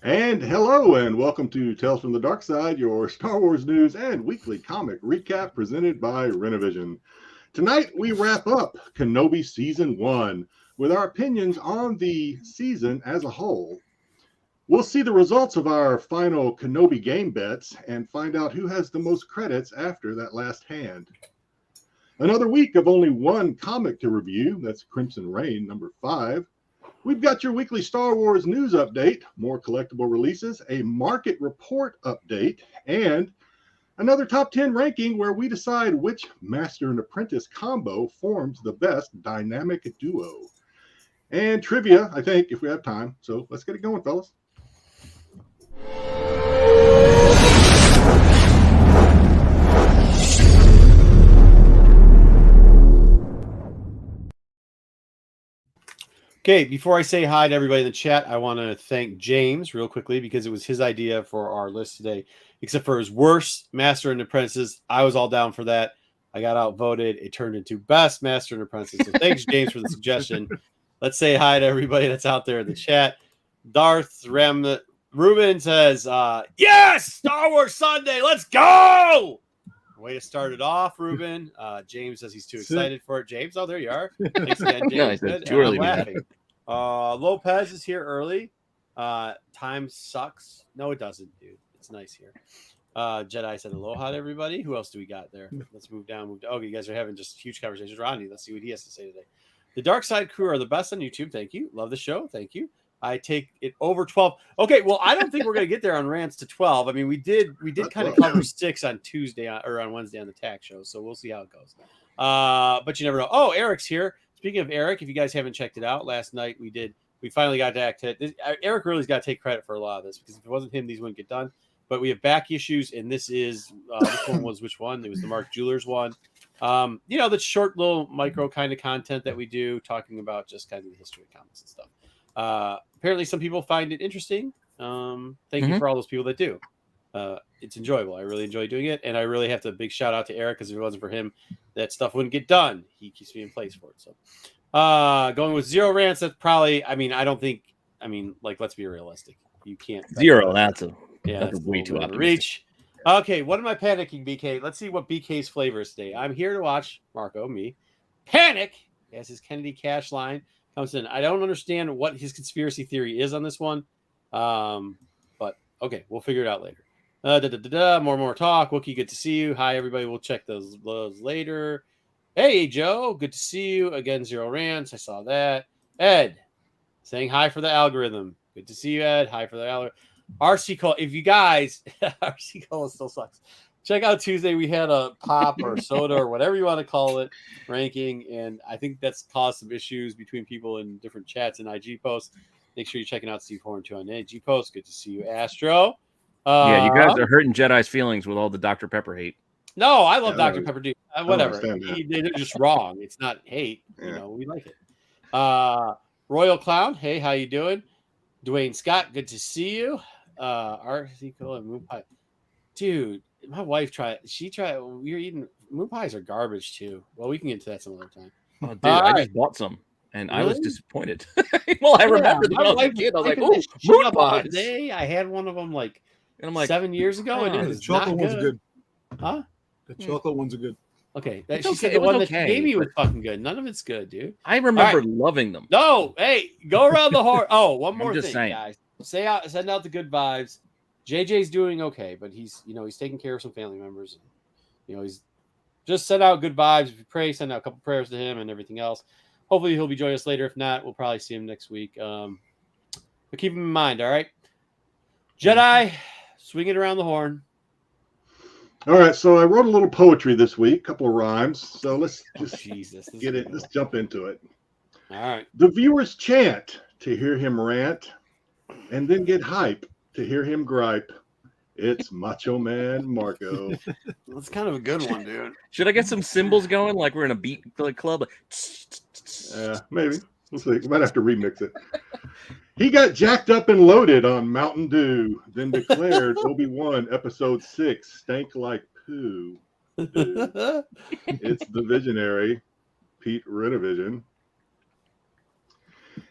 And hello, and welcome to Tales from the Dark Side, your Star Wars news and weekly comic recap presented by Renovision. Tonight, we wrap up Kenobi Season 1 with our opinions on the season as a whole. We'll see the results of our final Kenobi game bets and find out who has the most credits after that last hand. Another week of only one comic to review, that's Crimson Reign number 5. We've got your weekly Star Wars news update, more collectible releases, a market report update, and another top 10 ranking where we decide which Master and Apprentice combo forms the best dynamic duo. And trivia, I think, if we have time. So let's get it going, fellas. Okay, before I say hi to everybody in the chat, I want to thank James real quickly because it was his idea for our list today. Except for his worst Master and Apprentices, I was all down for that. I got outvoted. It turned into best Master and Apprentice. So thanks, James, for the suggestion. Let's say hi to everybody that's out there in the chat. Darth Ruben says, yes, Star Wars Sunday, let's go! Way to start it off, Ruben. James says he's too excited for it. James, oh, there you are. Thanks again, James. No, too early. Laughing. Lopez is here early. Time sucks. No, it doesn't, dude. It's nice here. Jedi said aloha to everybody. Who else do we got there? Let's move down. Oh, you guys are having just huge conversations. Rodney, let's see what he has to say today. The Dark Side crew are the best on YouTube. Thank you. Love the show. Thank you. I take it over 12. Okay, well, I don't think we're going to get there on rants to 12. I mean, we did kind of cover 6 on Tuesday or on Wednesday on the TAC show, so we'll see how it goes. But you never know. Oh, Eric's here. Speaking of Eric, if you guys haven't checked it out, last night we finally got to Eric really's got to take credit for a lot of this because if it wasn't him, these wouldn't get done. But we have back issues, and this is which one was which one? It was the Mark Jewelers one. The short little micro kind of content that we do, talking about just kind of the history of comics and stuff. Apparently some people find it interesting. Thank you for all those people that do. It's enjoyable. I really enjoy doing it, and I really have to big shout out to Eric because if it wasn't for him, that stuff wouldn't get done. He keeps me in place for it. So going with 0 rants, that's probably let's be realistic. You can't 0. That's way too optimistic. Reach. Okay, what am I panicking, BK? Let's see what BK's flavor is today. I'm here to watch Marco, me, panic as his Kennedy Cash line comes in. I don't understand what his conspiracy theory is on this one. But okay, we'll figure it out later. More talk. Wookie, good to see you. Hi, everybody. We'll check those later. Hey, Joe, good to see you. Again, 0 rants. I saw that. Ed, saying hi for the algorithm. Good to see you, Ed. Hi for the algorithm. RC Cola. If you guys, RC Cola still sucks. Check out Tuesday. We had a pop or soda or whatever you want to call it ranking, and I think that's caused some issues between people in different chats and IG posts. Make sure you're checking out Steve Horn too on IG posts. Good to see you, Astro. Yeah, you guys are hurting Jedi's feelings with all the Dr. Pepper hate. No, I love Dr. Pepper. Dude. Whatever. They're just wrong. It's not hate. Yeah. We like it. Royal Clown. Hey, how you doing? Dwayne Scott. Good to see you. RC Cola and Moon Pie. Dude. My wife we were eating moon pies are garbage too. Well, we can get into that some other time. Oh, dude, I just bought some and really? I was disappointed. Well, I remember when I was a kid. I was like, "Oh, moon pies!" I had one of them and I'm like 7 years ago, and it was the chocolate ones are good. Huh? The chocolate ones are good. Okay, she said the one that gave me was fucking good. None of it's good, dude. I remember loving them. No, hey, go around the horn. Oh, one more thing, saying. Guys. Send out the good vibes. JJ's doing okay, but he's taking care of some family members. He's just send out good vibes. If you pray, send out a couple prayers to him and everything else. Hopefully he'll be joining us later. If not, we'll probably see him next week. But keep him in mind, all right? Jedi, swing it around the horn. All right, so I wrote a little poetry this week, a couple of rhymes. So let's just get it. Let's jump into it. All right. The viewers chant to hear him rant, and then get hype to hear him gripe. It's Macho Man Marco. That's kind of a good one, dude. Should I get some cymbals going like we're in a beat club? Maybe. We'll see. We might have to remix it. He got jacked up and loaded on Mountain Dew, then declared Obi Wan Episode 6 stank like poo. It's the visionary, Pete Renovision.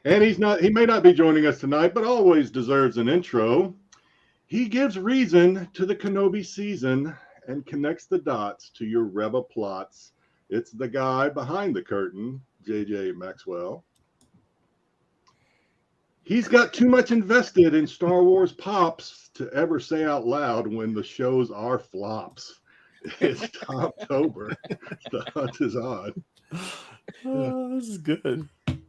And he may not be joining us tonight, but always deserves an intro. He gives reason to the Kenobi season and connects the dots to your Reba plots. It's the guy behind the curtain, JJ Maxwell. He's got too much invested in Star Wars pops to ever say out loud when the shows are flops. It's Toptober. The hunt is on. Oh, this is good.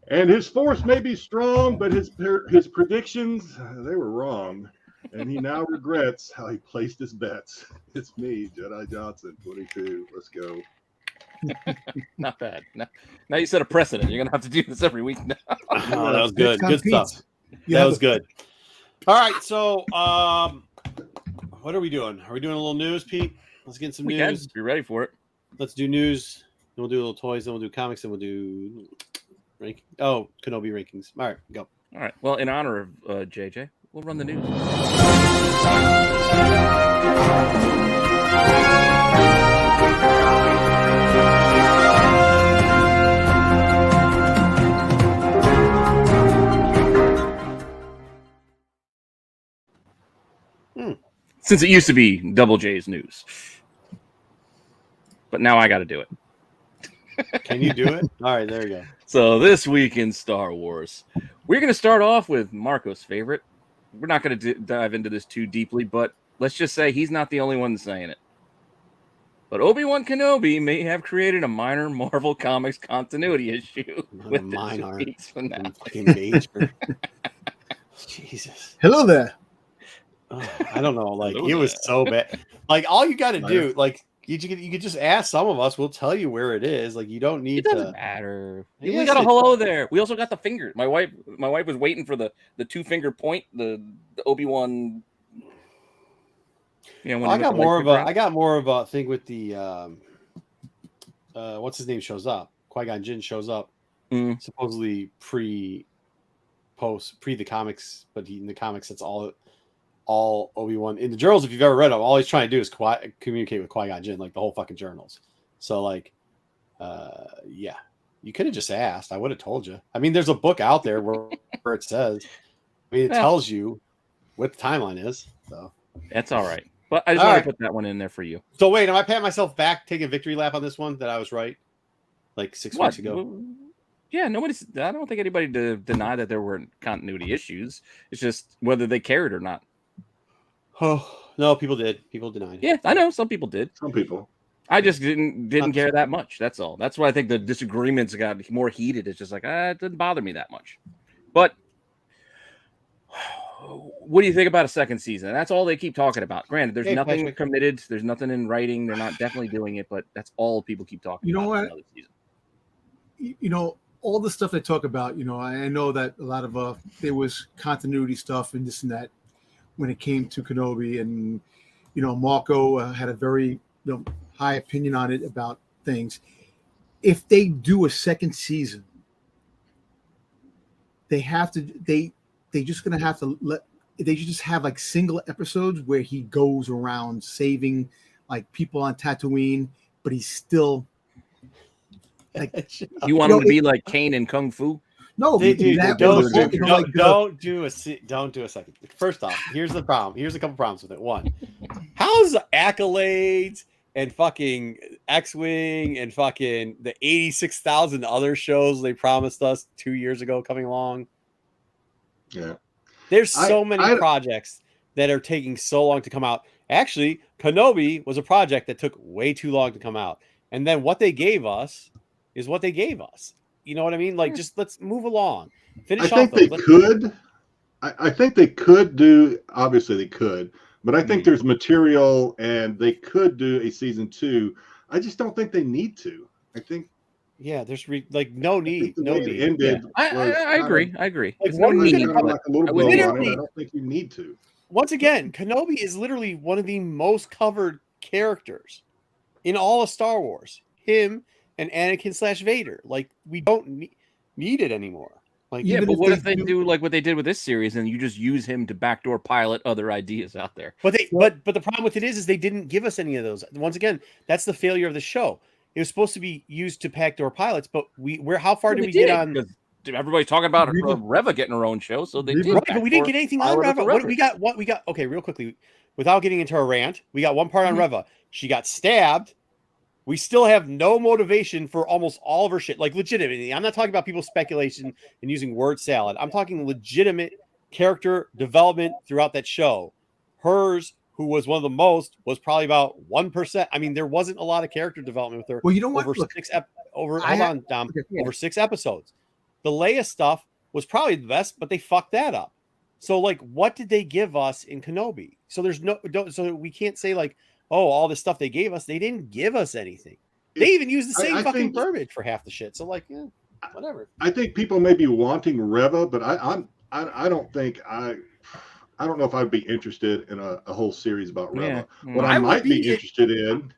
And his force may be strong, but his predictions, they were wrong. And he now regrets how he placed his bets. It's me, Jedi Johnson, 22. Let's go. Not bad. Now you set a precedent. You're going to have to do this every week now. Oh, that was good. Good stuff. That was good. All right. So, what are we doing? Are we doing a little news, Pete? Let's get some news. Be ready for it. Let's do news. Then we'll do a little toys. Then we'll do comics. Then we'll do Kenobi rankings. All right, go. All right. Well, in honor of JJ, we'll run the news. Since it used to be Double J's news. But now I got to do it. Can you do it? All right, there you go. So this week in Star Wars, we're going to start off with Marco's favorite. We're not going to dive into this too deeply, but let's just say he's not the only one saying it. But Obi Wan Kenobi may have created a minor Marvel Comics continuity issue with minor finale. Jesus. Hello there. Oh, I don't know. Like it was so bad. Like all you got to do, like you could just ask some of us. We'll tell you where it is. Like you don't need it doesn't matter. We got a hello there. We also got the finger. My wife was waiting for the 2-finger point. The Obi Wan. Yeah, I got more of a thing with the what's his name shows up. Qui-Gon Jinn shows up. Supposedly pre the comics, but in the comics it's all Obi-Wan. In the journals, if you've ever read them, all he's trying to do is communicate with Qui-Gon Jinn, like the whole fucking journals. So like, yeah, you could have just asked. I would have told you. I mean, there's a book out there where it says, I mean, it tells you what the timeline is. So that's all right. But I just want to put that one in there for you. So wait, am I patting myself back, taking a victory lap on this one that I was right? Like 6 weeks ago? Yeah, I don't think anybody deny that there were continuity issues. It's just whether they cared or not. Oh no, people did. People denied. Yeah, I know some people did. Some people. I just didn't care that much. That's all. That's why I think the disagreements got more heated. It's just like it didn't bother me that much. But what do you think about a second season? That's all they keep talking about. Granted, there's nothing committed. There's nothing in writing. They're not definitely doing it, but that's all people keep talking about. You know what? Another season. You know, all the stuff they talk about, you know, I know that a lot of there was continuity stuff and this and that when it came to Kenobi, and you know, Marco had a very high opinion on it about things. If they do a second season, they just gonna have to they should just have like single episodes where he goes around saving like people on Tatooine, but he's still like you want him to be like Kane in Kung Fu. No, don't do a second. First off, here's the problem. Here's a couple problems with it. One, how's Accolades and fucking X-Wing and fucking the 86,000 other shows they promised us 2 years ago coming along? Yeah, there's so many projects that are taking so long to come out. Actually, Kenobi was a project that took way too long to come out, and then what they gave us is what they gave us. You know what I mean? Like, just let's move along. I think they could. I think they could do. Obviously, they could, but I think there's material, and they could do a season 2. I just don't think they need to. I think. Yeah, there's no need. No need. Ended. Yeah. I agree. I agree. Like, I don't think you need to. Once again, Kenobi is literally one of the most covered characters in all of Star Wars. Him and Anakin/Vader. Like, we don't need it anymore. Like, yeah, but what if they do like what they did with this series, and you just use him to backdoor pilot other ideas out there? But the problem with it is they didn't give us any of those. Once again, that's the failure of the show. It was supposed to be used to backdoor pilots, but how far did we get on? everybody's talking about Reva getting her own show, so they did. Right, but we didn't get anything on Reva. What we got? Okay, real quickly, without getting into a rant, we got one part on Reva. She got stabbed. We still have no motivation for almost all of her shit. Like, legitimately, I'm not talking about people's speculation and using word salad. I'm talking legitimate character development throughout that show. Hers, who was one of the most, was probably about 1%. I mean, there wasn't a lot of character development with her. Well, you know what? Over 6 episodes. The Leia stuff was probably the best, but they fucked that up. So, like, what did they give us in Kenobi? So so we can't say like, oh, all the stuff they gave us, they didn't give us anything. They even used the same fucking verbiage for half the shit. So, like, yeah, whatever. I think people may be wanting Reva, but I don't think I don't know if I'd be interested in a whole series about Reva. Yeah. What I might be interested in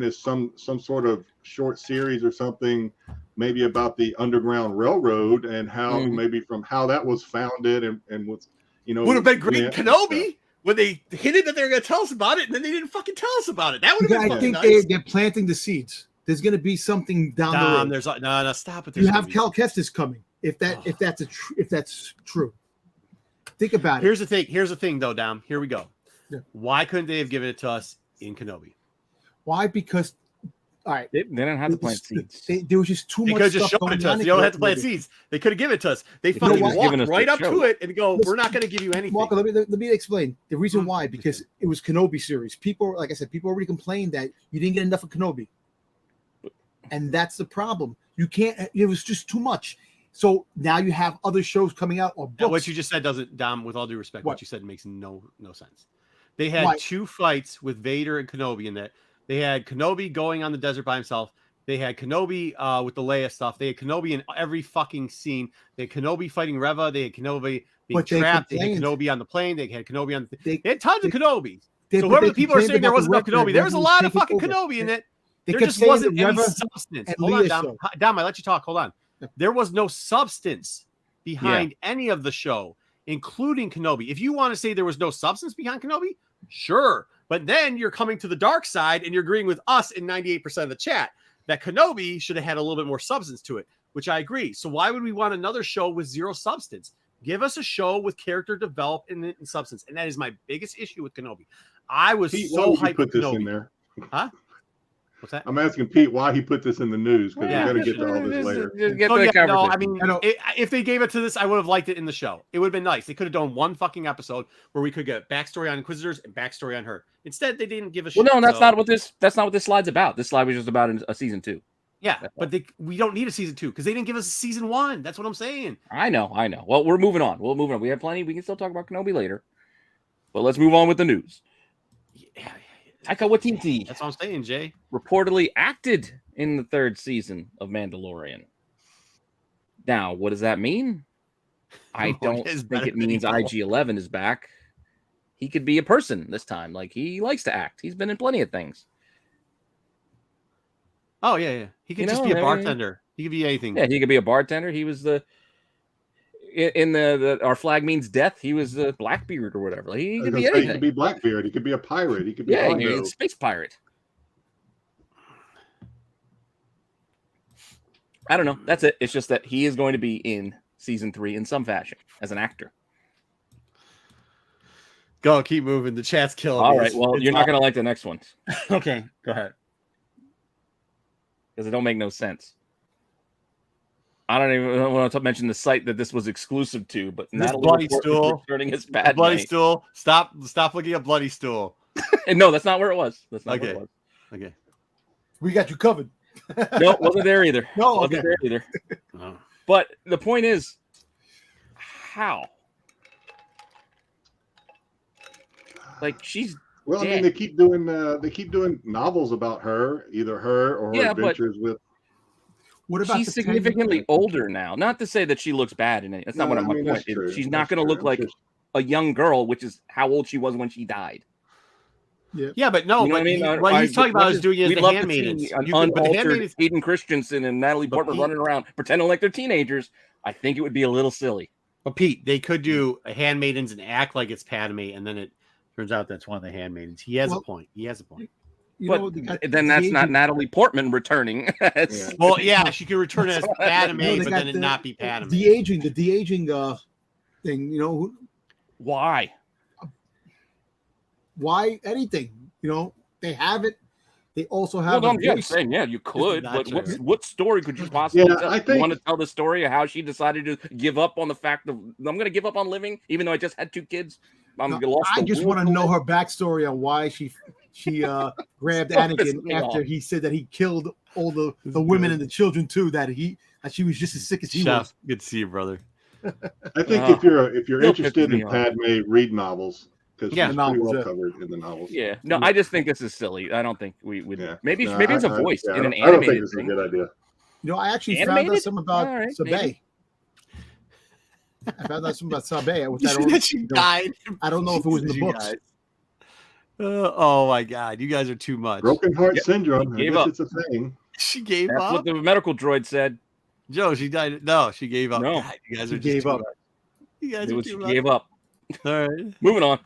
is some sort of short series or something, maybe about the Underground Railroad and how maybe from how that was founded and what's, you know, would have been great in Kenobi when they hinted that they were going to tell us about it, and then they didn't fucking tell us about it. That would have been fucking nice. They're planting the seeds. There's going to be something down the road. There's no stop it. You have Cal Kestis coming. If that's true, think about it. Here's the thing, though, Dom. Here we go. Yeah. Why couldn't they have given it to us in Kenobi? Why? Because, all right, they didn't have to plant seeds. There was just too much. They could have just shown it to us. They don't have to plant seeds. They could have given it to us. They fucking walked right up to it and go, "We're not going to give you anything." Marco, let me explain the reason why. Because it was Kenobi series. People, like I said, people already complained that you didn't get enough of Kenobi, and that's the problem. You can't. It was just too much. So now you have other shows coming out or books. What you just said doesn't, Dom, with all due respect, what you said makes no sense. They had 2 fights with Vader and Kenobi in that. They had Kenobi going on the desert by himself. They had Kenobi with the Leia stuff. They had Kenobi in every fucking scene. They had Kenobi fighting Reva. They had Kenobi being trapped. They had Kenobi on the plane. They had Kenobi on they had tons of Kenobis. So whoever the people are saying there wasn't enough Kenobi, there was a lot of fucking Kenobi in it. There just wasn't any substance. Hold on, Dom, I let you talk. Hold on. There was no substance behind any of the show, including Kenobi. If you want to say there was no substance behind Kenobi, sure. But then you're coming to the dark side and you're agreeing with us in 98% of the chat that Kenobi should have had a little bit more substance to it, which I agree. So why would we want another show with zero substance? Give us a show with character development and substance. And that is my biggest issue with Kenobi. I was Pete, so hyped put with this Kenobi. in there. Huh? What's that? I'm asking Pete why he put this in the news, because we're going to get to all this later. If they gave it to this, I would have liked it in the show. It would have been nice. They could have done one fucking episode where we could get backstory on Inquisitors and backstory on her. Instead, they didn't give a shit. Well, no, that's not what this slide's about. This slide was just about a season 2. Yeah, but we don't need a season 2 because they didn't give us a season 1. That's what I'm saying. I know. Well, we're moving on. We have plenty. We can still talk about Kenobi later, but let's move on with the news. Yeah. Taika Waititi. That's what I'm saying, Jay. Reportedly acted in the 3rd season of Mandalorian. Now, what does that mean? I don't think it means IG-11 is back. He could be a person this time. Like, he likes to act. He's been in plenty of things. Oh, yeah. He could just be a bartender. He could be anything. Yeah, he could be a bartender. He was in our flag means death. He was the Blackbeard or whatever. He could be anything. He could be Blackbeard. He could be a pirate. He could be a space pirate. I don't know. That's it. It's just that he is going to be in season 3 in some fashion as an actor. Go, keep moving. The chat's killing. All right. Well, you're not going to like the next one. Okay, go ahead. Because it don't make no sense. I don't even want to mention the site that this was exclusive to, but this Bloody Stool returning his bad Bloody name. Stool. Stop looking at Bloody Stool. And no, that's not where it was. That's not where it was. Okay. We got you covered. No, wasn't there either. No, wasn't there either. Oh. But the point is, how? Like, she's well, dead. I mean, they keep doing novels about her, either her or her adventures with. What about she's significantly older now? Not to say that she looks bad in it. That's not what my point is. She's not going to look like a young girl, which is how old she was when she died. Yeah, but no, you know but I mean? What he's talking about is doing it as the Handmaidens. Unaltered Hayden Christensen and Natalie Portman running around pretending like they're teenagers. I think it would be a little silly. But Pete, they could do a Handmaidens and act like it's Padme, and then it turns out that's one of the Handmaidens. He has a point. But then that's not Natalie Portman returning. Yeah. Well, yeah, she could return as Padme, they but got then it not be Padme. the de-aging thing. Why? Why anything? They have it. They also have. I'm saying, you could, not but true. what story could you possibly Yeah, tell? I You think- want to tell the story of how she decided to give up on the fact of I'm going to give up on living, even though I just had 2 kids. I just want to know her backstory on why she grabbed Anakin after he said that he killed all the women and the children too. That she was just as sick as he was. Chef, good to see you, brother. I think if you're Still interested pisses me in off. Padme, read novels because Yeah, she's novels, pretty well yeah. covered in the novels. Yeah, no, I just think this is silly. I don't think we would. Yeah. Maybe No, it's a I- voice yeah, in an I don't think animated this is a thing. good idea. I actually found out Animated? something about All right, Sabe. maybe. I found out something about Sabe. Which She died. I don't know if it was in the You books. guys. Oh my God, you guys are too much. Broken heart Yep, syndrome. I he gave guess up. it's a thing. She gave That's up. what the medical droid said. Joe, she died. No, she gave up. No. God, you guys She are just gave too up. much. You guys It are was too she much. gave up. All right. Moving on.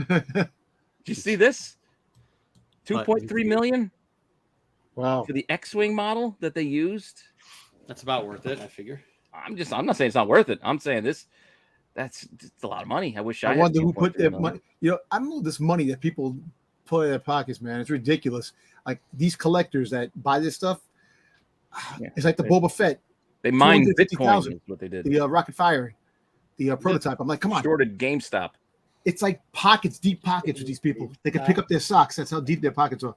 Did you see this? 2.3 million Wow. for the X-wing model that they used. That's about worth it, I figure. I'm not saying it's not worth it. I'm saying that's a lot of money. I wish I I had wonder who 2.3 put their million. money. I don't know this money that people put in their pockets, man. It's ridiculous. Like these collectors that buy this stuff. Yeah. It's like the Boba Fett, They mined 250,000. Bitcoin is what they did. the rocket firing, the prototype. I'm like, come on. Shorted GameStop. It's like pockets, deep pockets with these people. They can pick up their socks. That's how deep their pockets are.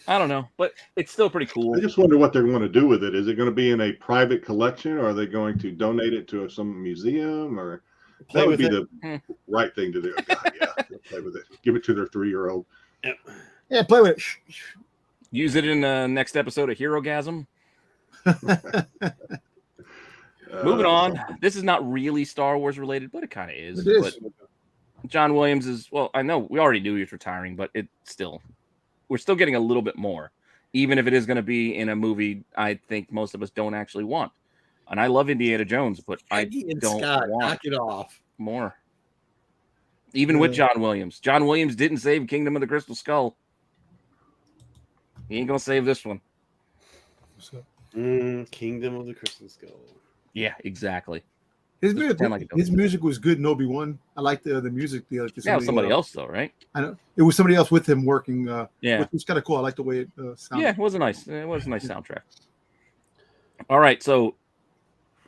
I don't know, but it's still pretty cool. I just wonder what they're going to do with it. Is it going to be in a private collection, or are they going to donate it to some museum? Or Play that would with be it. the right thing to do. God, yeah, play with it. Give it to their 3-year-old. Yeah, play with it. Use it in the next episode of Herogasm. Moving on. This is not really Star Wars related, but it kind of is. It is. But John Williams is, well, I know we already knew he was retiring, but we're still getting a little bit more, even if it is going to be in a movie I think most of us don't actually want. And I love Indiana Jones, but I Peggy and don't Scott, want knock it off. more. Even with John Williams. John Williams didn't save Kingdom of the Crystal Skull. He ain't going to save this one. Kingdom of the Crystal Skull. Yeah, exactly. His Just music, pretend like it his doesn't. music was good in Obi-Wan. I like the music. Yeah, it was somebody else, though, right? I know it was somebody else with him working. Yeah. Which was kind of cool. I like the way it sounded. Yeah, it was a nice soundtrack. All right, so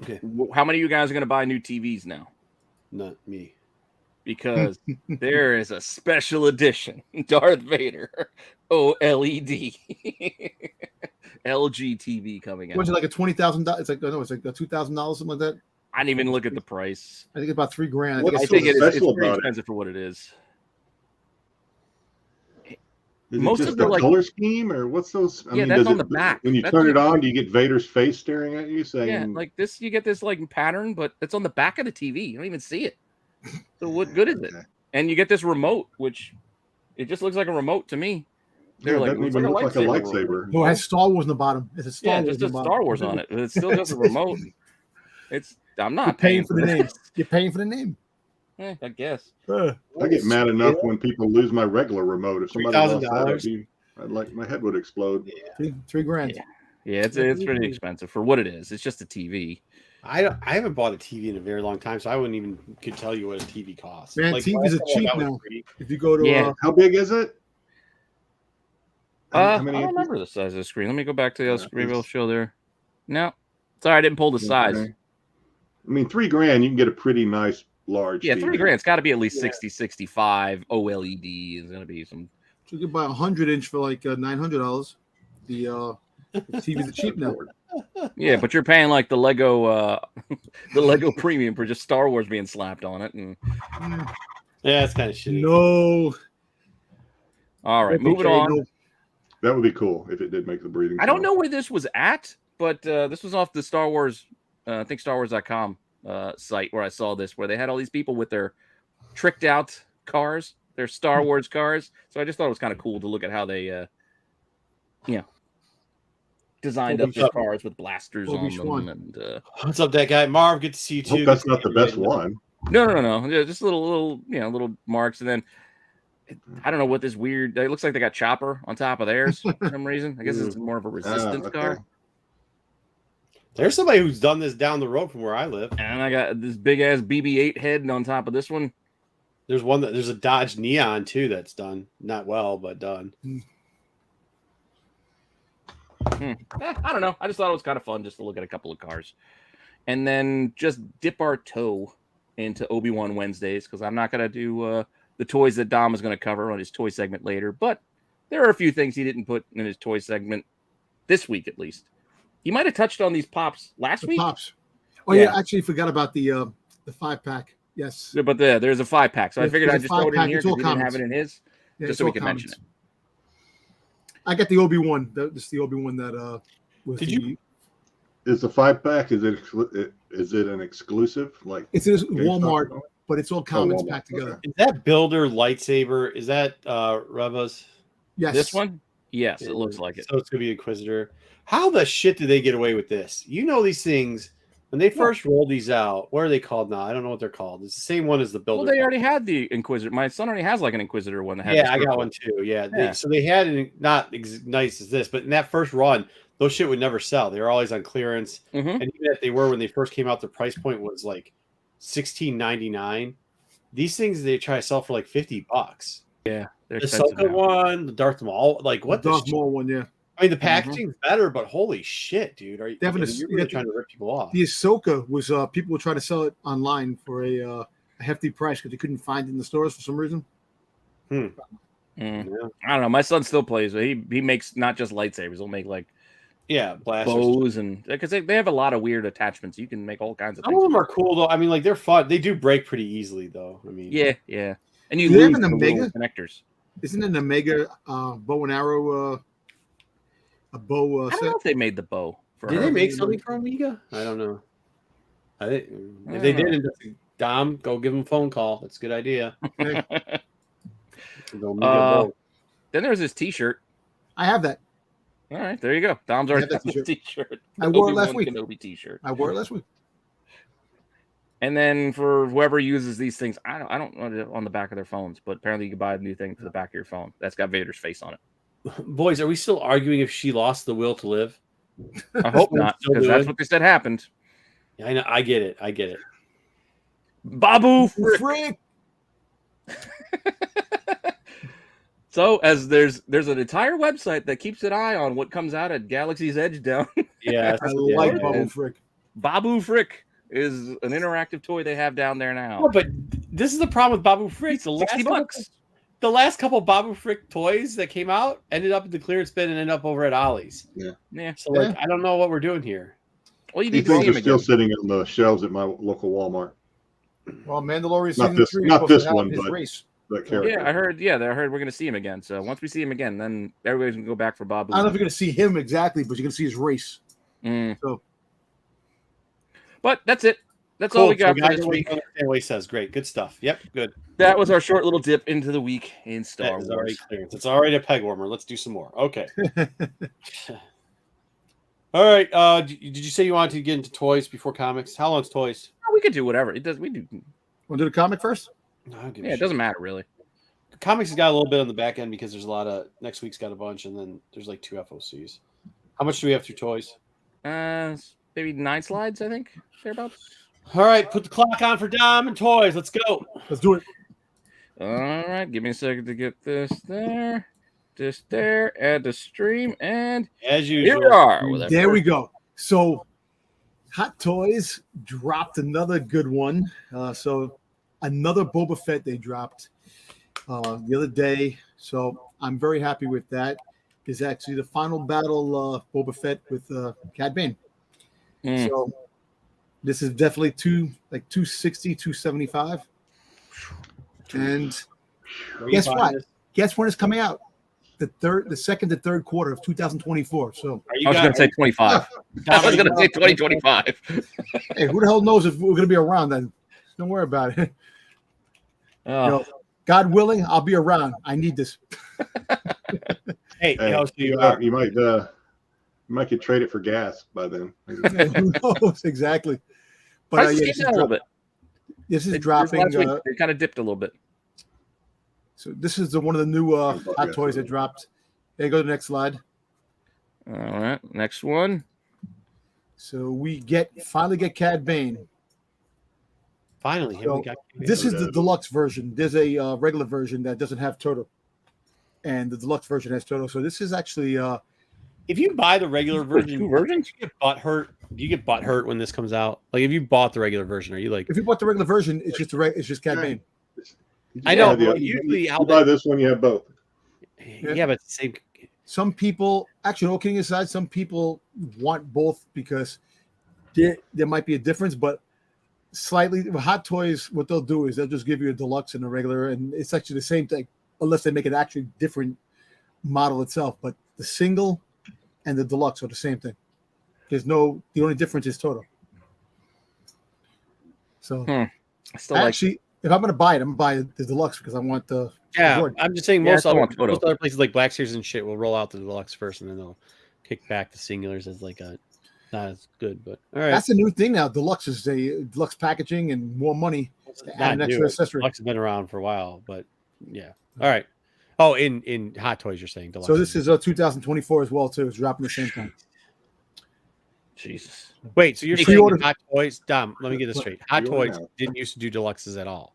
Okay. how many of you guys are going to buy new TVs now? Not me. Because there is a special edition Darth Vader OLED LG TV coming out. Was it like a $20,000? It's like $2,000, something like that. I didn't even look at the price. I think it's about $3,000. What's I so think it's special pretty about it? expensive for what it is. Is Most it just of the, the like- color scheme, or what's those? Yeah, that's does on the back. When you That's turn on it on, do you get Vader's face staring at you, saying, Yeah, like this, you get this like pattern, but it's on the back of the TV. You don't even see it. So what good is it? Okay. And you get this remote, which it just looks like a remote to me. Yeah, They're it like, doesn't looks even like look a like a lightsaber lightsaber. Oh, it has Star Wars in the bottom. It's a Star Yeah, Wars. just in a the bottom. Star Wars on it. But it's still just a remote. I'm not You're paying for the this. name. You're paying for the name. I guess. I get mad enough when people lose my regular remote. If somebody lost that, I'd like my head would explode. $3,000. Yeah, it's pretty expensive for what it is. It's just a TV. I haven't bought a TV in a very long time, so I wouldn't even could tell you what a TV costs. Man, TVs are cheap now. If you go to Yeah. How big is it? I How many don't inches? remember the size of the screen. Let me go back to the Yeah, screen. It'll it's- show there. No, sorry, I didn't pull the size. Okay. I mean, $3,000, you can get a pretty nice large. Yeah, TV. $3,000. It's got to be at least 60, 65. OLED is going to be some. you can buy a 100-inch for like $900. The TVs are cheap now. Yeah, but you're paying like the Lego premium for just Star Wars being slapped on it. And Yeah, it's kind of shitty. No. all right, moving on. That would be cool if it did make the breathing. I don't sound. know where this was at, but this was off the Star Wars, I think StarWars.com site where I saw this, where they had all these people with their tricked out cars, their Star Wars cars. So I just thought it was kind of cool to look at how they, designed up their cars with blasters on them. And What's up, that guy? Marv, good to see you Hope too. that's not the best one. no, yeah, just little marks, and then I don't know what this weird. It looks like they got chopper on top of theirs for some reason. I guess it's more of a resistance car. There's somebody who's done this down the road from where I live. And I got this big ass BB-8 head on top of this one. There's a Dodge Neon too that's done. Not well, but done. I don't know. I just thought it was kind of fun just to look at a couple of cars. And then just dip our toe into Obi Wan Wednesdays, because I'm not going to do the toys that Dom is going to cover on his toy segment later. But there are a few things he didn't put in his toy segment this week, at least. He might have touched on these pops last week. Pops. Oh, yeah. I actually forgot about the 5-pack. Yes. Yeah, but there's a 5-pack. So I figured I'd just throw it in here because he didn't have it in his, just so we could mention it. I got the Obi-Wan. This is the Obi-Wan that was Is the 5-pack, is it an exclusive? Like it's in Walmart, but it's all comics packed together. Okay. Is that Builder lightsaber? Is that Reva's? Yes. This one? Yes, it looks like it. So it's gonna be Inquisitor. How the shit did they get away with this? You know these things when they first rolled these out. What are they called now? I don't know what they're called. It's the same one as the Builder. Well, they already had the Inquisitor. My son already has like an Inquisitor one. That had I got one too. Yeah. So they had it not as nice as this, but in that first run, those shit would never sell. They were always on clearance, and even if they were when they first came out, the price point was like $16.99. These things they try to sell for like $50. Yeah, the Ahsoka one, the Darth Maul, like what the Darth Maul one? Yeah. I mean, the packaging's better, but holy shit, dude! Are you really trying to rip people off? The Ahsoka was people were trying to sell it online for a hefty price because they couldn't find it in the stores for some reason. I don't know. My son still plays. He makes not just lightsabers. He'll make like blasters, bows, and because they have a lot of weird attachments. You can make all kinds of things. Some of them are cool though. I mean, like they're fun. They do break pretty easily though. I mean, yeah. And you lose the Omega connectors. Isn't it an Omega bow and arrow? A bow. I don't know if they made the bow. Did they make something for Omega? I don't know. If they didn't, Dom, go give them a phone call. That's a good idea. Then there's this T-shirt. I have that. All right, there you go. Dom's already got the T-shirt. I wore it last week. Kenobi T-shirt. I wore it last week. And then for whoever uses these things, I don't know it on the back of their phones, but apparently you can buy a new thing for the back of your phone that's got Vader's face on it. Boys, are we still arguing if she lost the will to live? I hope not, because that's what they said happened. Yeah, I know. I get it. Babu Frick. So as there's an entire website that keeps an eye on what comes out at Galaxy's Edge down. Yeah, I like Babu Frick. Babu Frick is an interactive toy they have down there now. Oh, but this is the problem with Babu Frick. It's $60. The last couple Babu Frick toys that came out ended up in the clearance bin and ended up over at Ollie's. Yeah. So like, I don't know what we're doing here. Well, you These need to see things them are still again. sitting on the shelves at my local Walmart. Well, Mandalorian Not season this- 3 not is supposed this to have one, his but- race. That character. Yeah, I heard we're gonna see him again. So once we see him again, then everybody's gonna go back for Babu. I don't know if you're going to see him exactly, but you're going to see his race. So, but that's it. That's Cool. all we got So for guys, this week. what he says. Great. Good stuff. Yep. Good. That was our short little dip into the week in Star That is already Wars. clearance. It's already a peg warmer. Let's do some more. Okay. All right. Did you say you wanted to get into toys before comics? How long's toys? Oh, we could do whatever. It does. We do. want to do the comic first? Yeah, it doesn't matter really. Comics has got a little bit on the back end because there's a lot of next week's got a bunch, and then there's like 2 FOCs. How much do we have through toys? Maybe 9 slides, I think. Thereabouts. All right, put the clock on for Dom and toys. Let's go. Let's do it. All right, give me a second to get this there, this there, add the stream, and As usual. here we are. With There we go. So, Hot Toys dropped another good one. So, another Boba Fett they dropped the other day. So, I'm very happy with that. It's actually the final battle Boba Fett with Cad Bane. So, this is definitely 260, 275. And guess what? Guess when it's coming out? The second to third quarter of 2024. So I was going to say 25. I was going to say 2025. Hey, who the hell knows if we're going to be around then? Don't worry about it. You know, God willing, I'll be around. I need this. Hey, you might get traded for gas by then. Who knows exactly? But Prices came down a little bit. This is It dropping. it kind of dipped a little bit. So this is one of the new hot toys that dropped. There you go. The next slide. All right, next one. So we finally get Cad Bane. Finally, So this is the deluxe version. There's a regular version that doesn't have Toto, and the deluxe version has Toto. So this is actually if you buy the regular version, two versions, you get butthurt. Do you get butthurt when this comes out? Like if you bought the regular version, are you like? If you bought the regular version, it's just Cad Bane. I know. Usually, you buy this one, you have both. Yeah, but same. Some people, actually, no kidding aside, some people want both because there might be a difference, but slightly. With Hot Toys, what they'll do is they'll just give you a deluxe and a regular, and it's actually the same thing, unless they make it actually different model itself. But the single and the deluxe are the same thing. The only difference is Toto. So, actually, if I'm going to buy it, I'm going to buy the deluxe because I want the. Yeah, I'm just saying most other places like Black Series and shit will roll out the deluxe first, and then they'll kick back the singulars as like a not as good. But all right, that's a new thing now. Deluxe is a deluxe packaging and more money. An extra accessory. Deluxe has been around for a while, but yeah. All right. Oh, in Hot Toys, you're saying deluxe. So this is 2024 as well too. It's dropping the same time. Jesus. Wait, so you're saying Hot Toys? Dom, let me get this straight. Hot Toys didn't used to do deluxes at all.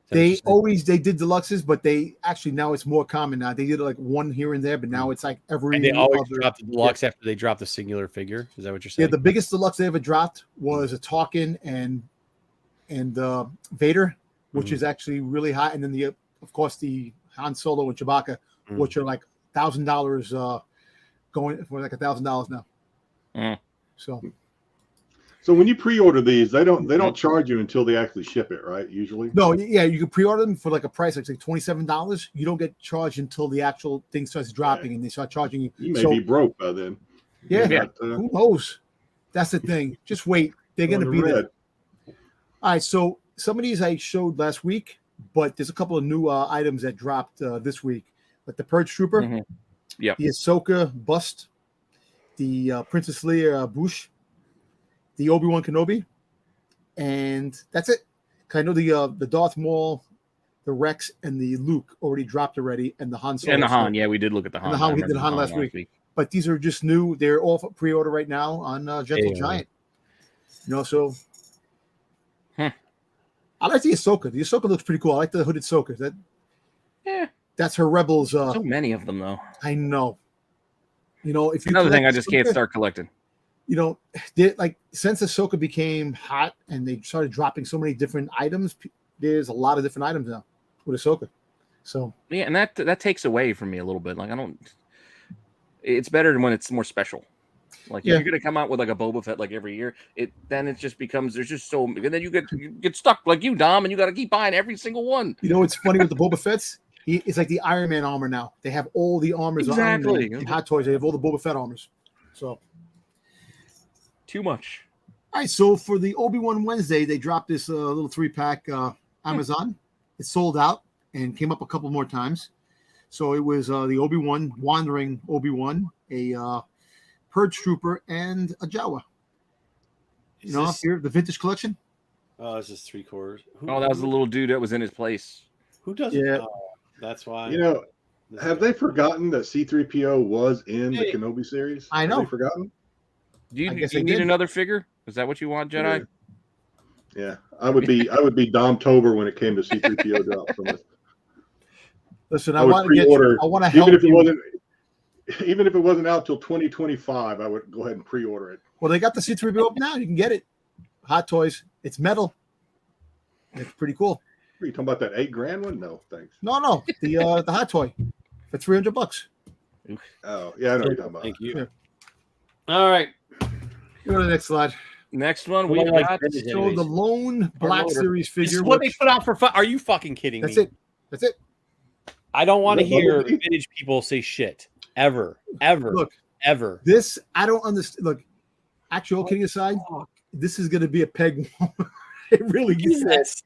They did deluxes, but they actually now it's more common now. They did like one here and there, but now it's like every. And they always drop the deluxe after they drop the singular figure. Is that what you're saying? Yeah, the biggest deluxe they ever dropped was a Tarkin and Vader, which is actually really high, and then of course the Han Solo and Chewbacca, which are like $1,000 going for like $1,000 now. So when you pre-order these, they don't charge you until they actually ship it, right? Usually. No, yeah, you can pre-order them for like a price like $27. You don't get charged until the actual thing starts dropping, and they start charging you. You may be broke by then. Yeah, who knows? That's the thing. Just wait; they're going to be there. All right, so some of these I showed last week, but there's a couple of new items that dropped this week, like the Purge Trooper, the Ahsoka bust, the Princess Leia bush, the Obi Wan Kenobi, and that's it. I know the Darth Maul, the Rex, and the Luke already dropped already, and the Han Solo. And the Han, yeah, we did look at the Han. And the Han, we did the Han last week. But these are just new. They're all for pre-order right now on Gentle Giant. So I like the Ahsoka. The Ahsoka looks pretty cool. I like the hooded Ahsoka. That's her Rebels. So many of them, though. I know. If you another thing, I just can't start collecting. Since Ahsoka became hot and they started dropping so many different items, there's a lot of different items now with Ahsoka. So yeah, and that takes away from me a little bit. Like it's better when it's more special. Like if you're gonna come out with like a Boba Fett like every year, then it just becomes there's just so, and then you get stuck like you, Dom, and you got to keep buying every single one. It's funny with the Boba Fett's. It's like the Iron Man armor now. They have all the armors. Exactly. In Hot Toys, they have all the Boba Fett armors. So too much. All right, so for the Obi-Wan Wednesday, they dropped this little 3-pack Amazon. It sold out and came up a couple more times. So it was the Obi-Wan, Wandering Obi-Wan, a Purge Trooper, and a Jawa. Here, the vintage collection. Oh, it's just 3/4. That was the little dude that was in his place. Who does it? Oh, that's why. Have they forgotten that C-3PO was in the Kenobi series? I know. Have they forgotten? Do you need another figure? Is that what you want, Jedi? Yeah. I would be Dom Tober when it came to C-3PO drop from it. Listen, I want to help even if it wasn't out till 2025, I would go ahead and pre-order it. Well, they got the C-3PO up now. You can get it. Hot Toys. It's metal. It's pretty cool. Are you talking about that $8,000 one? No, thanks. No. The Hot Toy for $300. Oh, yeah, I know what you're talking about. Thank you. Yeah. All right. Go to the next slide. Next one, we got the Lone Black Series figure. This is what they put out for fun. Are you fucking kidding me? That's it. I don't want to hear vintage people say shit ever. Look, ever. This I don't understand. Look, actually, all kidding aside, this is going to be a peg. It really is.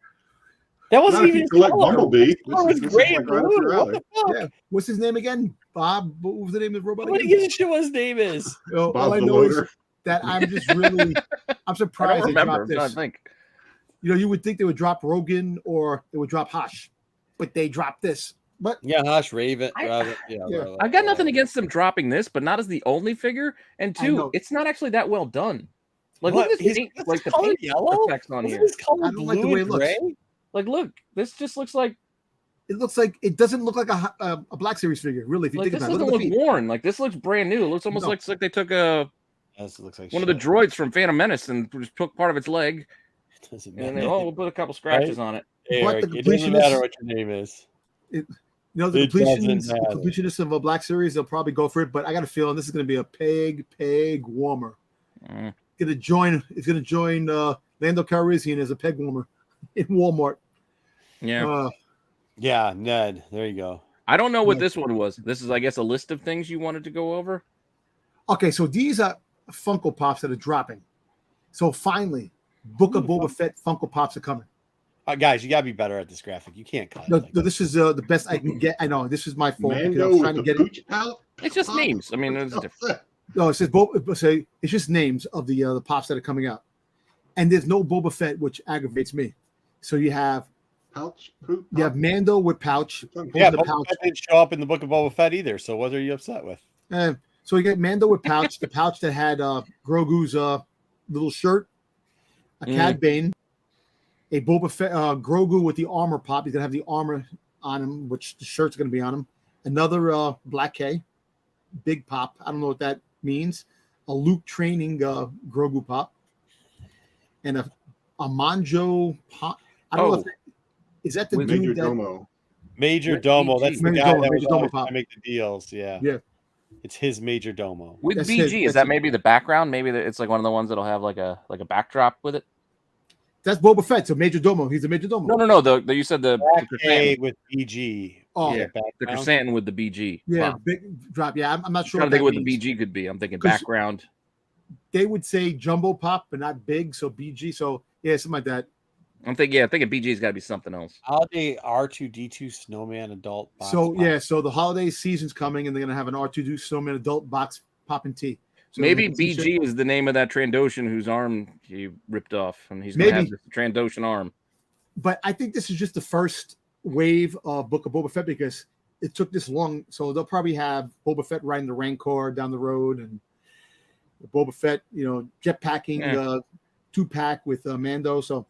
That wasn't even collect Bumblebee. This was great. Like right what the fuck? Yeah. What's his name again? Bob. What was the name of the robot? Nobody gives a shit what his name is. All I know is that I'm just really, I'm surprised they dropped this. I think. You would think they would drop Rogan or they would drop Hosh. but they dropped this. But Yeah, Hush, Raven. Yeah. I've got nothing against them dropping this, but not as the only figure. And I two, know. it's not actually that well done. Like, What? look at this paint, That's like the color paint yellow effects on Isn't here. this color I don't like the blue way and it looks. gray? Like, look, this just looks like it looks like it doesn't look like a Black Series figure, really. If you think this about it, doesn't look at look the feet. worn. Like, this looks brand new. It looks almost No. like they took This looks like one of the shit. droids from Phantom Menace and just took part of its leg, Doesn't and matter. we'll put a couple scratches on it. But Eric, the it doesn't completionist- matter what your name is. You know, the It doesn't completionists of a Black Series, they'll probably go for it. But I got a feeling this is going to be a peg warmer. Mm. It's going to join Lando Calrissian as a peg warmer in Walmart. Yeah. Yeah, Ned. There you go. I don't know what Yeah. this one was. This is, I guess, a list of things you wanted to go over. Okay, so these are Funko Pops that are dropping. So finally, Book of Boba Fett Funko Pops are coming. Guys, you gotta be better at this graphic. You can't cut. No, it like no, that. this is the best I can get. I know this is my fault because I Mando was with trying to the get it. pooch out. It's just Pop. names. I mean, it's different. No, it says Boba. Say it's just names of the pops that are coming out, and there's no Boba Fett, which aggravates me. So you have Pouch poop. you have Mando with pouch. Yeah, the Boba pouch. Fett didn't show up in the Book of Boba Fett either. So what are you upset with? So you get Mando with pouch, the pouch that had Grogu's little shirt, a Cad Bane, a Boba Fett, Grogu with the armor pop. He's gonna have the armor on him, which the shirt's gonna be on him. Another Black K, big pop. I don't know what that means. A Luke training Grogu pop, and a Manjo pop. I don't know if that, is that the With Major dude that, Domo. Major With Domo. BG. That's the Major guy Domo, that Major was Domo always pop. trying to make the deals. Yeah. Yeah. It's his Major Domo. With That's BG, it. is that maybe the background? Maybe it's like one of the ones that'll have like a backdrop with it. that's Boba Fett? So Major Domo. He's a Major Domo. No. You said the Black chrysanthemum. K with BG. Oh, Yeah, the background. chrysanthemum with the BG. yeah, Wow. big drop. Yeah, I'm not sure. I'm trying to what think that what the means. BG could be. I'm thinking 'Cause- background. They would say jumbo pop, but not big. So BG. So yeah, something like that. I'm thinking BG's got to be something else. Holiday R2D2 Snowman Adult Box. So Pop. yeah, so the holiday season's coming, and they're gonna have an R2D2 Snowman adult box popping tea. So Maybe the t-shirt- BG is the name of that Trandoshan whose arm he ripped off, and he's gonna have Maybe. this Trandoshan arm. But I think this is just the first wave of Book of Boba Fett because it took this long. So they'll probably have Boba Fett riding the Rancor down the road, and Boba Fett, jetpacking 2-pack with Mando. So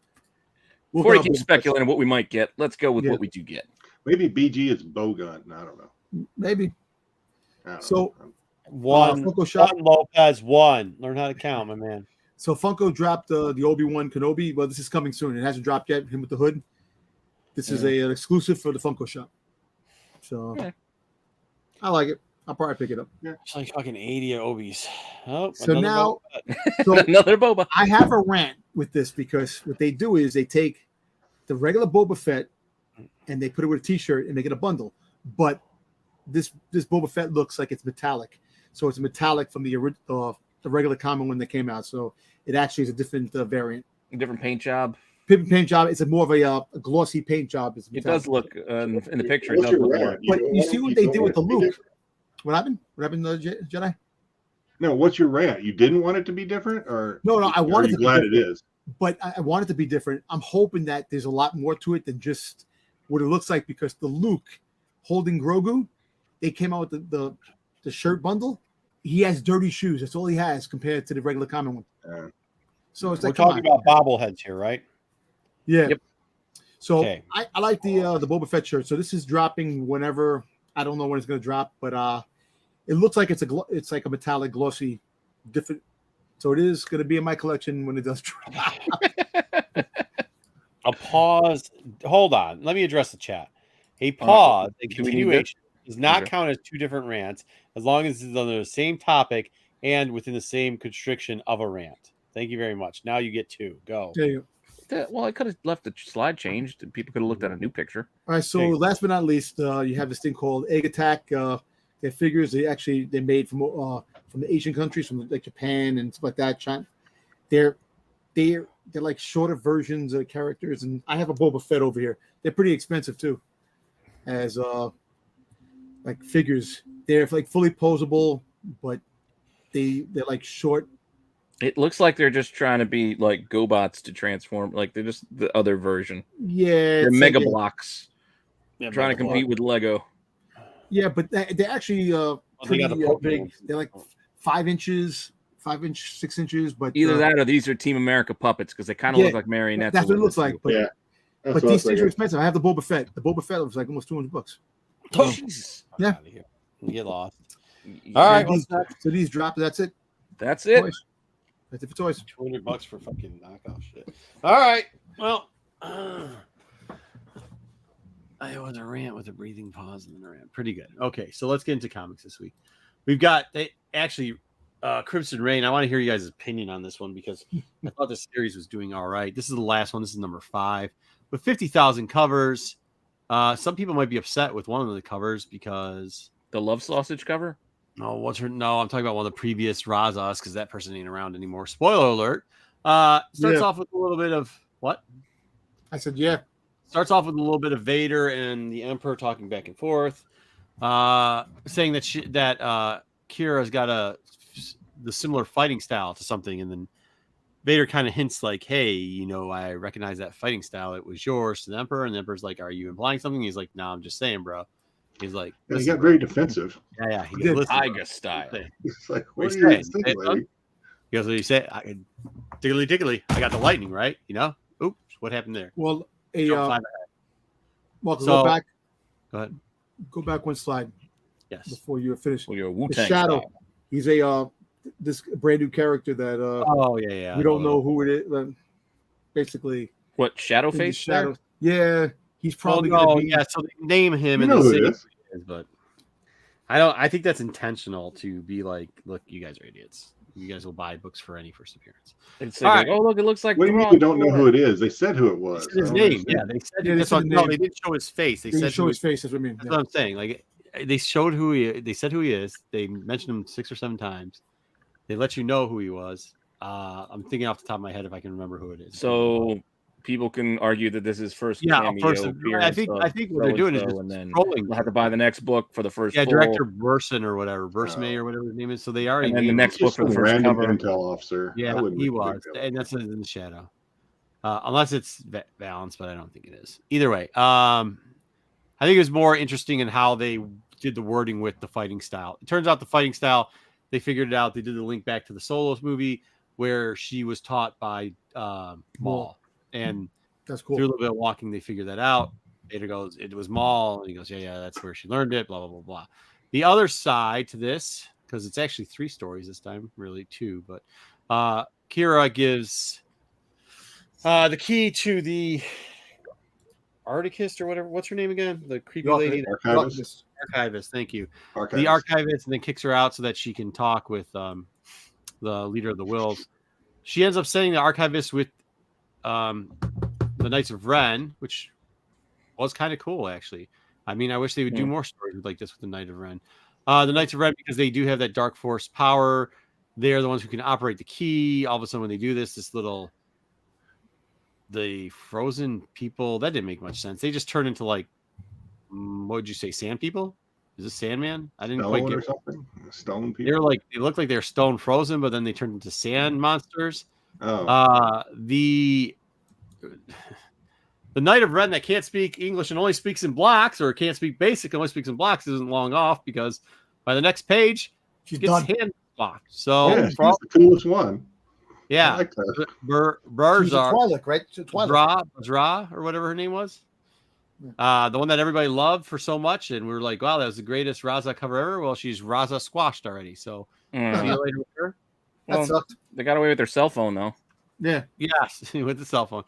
we'll Before you go keep Boba Fett. speculating what we might get, let's go with Yeah. what we do get. Maybe BG is Bogun. I don't know. Maybe. I don't So- know. One, Funko Shop. one Lopez, one. Learn how to count, my man. So Funko dropped the Obi Wan Kenobi. Well, this is coming soon. It hasn't dropped yet. Him with the hood. This is an exclusive for the Funko Shop. So Yeah. I like it. I'll probably pick it up. It's like fucking 80 Obies. Oh, So another now- Boba Fett. So Another Boba. I have a rant with this because what they do is they take the regular Boba Fett and they put it with a T-shirt and make it a bundle. But this Boba Fett looks like it's metallic, so it's metallic from the regular common one that came out. So it actually is a different variant. Different paint job. Paint job. It's more of a glossy paint job. It's It metallic. does look in the picture. It What's does your look rant? more. But don't you want see it- what you they don't did want with the it to be Luke. different? What happened? What happened to Jedi? No, what's your rant? You didn't want it to be different, or No, I are wanted you to be glad it different. is? But I want it to be different. I'm hoping that there's a lot more to it than just what it looks like because the Luke holding Grogu, they came out with the shirt bundle. He has dirty shoes. That's all he has compared to the regular common one. Yeah. So it's We're like, come talking on. about bobbleheads here, right? Yeah. Yep. So Okay. I like the Boba Fett shirt. So this is dropping whenever. I don't know when it's going to drop, but it looks like it's like a metallic glossy, different. So it is going to be in my collection when it does drop. A pause. Hold on. Let me address the chat. A pause, a Do we need continuation does not Okay. count as two different rants as long as it's under the same topic and within the same constriction of a rant. Thank you very much. Now you get two. Go. There you go. Well, I could have left the slide changed, and people could have looked at a new picture. All right. So Okay. last but not least, you have this thing called Egg Attack. Their figures they made from the Asian countries, from like Japan and stuff like that. China. They're like shorter versions of characters, and I have a Boba Fett over here. They're pretty expensive too, as like figures. They're like fully posable, but they're like short. It looks like they're just trying to be like GoBots to transform. Like they're just the other version. Yeah, They're it's Mega like Blocks. Yeah, Trying to compete with Lego. Yeah, but they actually they pretty got the big. ones. They're like 5 inches, 6 inches. But Either that or these are Team America puppets because they kind of yeah, look like marionettes. that's a what it little looks bit, like. too. But Yeah. That's but what I these things are figured. expensive. I have the Boba Fett. The Boba Fett was like almost $200. Oh, Jesus. Yeah. Out of here. You get lost. Yeah. All right, So what's these, next? so these drop. That's it. That's it. Toys. That's it for toys. $200 for fucking knockoff shit. All right. Well, I was a rant with a breathing pause and then a rant. Pretty good. Okay, so let's get into comics this week. We've got Crimson Reign. I want to hear you guys' opinion on this one because I thought this series was doing all right. This is the last one. This is number 5 with 50,000 covers. Some people might be upset with one of the covers because The Love Sausage cover? no, I'm talking about one of the previous Razas because that person ain't around anymore. Spoiler alert. Starts off with a little bit of what? I said, yeah. Starts off with a little bit of Vader and the Emperor talking back and forth, saying that Kira's got the similar fighting style to something, and then Vader kind of hints like, "Hey, I recognize that fighting style. It was yours to the Emperor." And the Emperor's like, "Are you implying something?" He's like, "No, I'm just saying, bro." He's like, And he "Listen, got very defensive. yeah." He did. goes, "Listen, bro." Tiger style. It's like, What what are are you you saying? insinuating? He goes, "What do you say?" Diggly diggly. I got the lightning, right? Oops, what happened there? Well, Jump 5 ahead. Mark, So- go back. Go ahead. Go back one slide Yes. before you're finished. Well, you're a The Wu-Tang Shadow. style. He's a this brand new character that Oh yeah. we don't know who it is. Basically, What, in the Shadowface? Shadow. There? Yeah, he's Well, probably no, gonna be. yeah. So they name him You in know the who it city, is. but I think that's intentional to be like, look, you guys are idiots. You guys will buy books for any first appearance. It's All like, right. oh, look, it looks like What do you mean Thrawn you don't know Thor. who it is? They said who it They was. said his I don't name. understand. Yeah, they said Yeah, they that's said what, the no, name. they didn't show his face. They They said show who his face. That's what I mean. That's what I'm saying. Like they showed who they said who he is. They mentioned him 6 or 7 times. They let you know who he was. I'm thinking off the top of my head if I can remember who it is. So people can argue that this is first yeah, cameo first I appearance think of what they're doing is so-and-so, just and then trolling. they'll have to buy the next book for the first Yeah, full, director Burson or whatever, Bursame or whatever his name is. So they already and then the named next him. book Just for the some first random cover. intel officer. I Yeah, wouldn't he make a big was, deal and about that's in the shadow. Unless it's balanced, but I don't think it is. Either way, I think it was more interesting in how they did the wording with the fighting style. It turns out the fighting style, they figured it out. They did the link back to the Solos movie where she was taught by Maul, and That's cool. through a little bit of walking, they figured that out. Vader goes, "It was Maul," and he goes, "Yeah, that's where she learned it." Blah blah blah blah. The other side to this, because it's actually 3 stories this time, really 2, but Kira gives the key to the Archivist or whatever. What's her name again? The creepy lady, Archivist. Archivist. Thank you. Archivist. The Archivist, and then kicks her out so that she can talk with the leader of the Wills. She ends up sending the Archivist with the Knights of Ren, which was kind of cool, actually. I mean, I wish they would do more stories like this with the Knight of Ren. The Knights of Ren, because they do have that Dark Force power. They're the ones who can operate the key. All of a sudden, when they do this the frozen people, that didn't make much sense. They just turn into like, what would you say, sand people? Is this Sandman? I didn't quite Stone get or something. Stone They people. were like, they looked like they're stone frozen, but then they turned into sand monsters. Oh, The Knight of Ren that can't speak English and only speaks in blocks, or can't speak basic and only speaks in blocks, isn't long off because by the next page, She's gets done. hand blocked. So, yeah, she's the coolest one. I yeah, like that. She's a Burzar, Twi'lek, right? She's a Twi'lek. Bra, or whatever her name was. The one that everybody loved for so much, and we were like, wow, that was the greatest Raza cover ever. Well, she's Raza squashed already. So, see you later with her. That Well, sucked. they got away with their cell phone though. Yeah. Yes, with the cell phone.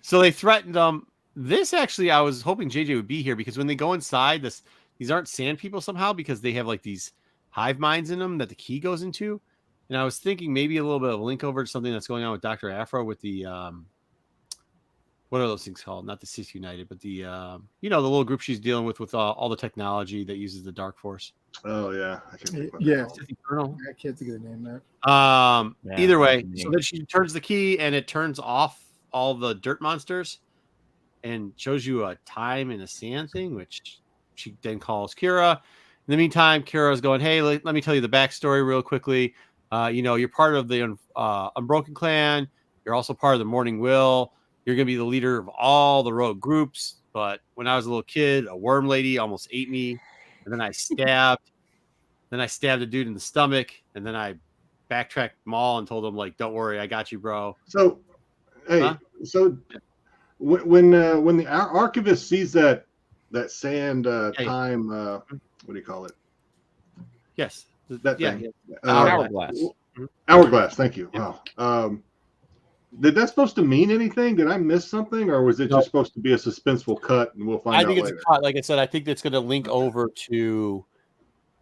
So they threatened this actually, I was hoping JJ would be here because when they go inside, these aren't sand people somehow because they have like these hive minds in them that the key goes into. And I was thinking maybe a little bit of a link over to something that's going on with Dr. Afro with the what are those things called? Not the Sith United, but the the little group she's dealing with all the technology that uses the Dark Force. Oh yeah, I can think Yeah. Sith Eternal. I can't think of the name of that. Yeah, Either way, that's so neat. then she turns the key and it turns off all the dirt monsters and shows you a time and a sand thing, which she then calls Kira. In the meantime, Kira's going, "Hey, let me tell you the backstory real quickly. You're part of the Unbroken Clan. You're also part of the Morning Will. You're going to be the leader of all the rogue groups, but when I was a little kid, a worm lady almost ate me, and then I stabbed a dude in the stomach, and then I backtracked Maul and told him like, "Don't worry, I got you, bro." So, hey, Huh? so when the archivist sees that sand time, what do you call it? Yes. That Yeah, thing. yeah. Hourglass. Hourglass. Thank you. Yeah. Wow. Did that supposed to mean anything? Did I miss something, or was it No. just supposed to be a suspenseful cut, and we'll find I out think it's later? a cut. Like I said, I think it's going to link over to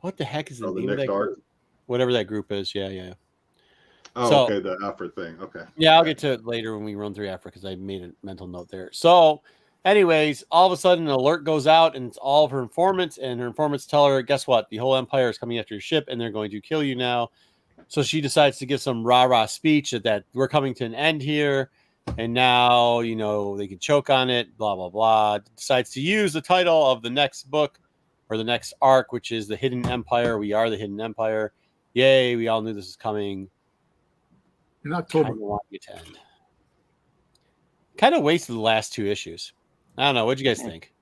what the heck is the Oh, the name of next that arc. group? Whatever that group is. Yeah. Oh, So- okay, the Alfred thing. Okay. Yeah, I'll get to it later when we run through Africa because I made a mental note there. So, anyways, all of a sudden an alert goes out and it's all of her informants, and her informants tell her, guess what? The whole empire is coming after your ship and they're going to kill you now. So she decides to give some rah-rah speech that we're coming to an end here. And now, they can choke on it, blah, blah, blah. Decides to use the title of the next book or the next arc, which is The Hidden Empire. We are the Hidden Empire. Yay, we all knew this was coming. In October. Kind of want it to end. Kind of wasted the last 2 issues. I don't know. What'd you guys think?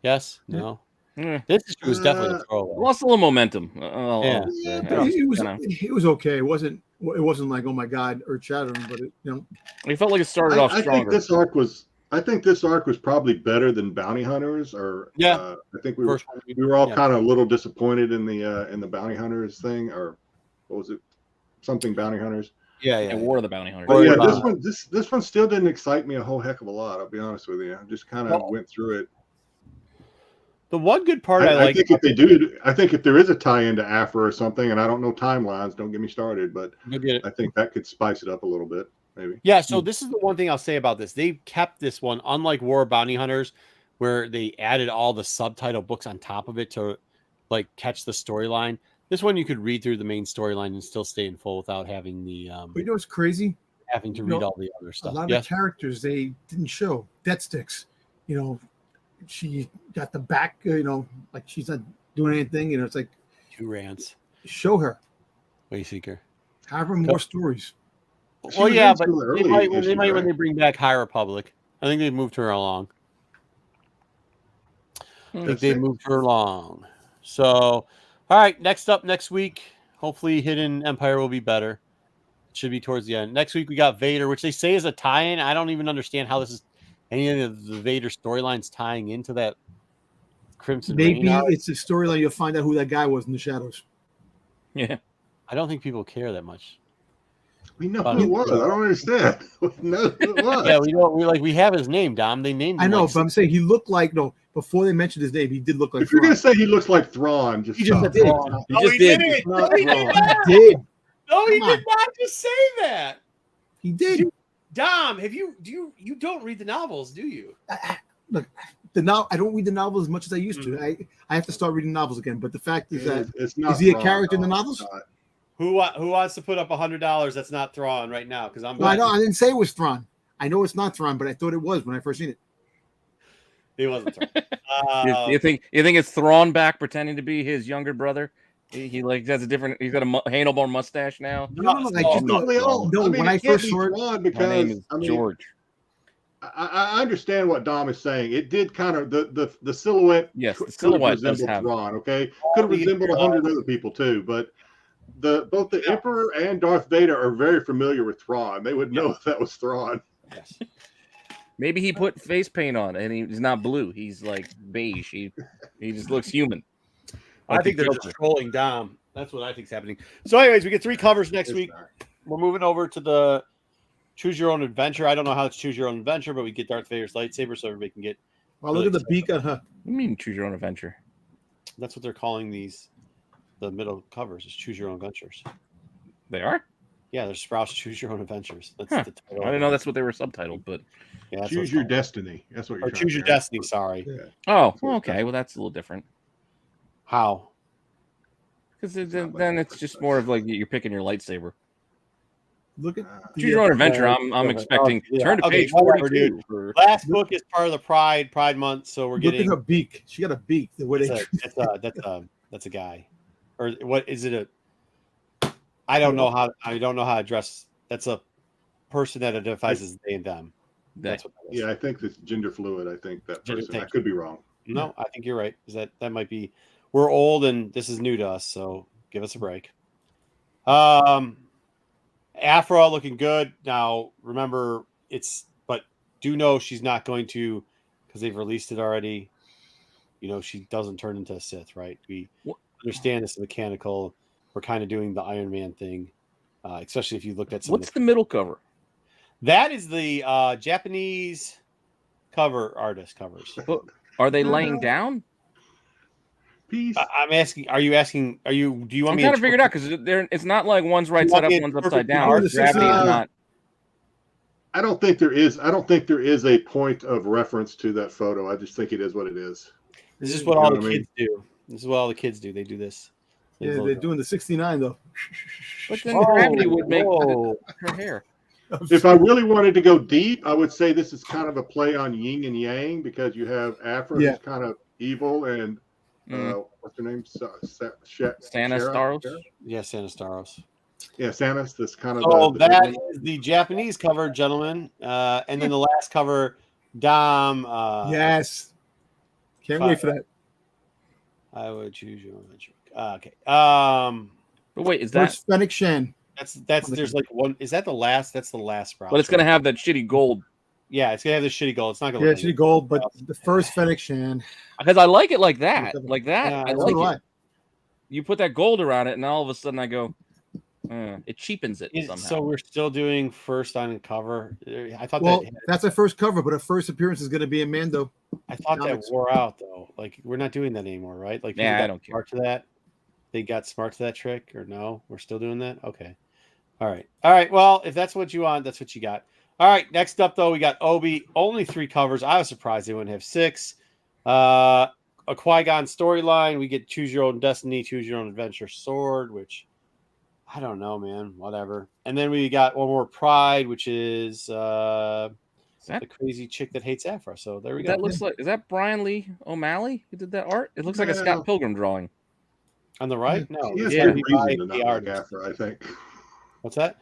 Yes? No? Yeah. This issue was definitely a throwaway. Lost a little momentum. Yeah. It was okay. It wasn't like, oh my god, earth shattering, but It felt like it started off I stronger. think this arc was probably better than Bounty Hunters, or Yeah. I think we were all kind of a little disappointed in the Bounty Hunters thing, or what was it? Something Bounty Hunters. Yeah. War of the Bounty Hunters. But yeah, this one still didn't excite me a whole heck of a lot. I'll be honest with you. I just kind of went through it. The one good part I think if there is a tie-in to Afra or something, and I don't know timelines, don't get me started, but I think that could spice it up a little bit, maybe. Yeah, so this is the one thing I'll say about this. They kept this one, unlike War of Bounty Hunters, where they added all the subtitle books on top of it to like catch the storyline. This one you could read through the main storyline and still stay in full without having the but you know what's crazy? Having to read all the other stuff. A lot of characters they didn't show. Death Sticks, she got the back, like she's not doing anything. It's like 2 rants. Show her. Wayseeker. Have her more stories. Well, yeah, but they might when they bring back High Republic. I think they moved her along. They moved her along. So, all right, next up next week, hopefully Hidden Empire will be better. It should be towards the end. Next week we got Vader, which they say is a tie-in. I don't even understand how this is any of the Vader storylines tying into that Crimson Maybe Reign. it's a storyline you'll find out who that guy was in the shadows. Yeah. I don't think people care that much. We know who it was. I don't understand. We know who it was. Yeah, we have his name, Dom. They named him. I know, but I'm saying he looked like before they mentioned his name, he did look like If you're gonna say he looks like Thrawn, just he just stop. did. He did. didn't. No, he no, did he not. He did. No, he Come did on. not just say that. He did. Dom, you don't read the novels, do you? Look, I don't read the novels as much as I used to. I have to start reading novels again. But the fact is that It's not is he a Thrawn, character in the no, novels? it's not. Who wants to put up $100 that's not Thrawn right now? Because I'm. No, I know. I didn't say it was Thrawn. I know it's not Thrawn, but I thought it was when I first seen it. He wasn't Thrawn. You think it's Thrawn back pretending to be his younger brother? He like has a different. He's got a handlebar mustache now. No, I just No, they all- no. I mean, When I it can't first be saw it, Thrawn My name because is George. I understand what Dom is saying. It did kind of the silhouette. Yes, the could have silhouette does resembled have. Thrawn. Okay, could have resembled 100 other people too, but both the Emperor and Darth Vader are very familiar with Thrawn. They would know if that was Thrawn. Yes. Maybe he put face paint on and he's not blue. He's like beige. He just looks human. I think they're just trolling Dom. That's what I think is happening. So, anyways, we get 3 covers next week. We're moving over to the Choose Your Own Adventure. I don't know how it's Choose Your Own Adventure, but we get Darth Vader's lightsaber so everybody can get. well, look at the beak on her. What do you mean choose your own adventure? That's what they're calling the middle covers is Choose Your Own Adventures. They are? Yeah, there's Sprouse Choose Your Own Adventures. That's Huh. the title. I didn't know that's what they were subtitled, but Yeah, that's Choose what your it's called. destiny. That's what you're Or trying Choose to Your say. Destiny. Sorry. Yeah. oh, well, okay. Well, that's a little different How? because then it's just more of like you're picking your lightsaber. Look at Choose your own adventure. I'm expecting. Turn to page 42. For, Last book is part of the Pride Month, so we're look getting. at her beak. She got a beak. The way they That's a guy, or what is it? I don't know how to address. That's a person that identifies as they and them. That's what that is. Yeah, I think that's gender fluid. I think that Gender- person. thank I could be wrong. No, I think you're right. Is that might be? We're old and this is new to us, so give us a break. Afra looking good. Now remember, but do know she's not going to, because they've released it already. She doesn't turn into a Sith, right? We understand it's mechanical. We're kind of doing the Iron Man thing, especially if you looked at some. What's the middle cover? That is the Japanese cover artist covers. Are they laying down? Peace. I'm asking. Are you asking? Do you want I'm me trying to to figure it out because it's not like one's right You side want up, me to one's perfectly upside down. do Or the gravity 69? is not. I don't think there is. I don't think there is a point of reference to that photo. I just think it is what it is. This is what You all know the what I mean? kids do. This is what all the kids do. They do this. Yeah, they're doing the 69 though. But then gravity would make whoa. her hair. If I really wanted to go deep, I would say this is kind of a play on yin and yang because you have Afra, Yeah. who's kind of evil, and what's her name? Santa Staros. Yeah, Santa Staros. Yeah, Santa's. That's kind of. So the that is the Japanese cover, gentlemen. And then the last cover, Dom. Yes. Can't wait for that. I would choose your adventure. Okay. But wait, is that? First Fennec Shan. That's there's like one. Is that the last? That's the last sprout. But it's gonna have that shitty gold Yeah, it's gonna have the shitty gold. It's not gonna. Yeah, look shitty like gold, but the first Fennec Shan. because I like it like that. Like that. Yeah, I so like do it. I. You put that gold around it, and all of a sudden I go, it cheapens it somehow. So we're still doing first on cover. I thought Well, that that's our first cover, but our first appearance is going to be in Mando. I thought that comics. wore out though. Like we're not doing that anymore, right? Like Yeah, people I got don't care. smart to that. They got smart to that trick, or no? We're still doing that. Okay. All right. Well, if that's what you want, that's what you got. All right. Next up, though, we got Obi. Only 3 covers. I was surprised they wouldn't have 6. A Qui-Gon storyline. We get Choose Your Own Destiny, Choose Your Own Adventure sword, which I don't know, man. Whatever. And then we got one more Pride, which is the crazy chick that hates Afro. So there we go. That looks like, is that Brian Lee O'Malley who did that art? It looks like a Yeah. Scott Pilgrim drawing. On the right? No. She has it's good gotta be reason by to not the like artist. Afra, I think. What's that?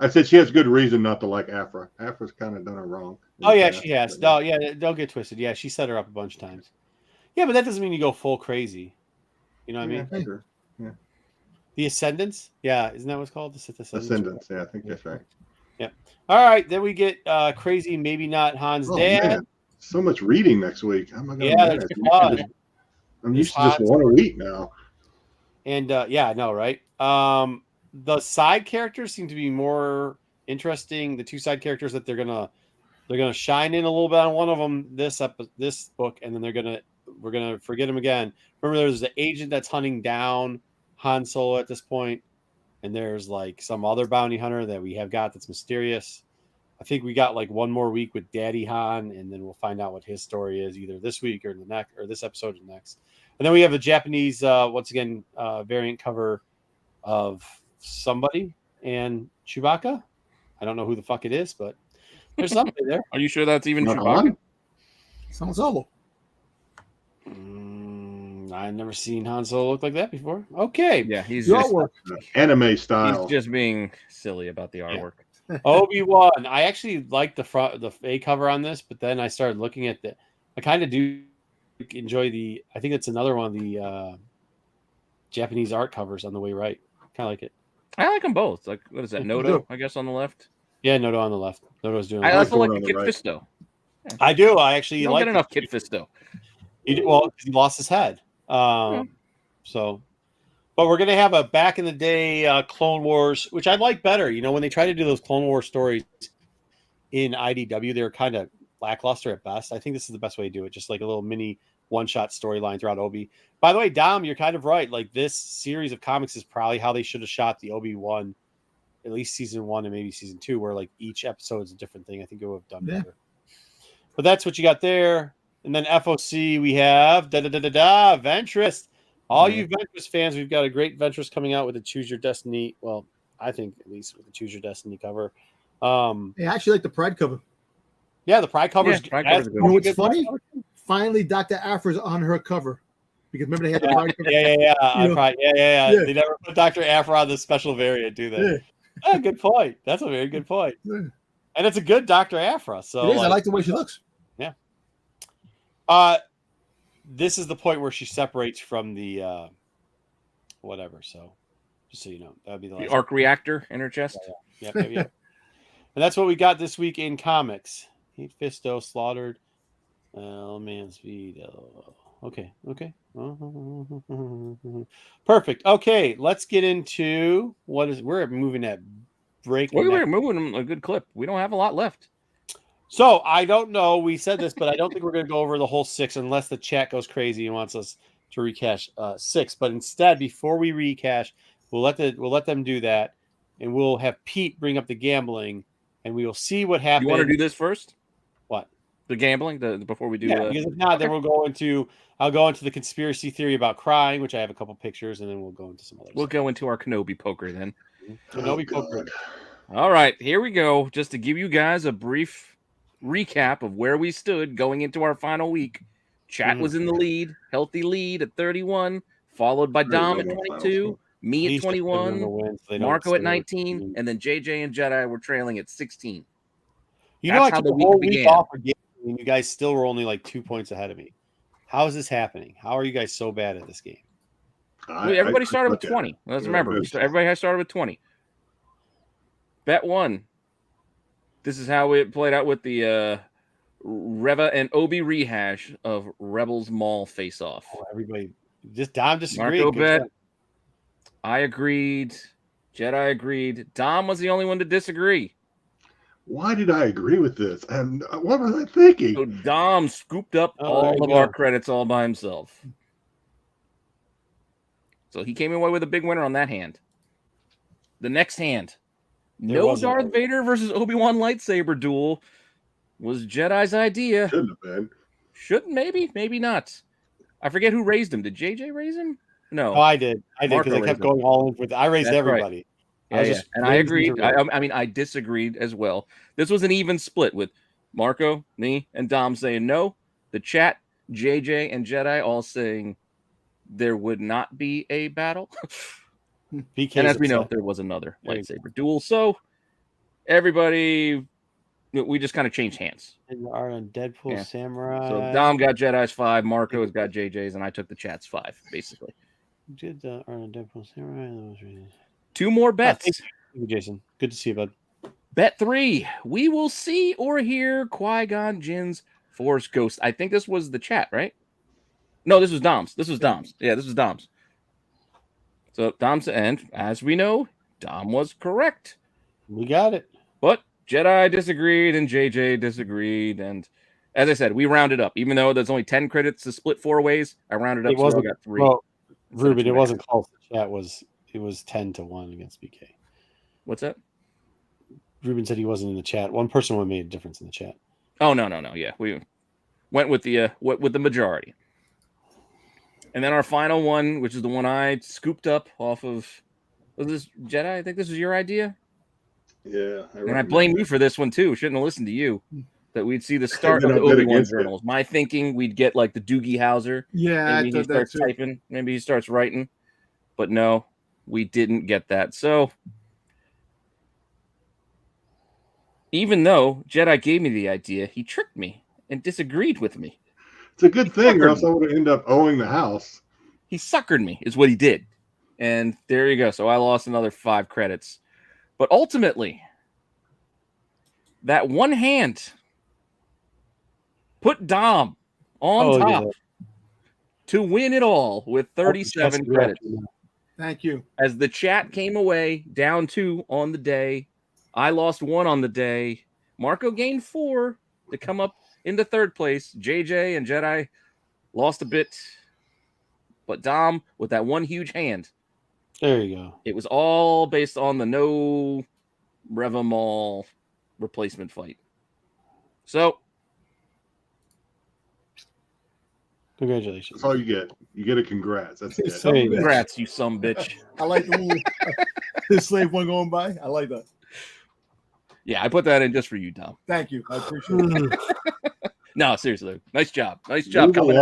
I said she has good reason not to like Afra. Afra's kind of done her wrong. Oh yeah, she has. No, yeah, don't get twisted. Yeah, she set her up a bunch of times. Yeah, but that doesn't mean you go full crazy. You know what I mean? Sure. The Ascendants? Yeah, isn't that what's called? The Sith Ascendants? Ascendants. Yeah, I think that's right. All right, then we get crazy, maybe not Han's Oh, dad. man. So much reading next week. Oh my god. Yeah, that's fun. I'm used to just one a week now. And yeah, I know, right? The side characters seem to be more interesting. The 2 side characters that they're gonna shine in a little bit on one of them this book, and then we're gonna forget him again. Remember, there's the agent that's hunting down Han Solo at this point, and there's like some other bounty hunter that we have got that's mysterious. I think we got like one more week with Daddy Han, and then we'll find out what his story is either this week or the next, or this episode or next. And then we have a Japanese, once again, variant cover of somebody and Chewbacca. I don't know who the fuck it is, but there's something there. Are you sure that's even Not Chewbacca? Han? Han Solo. I've never seen Han Solo look like that before. Okay. Yeah, he's The just, artwork. Anime style. he's just being silly about the artwork. Obi Wan. I actually like the A cover on this, but then I started looking at I kind of do enjoy I think it's another one of the Japanese art covers on the way right. Kind of like it. I like them both. Like, what is that? Noto, I guess, on the left. Yeah, Noto on the left. Noto's doing. I it. also the like one the on Kid the right. Fisto. I do. I actually You don't like get enough Kid Fisto. Well, he lost his head. So, but we're gonna have a back in the day Clone Wars, which I like better. You know, when they try to do those Clone Wars stories in IDW, they're kind of lackluster at best. I think this is the best way to do it. Just like a little mini one-shot storyline throughout Obi. By the way, Dom, you're kind of right. Like this series of comics is probably how they should have shot the Obi-Wan, at least season 1 and maybe season 2, where like each episode is a different thing. I think it would have done better. But that's what you got there. And then FOC, we have Ventress. All you Ventress fans, we've got a great Ventress coming out with a Choose Your Destiny. Well, I think at least with the Choose Your Destiny cover. Hey, I actually like the Pride cover. Yeah, the Pride cover is Pride cover's good. good. You know what's Good funny? cover. Finally, Dr. Afra's on her cover. Because remember they had the Pride cover? Yeah. You know? Yeah. Yeah. They never put Dr. Afra on the special variant, do they? Yeah. Oh, good point. That's a very good point. Yeah. And it's a good Dr. Aphra. So It is. I like the way she looks. This is the point where she separates from the whatever. So just so you know, that would be the The last arc reactor in her chest. Yep. And that's what we got this week in comics. Heat Fisto slaughtered. Man's Vito. Okay. Perfect. Okay, let's get into we're moving at break. We're moving a good clip. We don't have a lot left. So I don't know. We said this, but I don't think we're going to go over the whole 6 unless the chat goes crazy and wants us to recash 6. But instead, before we recash, we'll let them do that, and we'll have Pete bring up the gambling, and we will see what happens. You want to do this first? What? The gambling, before we do. Because if not, then I'll go into the conspiracy theory about crying, which I have a couple pictures, and then we'll go into some other. We'll go into our Kenobi poker then. Kenobi poker. All right, here we go. Just to give you guys a brief recap of where we stood going into our final week. Chat was in the lead, healthy lead at 31, followed by Dom at 22, me at 21, Marco at 19, and then JJ and Jedi were trailing at 16. You know, I took the whole week off for gaming, and you guys still were only like 2 points ahead of me. How is this happening? How are you guys so bad at this game? Everybody started with 20. Let's remember, everybody has started with 20. Bet 1. This is how it played out with the Reva and Obi rehash of Rebels Mall face-off. Oh, everybody, Dom disagreed. Marco bet. I agreed. Jedi agreed. Dom was the only one to disagree. Why did I agree with this? And what was I thinking? So Dom scooped up all of our credits all by himself. So he came away with a big winner on that hand. The next hand. No Darth Vader versus Obi Wan lightsaber duel was Jedi's idea. Shouldn't have been. Shouldn't, maybe not. I forget who raised him. Did JJ raise him? No, I did because I kept going all in with. I raised everybody. Right. And I agreed. I mean, I disagreed as well. This was an even split with Marco, me, and Dom saying no. The chat, JJ, and Jedi all saying there would not be a battle. And as we know, there was another lightsaber duel. So everybody, we just kind of changed hands. And are on Deadpool Samurai. So Dom got Jedi's 5, Marco's got JJ's, and I took the chat's 5, basically. Did Arnold Deadpool Samurai? 2 more bets. Thank you, Jason. Good to see you, bud. Bet 3. We will see or hear Qui-Gon Jinn's Force Ghost. I think this was the chat, right? No, this was Dom's. Yeah, this was Dom's. So Dom's, and as we know, Dom was correct. We got it. But Jedi disagreed and JJ disagreed. And as I said, we rounded up. Even though there's only 10 credits to split 4 ways, I rounded up, so I got 3. Well, Ruben, it wasn't close. The chat was 10-1 against BK. What's that? Ruben said he wasn't in the chat. One person would have made a difference in the chat. Oh, no. Yeah, we went with the majority. And then our final one, which is the one I scooped up off of, was this Jedi? I think this was your idea. Yeah. And I blame you for this one, too. Shouldn't have listened to you. That we'd see the start of the Obi-Wan journals. My thinking, we'd get like the Doogie Howser. Yeah. Maybe he starts typing. Maybe he starts writing. But no, we didn't get that. So even though Jedi gave me the idea, he tricked me and disagreed with me. It's a good thing, or else I would end up owing the house. He suckered me, is what he did. And there you go. So I lost another 5 credits. But ultimately, that one hand put Dom on top to win it all with 37 credits. Thank you. As the chat came away down 2 on the day, I lost 1 on the day. Marco gained 4 to come up into 3rd place. JJ and Jedi lost a bit. But Dom, with that one huge hand. There you go. It was all based on the no Reva Mall replacement fight. So, congratulations. That's all you get. You get a congrats. That's it. Congrats, you sumbitch. I like the little slave one going by. I like that. Yeah, I put that in just for you, Tom. Thank you. I appreciate it. No, seriously. Nice job. Nice job coming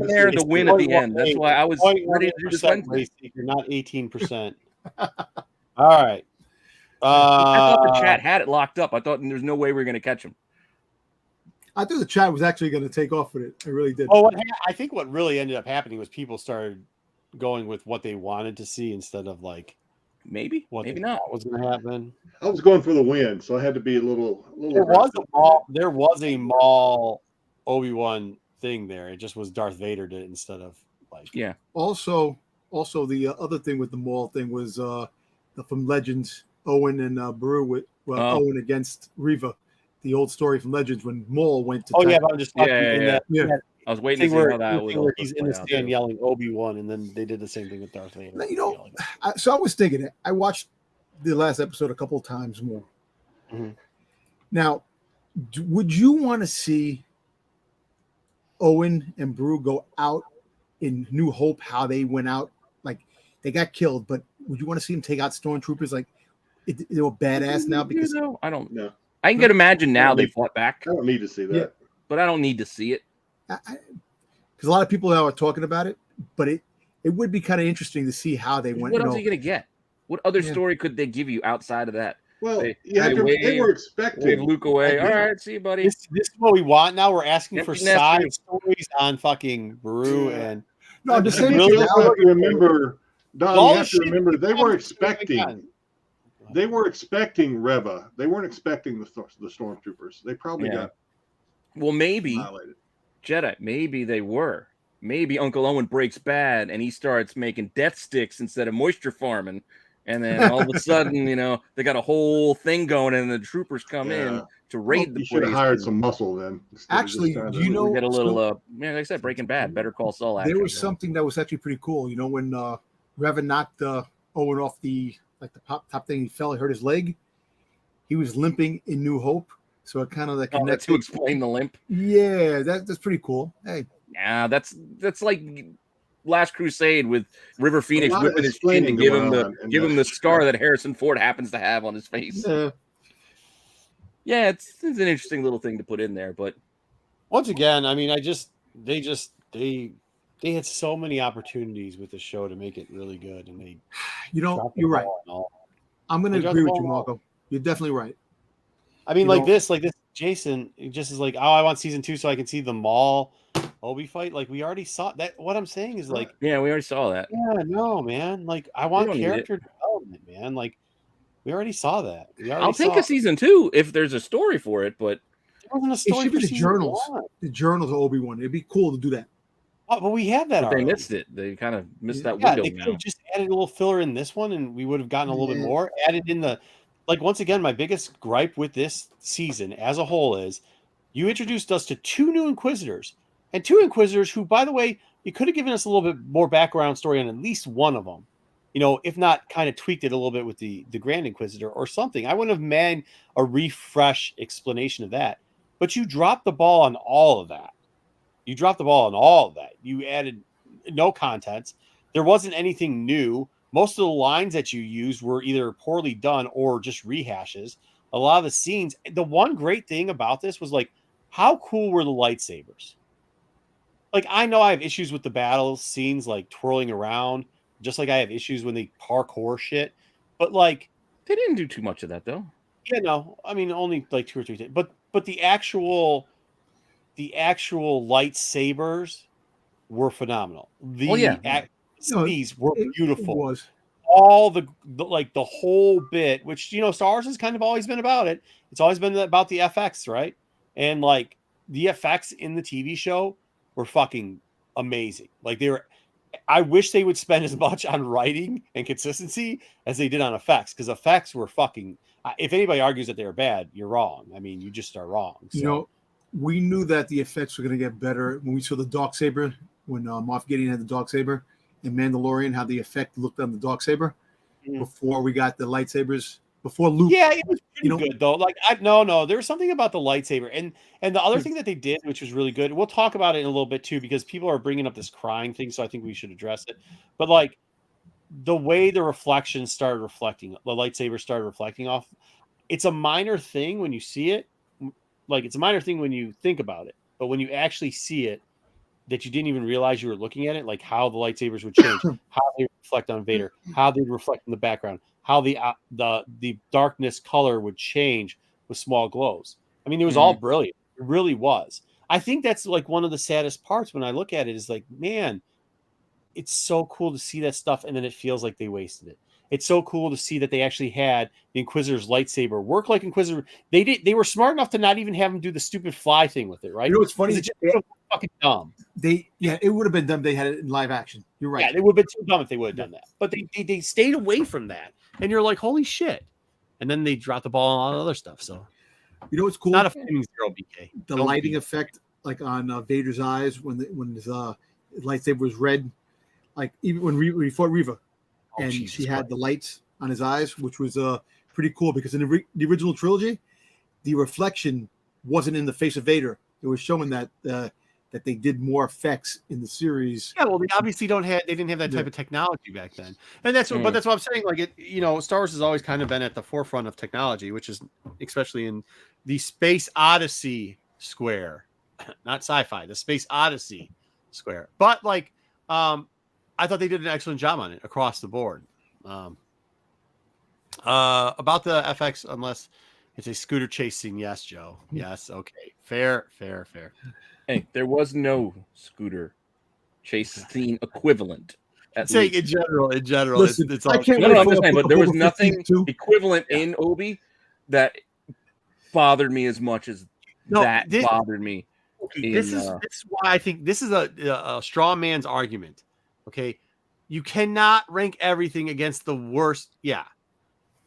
there to win at the end. That's why I was ready to do this Wednesday. You're not 18%. All right. I thought the chat had it locked up. I thought there's no way we were going to catch him. I thought the chat was actually going to take off with it. I really did. Oh, I think what really ended up happening was people started going with what they wanted to see instead of like maybe not. What was going to happen? I was going for the win, so I had to be a little. There was a Maul Obi-Wan thing there. It just was Darth Vader did it instead of like. Yeah. Also the other thing with the Maul thing was from Legends, Owen and Beru with Owen against Reva. The old story from Legends when Maul went to. Oh yeah, but I'm just talking in that. I was waiting to see how that was. Where he's in the stand yelling Obi-Wan, and then they did the same thing with Darth Vader. So I was thinking it. I watched the last episode a couple of times more. Mm-hmm. Now, would you want to see Owen and Beru go out in New Hope? How they went out, like they got killed, but would you want to see them take out stormtroopers? Like they were badass now because I don't know. I can imagine now they fought back. I don't need to see that, but I don't need to see it because a lot of people now are talking about it. But it would be kind of interesting to see how they went. What else are you gonna get? What other story could they give you outside of that? Well, they were expecting Luke away. All right, see you, buddy. This is what we want now. We're asking for side stories on fucking Beru and. No, I'm just saying. You have to remember, Don. You have to remember they were expecting. They were expecting Reva. They weren't expecting the stormtroopers. They probably got. Well, maybe violated. Jedi. Maybe they were. Maybe Uncle Owen breaks bad and he starts making death sticks instead of moisture farming, and then all of a sudden, they got a whole thing going, and the troopers come in to raid the place. Should have hired some muscle then. Actually, do you know? Get a little, like I said, Breaking Bad, Better Call Saul. There was something that was actually pretty cool. When Reva knocked Owen off the top thing, he fell, he hurt his leg. He was limping in New Hope, so it kind of like connected. To explain the limp. Yeah, that's pretty cool. Hey, yeah, that's like Last Crusade with River Phoenix whipping his chin and give him the scar that Harrison Ford happens to have on his face. Yeah, it's an interesting little thing to put in there, but once again, I mean, they had so many opportunities with the show to make it really good, and they, you're right. I'm going to agree with you, Marco. You're definitely right. I mean, like this, Jason, it just is like, oh, I want season 2 so I can see the Maul Obi fight. Like we already saw that. What I'm saying is like, yeah, we already saw that. Yeah, no, man. Like I want character development, man. Like we already saw that. I'll take a season 2 if there's a story for it, but it wasn't a story. It should be the journals. The journals of Obi-Wan. It'd be cool to do that. Oh, but we had that already. They missed it. They kind of missed that window. They could have just added a little filler in this one, and we would have gotten a little bit more added in the. Like once again, my biggest gripe with this season as a whole is you introduced us to 2 new Inquisitors, and 2 Inquisitors who, by the way, you could have given us a little bit more background story on at least one of them. If not kind of tweaked it a little bit with the Grand Inquisitor or something. I wouldn't have made a refresh explanation of that. But you dropped the ball on all of that. You added no contents. There wasn't anything new. Most of the lines that you used were either poorly done or just rehashes. A lot of the scenes. The one great thing about this was like, how cool were the lightsabers? Like, I know I have issues with the battle scenes, like twirling around, just like I have issues when they parkour shit. But like, they didn't do too much of that though. Yeah, no, I mean only like 2 or 3 things. But the actual lightsabers were phenomenal. These were beautiful. It was. All the whole bit, which Star Wars has kind of always been about it. It's always been about the FX, right? And like the effects in the TV show were fucking amazing. Like I wish they would spend as much on writing and consistency as they did on effects, because effects were fucking. If anybody argues that they're bad, you're wrong. I mean, you just are wrong. So. We knew that the effects were going to get better when we saw the Darksaber, when Moff Gideon had the Darksaber in Mandalorian, how the effect looked on the Darksaber before we got the lightsabers. Before Luke, yeah, it was pretty good though. Like, no, there was something about the lightsaber, and the other thing that they did, which was really good. We'll talk about it in a little bit too, because people are bringing up this crying thing, so I think we should address it. But like, the way the reflections started reflecting, the lightsaber started reflecting off. It's a minor thing when you see it, like it's a minor thing when you think about it, but when you actually see it, that you didn't even realize you were looking at it, like how the lightsabers would change, how they reflect on Vader, how they reflect in the background, how the darkness color would change with small glows. I mean, it was all brilliant. It really was. I think that's like one of the saddest parts when I look at it is like, man, it's so cool to see that stuff, and then it feels like they wasted it. It's so cool to see that they actually had the Inquisitor's lightsaber work like Inquisitor. They were smart enough to not even have him do the stupid fly thing with it, right? You know what's funny? It's just so fucking dumb. It would have been dumb. They had it in live action. You're right. Yeah, it would have been too dumb if they would have done that. But they stayed away from that, and you're like, holy shit! And then they dropped the ball on all the other stuff. So, you know what's cool? Not a flaming zero BK. The lighting effect, like on Vader's eyes when his lightsaber was red, like even when he fought Reva, and she had the lights on his eyes, which was pretty cool because in the original trilogy, the reflection wasn't in the face of Vader. It was showing that they did more effects in the series. Yeah, well, they obviously didn't have that type of technology back then, and that's what I'm saying. Like Star Wars has always kind of been at the forefront of technology, which is especially in the Space Odyssey square, not sci-fi, the Space Odyssey square. But like, I thought they did an excellent job on it across the board. About the FX, unless it's a scooter chase scene, yes, Joe. Yes, okay. Fair. Hey, there was no scooter chase scene equivalent. Saying in general. Listen, it's all, I can't I'm wait just for saying, but there was nothing 52. equivalent in Obi that bothered me as much as bothered me. Okay, this is why I think this is a straw man's argument. Okay, you cannot rank everything against the worst. Yeah,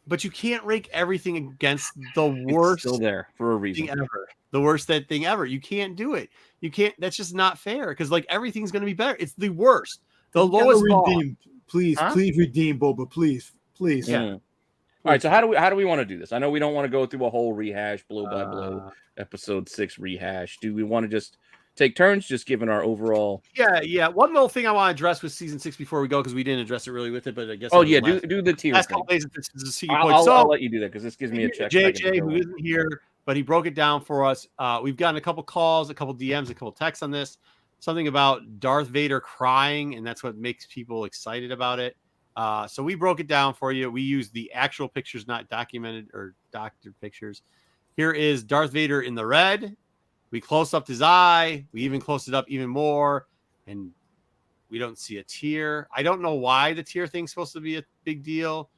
but you can't rank everything against the worst. It's still there for a reason. Thing ever. The worst thing ever. You can't do it. You can't. That's just not fair. Because like everything's going to be better. It's the worst. The lowest bar. Please redeem Boba. Please. Yeah. All right. So how do we want to do this? I know we don't want to go through a whole rehash, blow by blow, episode 6 rehash. Do we want to just take turns, just giving our overall? Yeah. One little thing I want to address with season 6 before we go, because we didn't address it really with it, but I guess. Oh yeah, do the tier. Last couple days, this is a secret point. I'll let you do that because this gives me a check. JJ, who isn't here, but he broke it down for us. We've gotten a couple calls, a couple DMs, a couple texts on this. Something about Darth Vader crying, and that's what makes people excited about it. So we broke it down for you. We used the actual pictures, not documented or doctored pictures. Here is Darth Vader in the red. We close up his eye. We even close it up even more, and we don't see a tear. I don't know why the tear thing's supposed to be a big deal.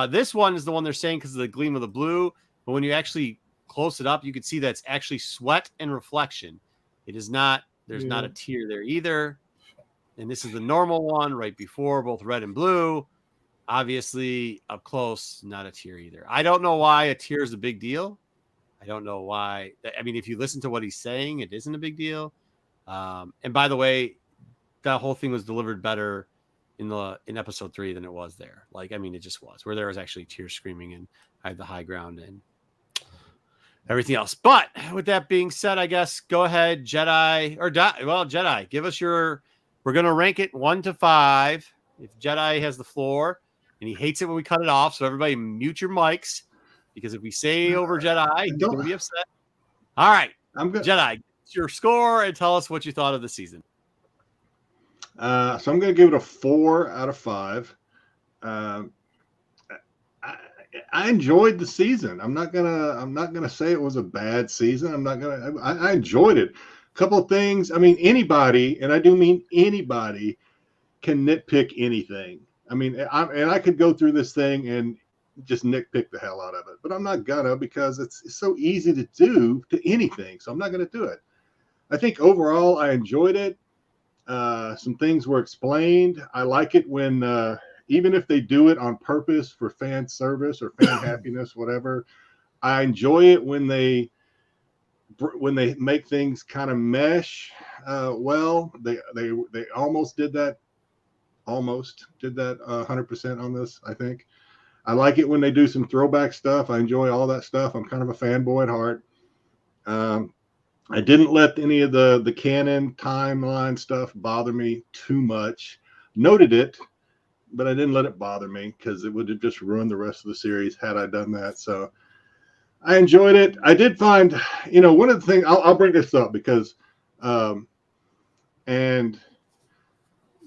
This one is the one they're saying because of the gleam of the blue, but when you actually close it up, you can see that's actually sweat and reflection. It is not. There's not a tear there either. And this is the normal one right before, both red and blue. Obviously, up close, not a tear either. I don't know why a tear is a big deal. I don't know why. I mean, if you listen to what he's saying, it isn't a big deal. And by the way, that whole thing was delivered better in episode 3 than it was there. Like, I mean, it just was. Where there was actually tears screaming and I had the high ground and everything else. But with that being said, I guess go ahead, Jedi. Jedi, give us your... We're going to rank it 1 to 5. If Jedi has the floor, and he hates it when we cut it off, so everybody mute your mics, because if we say over Jedi, he's going to be upset. All right, I'm good. Jedi, your score and tell us what you thought of the season. So I'm going to give it a 4 out of 5. I enjoyed the season. I'm not gonna say it was a bad season. I enjoyed it. Couple of things. I mean, anybody, and I do mean anybody, can nitpick anything. I mean, I could go through this thing and just nitpick the hell out of it, but I'm not gonna, because it's so easy to do to anything. So I'm not gonna do it. I think overall I enjoyed it. Some things were explained. I like it when even if they do it on purpose for fan service or fan happiness, whatever. I enjoy it when they make things kind of mesh well. They almost did that 100% on this. I think I like it when they do some throwback stuff. I enjoy all that stuff. I'm kind of a fanboy at heart. I didn't let any of the canon timeline stuff bother me too much. Noted it, but I didn't let it bother me because it would have just ruined the rest of the series had I done that. So I enjoyed it. I did find, one of the things, I'll bring this up because, and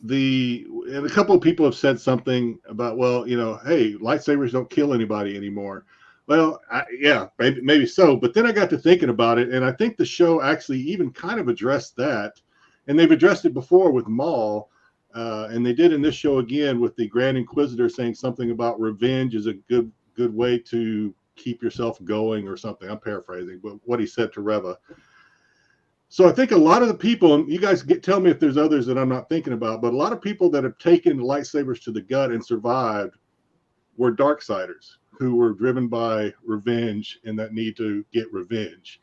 and a couple of people have said something about, well, hey, lightsabers don't kill anybody anymore. Well, yeah, maybe so. But then I got to thinking about it, and I think the show actually even kind of addressed that. And they've addressed it before with Maul, and they did in this show again with the Grand Inquisitor saying something about revenge is a good way to keep yourself going or something. I'm paraphrasing, but what he said to Reva. So I think a lot of the people, and you guys tell me if there's others that I'm not thinking about, but a lot of people that have taken lightsabers to the gut and survived were Darksiders who were driven by revenge and that need to get revenge.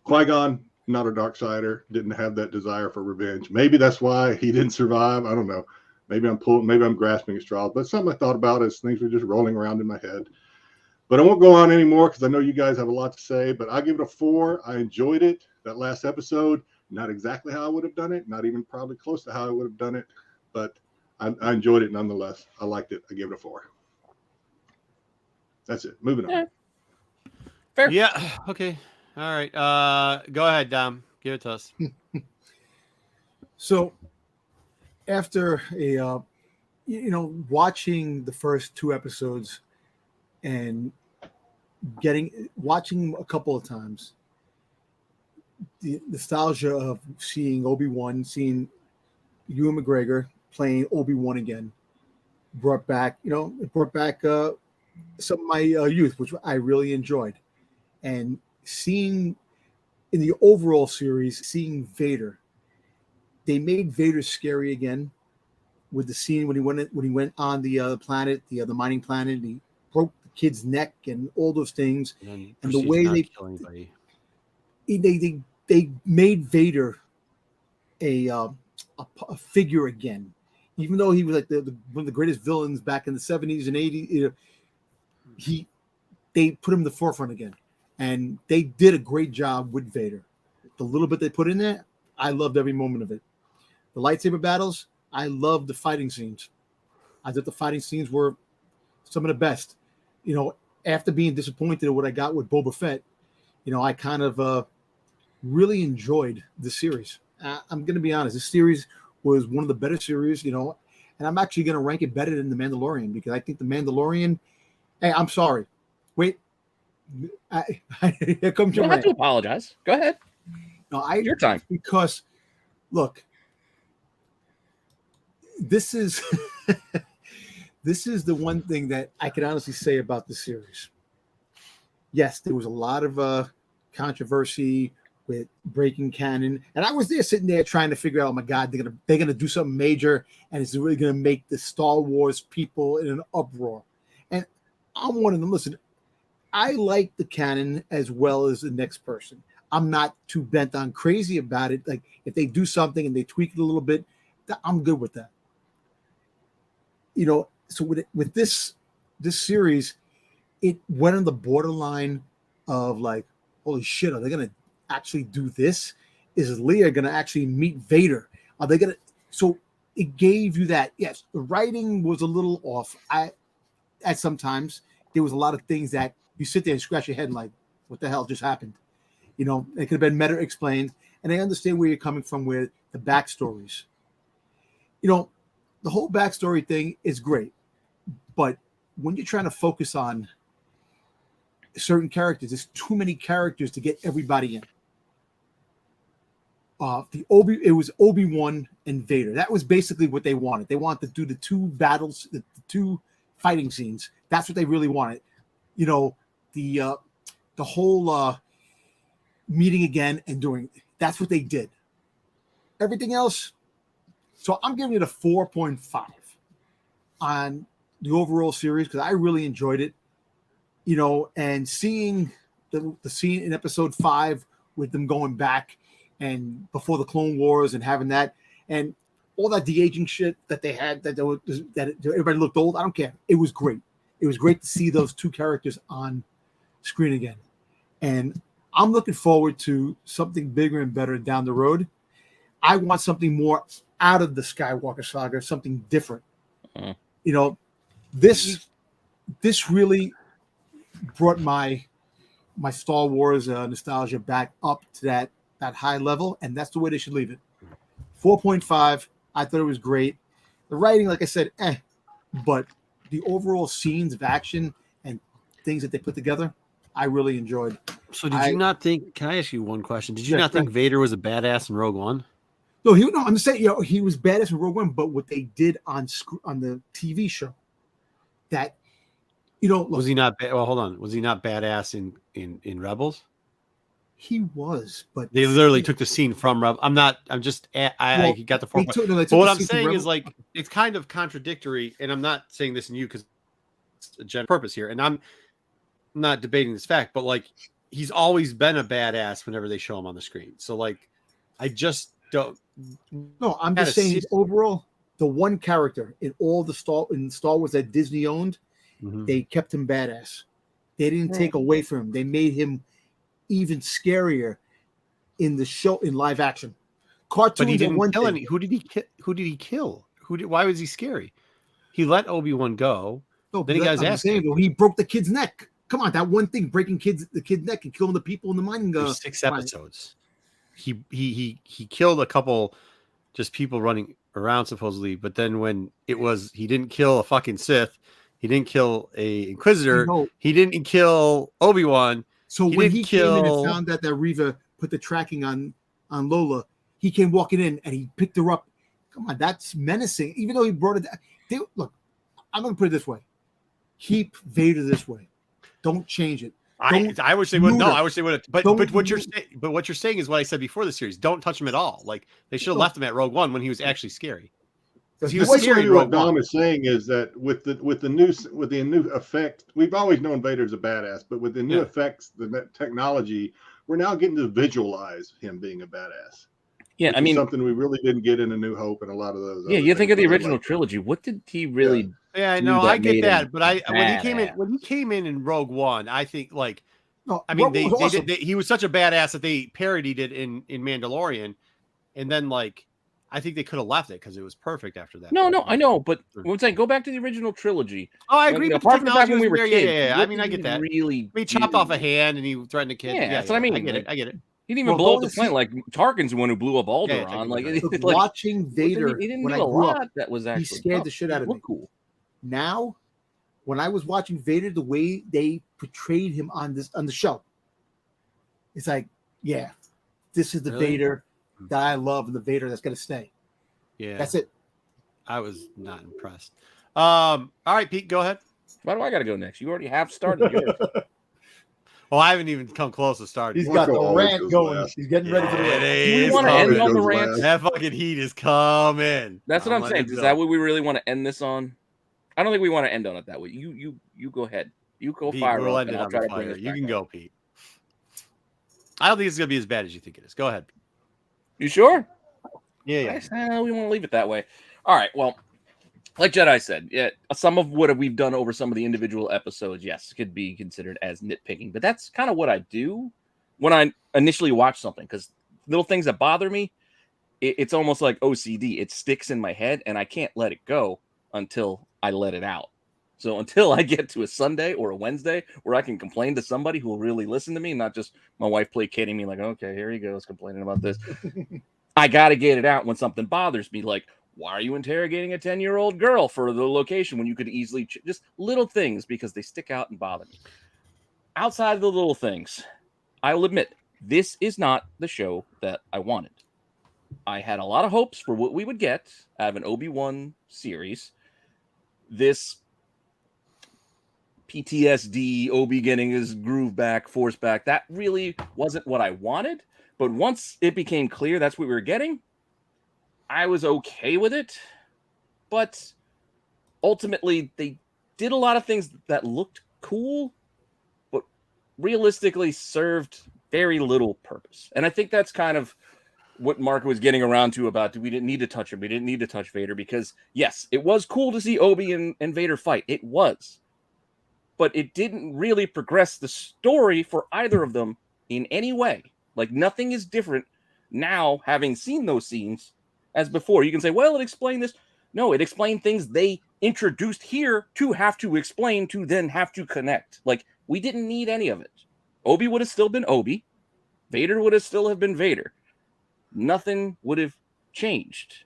Qui-Gon, not a Darksider, didn't have that desire for revenge. Maybe that's why he didn't survive. I don't know. Maybe I'm grasping at straws, but something I thought about as things were just rolling around in my head. But I won't go on anymore because I know you guys have a lot to say, but I give it a 4. I enjoyed it. That last episode, not exactly how I would have done it, not even probably close to how I would have done it, but I enjoyed it nonetheless. I liked it. I give it a 4. That's it. Moving on. Yeah. Fair. Yeah. Okay. All right. Go ahead, Dom. Give it to us. So after watching the first 2 episodes and watching a couple of times, the nostalgia of seeing Obi-Wan, seeing Ewan McGregor playing Obi-Wan again brought back some of my youth, which I really enjoyed. And seeing in the overall series, seeing Vader, they made Vader scary again with the scene when he went on the planet, the mining planet, and he broke the kid's neck and all those things. And the way they made Vader a figure again, even though he was like one of the greatest villains back in the 70s and 80s. They put him in the forefront again, and they did a great job with Vader. The little bit they put in there, I loved every moment of it. The lightsaber battles, I loved the fighting scenes. I thought the fighting scenes were some of the best. After being disappointed at what I got with Boba Fett, I kind of really enjoyed the series. I'm going to be honest. This series was one of the better series, and I'm actually going to rank it better than The Mandalorian because I think The Mandalorian. Hey, I'm sorry. Wait. Here comes your You don't have to apologize. Go ahead. No, Your time. Because, look, this is this is the one thing that I can honestly say about the series. Yes, there was a lot of controversy with breaking canon, and I was there sitting there trying to figure out, oh my God, they're gonna do something major, and it's really gonna make the Star Wars people in an uproar. And I'm one of them. Listen, I like the canon as well as the next person. I'm not too bent on crazy about it. Like if they do something and they tweak it a little bit, I'm good with that. So with this series, it went on the borderline of like, holy shit, are they gonna actually do this? Is Leia gonna actually meet Vader? Are they gonna? So it gave you that. Yes, the writing was a little off. At sometimes there was a lot of things that you sit there and scratch your head like, what the hell just happened? It could have been better explained. And I understand where you're coming from with the backstories. The whole backstory thing is great. But when you're trying to focus on certain characters, there's too many characters to get everybody in. It was Obi-Wan and Vader. That was basically what they wanted. They wanted to do the 2 battles, the 2 fighting scenes. That's what they really wanted. The whole meeting again and doing. That's what they did. Everything else. So I'm giving it a 4.5 on the overall series because I really enjoyed it. And seeing the scene in episode 5 with them going back and before the Clone Wars and having that and all that de-aging shit that they had that everybody looked old. I don't care. It was great. It was great to see those 2 characters on screen again. And I'm looking forward to something bigger and better down the road. I want something more out of the Skywalker saga, something different. This really brought my Star Wars nostalgia back up to that high level, and that's the way they should leave it. 4.5. I thought it was great. The writing, like I said, but the overall scenes of action and things that they put together, I really enjoyed. So did you not think? Can I ask you one question? Did you Yeah, not think Vader was a badass in Rogue One? No, I'm just saying, he was badass in Rogue One, but what they did on the TV show, that, look, Was he not? Well, hold on. Was he not badass in Rebels? he was, but They literally took the scene from Rebels. I got the 4. But what I'm saying is, like, it's kind of contradictory, and I'm not saying this in you because it's a general purpose here, and I'm not debating this fact, but like, he's always been a badass whenever they show him on the screen. So, like, I just don't. No, I'm just saying overall, the one character in all the Star Wars that Disney owned, they kept him badass. They didn't take away from him. They made him even scarier in the show, in live action. Cartoons, but he didn't kill any. Who did he kill? Why was he scary? He let Obi-Wan go. No, then he got his ass kicked. He broke the kid's neck. Come on, that one thing, breaking the kid's neck and killing the people in the mining. 6 episodes. He killed a couple, just people running around supposedly. But then when he didn't kill a fucking Sith, he didn't kill a Inquisitor, he didn't kill Obi-Wan. So when he came in and found that Reva put the tracking on Lola, he came walking in and he picked her up. Come on, that's menacing. Even though he brought it down. Look, I'm going to put it this way. Keep Vader this way. Don't change it. I wish they would. No, I wish they would. But what you're saying is what I said before the series. Don't touch him at all. Like, they should have left him at Rogue One when he was actually scary. He was scary. What Dom is saying is that with the new effect, we've always known Vader's a badass, but with the new effects, the technology, we're now getting to visualize him being a badass. Yeah, I mean, something we really didn't get in A New Hope and a lot of those. Yeah, you think of the original trilogy. What did he really? Yeah, no, I get that, but when he came in Rogue One, I think like, no, I mean, he was such a badass that they parodied it in Mandalorian, and then like, I think they could have left it because it was perfect after that. No, I know, but I'm saying go back to the original trilogy. Oh, I agree. Apart from the fact when we were kids, yeah. I mean, I get that. Really, he chopped off a hand and he threatened a kid. Yeah, that's what I mean. I get it. He didn't even blow up the plane. Like Tarkin's the one who blew up Alderaan. Like watching Vader, he didn't when do I a grew lot up, that was actually he scared the shit out of me. Cool. Now, when I was watching Vader, the way they portrayed him on the show, it's like, yeah, this is the Vader that I love and the Vader that's gonna stay. Yeah, that's it. I was not impressed. All right, Pete, go ahead. Why do I got to go next? You already have started yours. Well, I haven't even come close to starting. He's got the rant going. He's getting ready for the rant. Do we want to end on the rant? That fucking heat is coming. That's what I'm saying. Is that what we really want to end this on? I don't think we want to end on it that way. You go ahead. You go Pete, fire. We'll end it on the fire. You can go, Pete. I don't think it's gonna be as bad as you think it is. Go ahead. You sure? Yeah. We want to leave it that way. All right. Well, like Jedi said, yeah, some of what we've done over some of the individual episodes, yes, could be considered as nitpicking. But that's kind of what I do when I initially watch something, because little things that bother me, it's almost like OCD. It sticks in my head, and I can't let it go until I let it out. So until I get to a Sunday or a Wednesday where I can complain to somebody who will really listen to me, not just my wife placating me like, okay, here he goes complaining about this. I got to get it out when something bothers me. Like, why are you interrogating a 10-year-old girl for the location when you could easily just little things, because they stick out and bother me. Outside of the little things, I will admit, this is not the show that I wanted. I had a lot of hopes for what we would get out of an Obi-Wan series. This PTSD, Obi getting his groove back, force back, that really wasn't what I wanted. But once it became clear that's what we were getting, I was okay with it. But ultimately, they did a lot of things that looked cool, but realistically served very little purpose. And I think that's kind of what Mark was getting around to about we didn't need to touch him. We didn't need to touch Vader because, yes, it was cool to see Obi and Vader fight. It was. But it didn't really progress the story for either of them in any way. Like, nothing is different now, having seen those scenes, as before. You can say, well, it explained this. No, it explained things they introduced here to have to explain, to then have to connect. Like, we didn't need any of it. Obi would have still been Obi. Vader would have still have been Vader. Nothing would have changed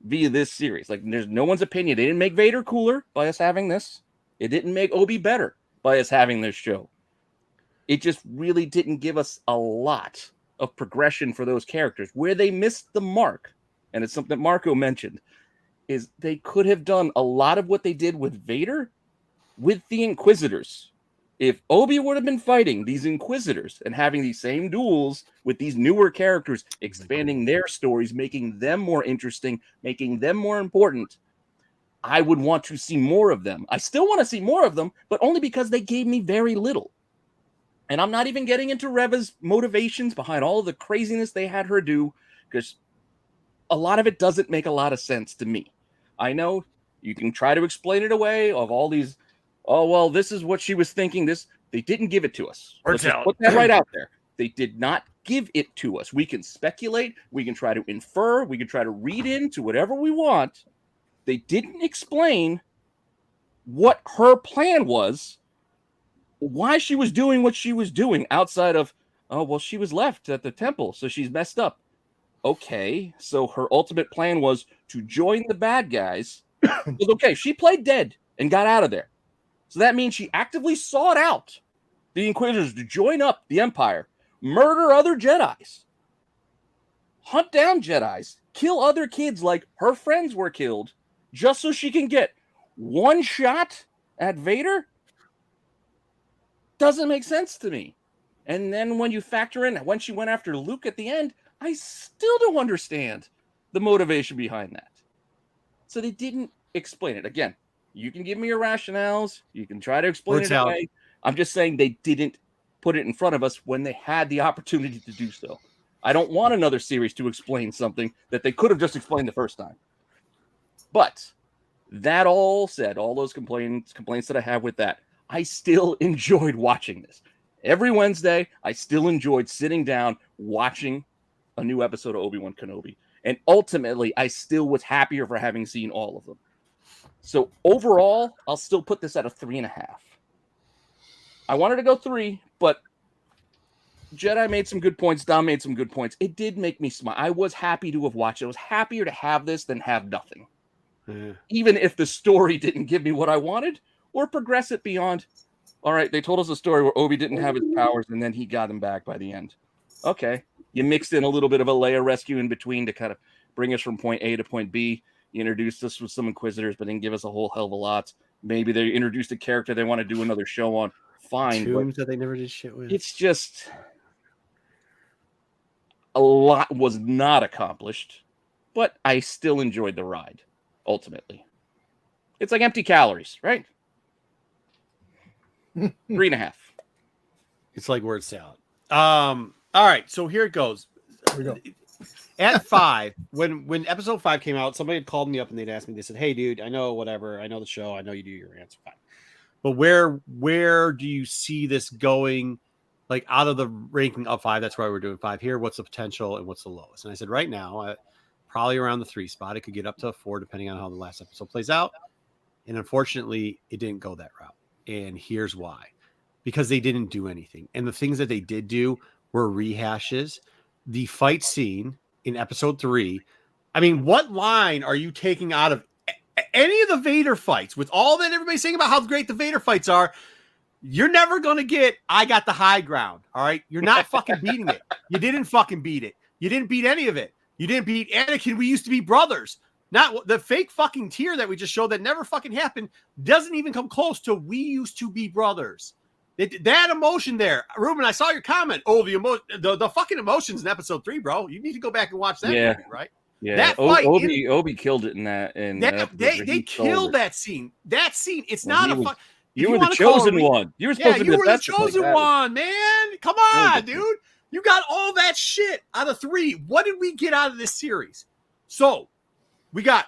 via this series. Like, there's no one's opinion. They didn't make Vader cooler by us having this. It didn't make Obi better by us having this show. It just really didn't give us a lot of progression for those characters. Where they missed the mark, and it's something that Marco mentioned, is they could have done a lot of what they did with Vader with the Inquisitors. If Obi would have been fighting these Inquisitors and having these same duels with these newer characters, expanding their stories, making them more interesting, making them more important, I would want to see more of them. I still want to see more of them, but only because they gave me very little. And I'm not even getting into Reva's motivations behind all of the craziness they had her do, because a lot of it doesn't make a lot of sense to me. I know you can try to explain it away of all these, oh, well, this is what she was thinking. They didn't give it to us. Let's just put that right out there. They did not give it to us. We can speculate. We can try to infer. We can try to read into whatever we want. They didn't explain what her plan was, why she was doing what she was doing outside of, oh, well, she was left at the temple, so she's messed up. Okay, so her ultimate plan was to join the bad guys. Okay, she played dead and got out of there. So that means she actively sought out the Inquisitors to join up the Empire, murder other Jedis, hunt down Jedis, kill other kids like her friends were killed, just so she can get one shot at Vader? Doesn't make sense to me. And then when you factor in when she went after Luke at the end, I still don't understand the motivation behind that. So they didn't explain it. Again, you can give me your rationales. You can try to explain it away. I'm just saying they didn't put it in front of us when they had the opportunity to do so. I don't want another series to explain something that they could have just explained the first time. But that all said, all those complaints that I have with that, I still enjoyed watching this. Every Wednesday, I still enjoyed sitting down, watching a new episode of Obi Wan Kenobi. And ultimately, I still was happier for having seen all of them. So overall, I'll still put this at a 3.5. I wanted to go 3, but Jedi made some good points. Dom made some good points. It did make me smile. I was happy to have watched it. I was happier to have this than have nothing. Yeah. Even if the story didn't give me what I wanted or progress it beyond, all right, they told us a story where Obi didn't have his powers and then he got him back by the end. Okay. You mixed in a little bit of a Leia rescue in between to kind of bring us from point A to point B. You introduced us with some Inquisitors, but didn't give us a whole hell of a lot. Maybe they introduced a character they want to do another show on. Fine. Tombs that they never did shit with. It's just a lot was not accomplished, but I still enjoyed the ride, ultimately. It's like empty calories, right? 3.5. It's like word salad. All right, so here it goes. Here we go. At 5, when episode 5 came out, somebody had called me up and they'd asked me, they said, hey, dude, I know whatever. I know the show. I know you do your answer. Fine. But where do you see this going, like out of the ranking of 5? That's why we're doing 5 here. What's the potential and what's the lowest? And I said, right now, probably around the 3 spot. It could get up to 4, depending on how the last episode plays out. And unfortunately, it didn't go that route. And here's why. Because they didn't do anything. And the things that they did do were rehashes. The fight scene in episode 3. I mean, what line are you taking out of any of the Vader fights with all that everybody's saying about how great the Vader fights are? You're never going to get, I got the high ground. All right. You're not fucking beating it. You didn't fucking beat it. You didn't beat any of it. You didn't beat Anakin. We used to be brothers. Not the fake fucking tear that we just showed that never fucking happened. Doesn't even come close to we used to be brothers. That emotion there, Ruben, I saw your comment. Oh, the fucking emotions in episode 3, bro. You need to go back and watch that movie, right? Yeah, that fight, Obi killed it in that. They killed that scene. That scene, it's not a fun. You were the chosen one. You were supposed to be the best. You were the chosen one, man. Come on, dude. You got all that shit out of 3. What did we get out of this series? So we got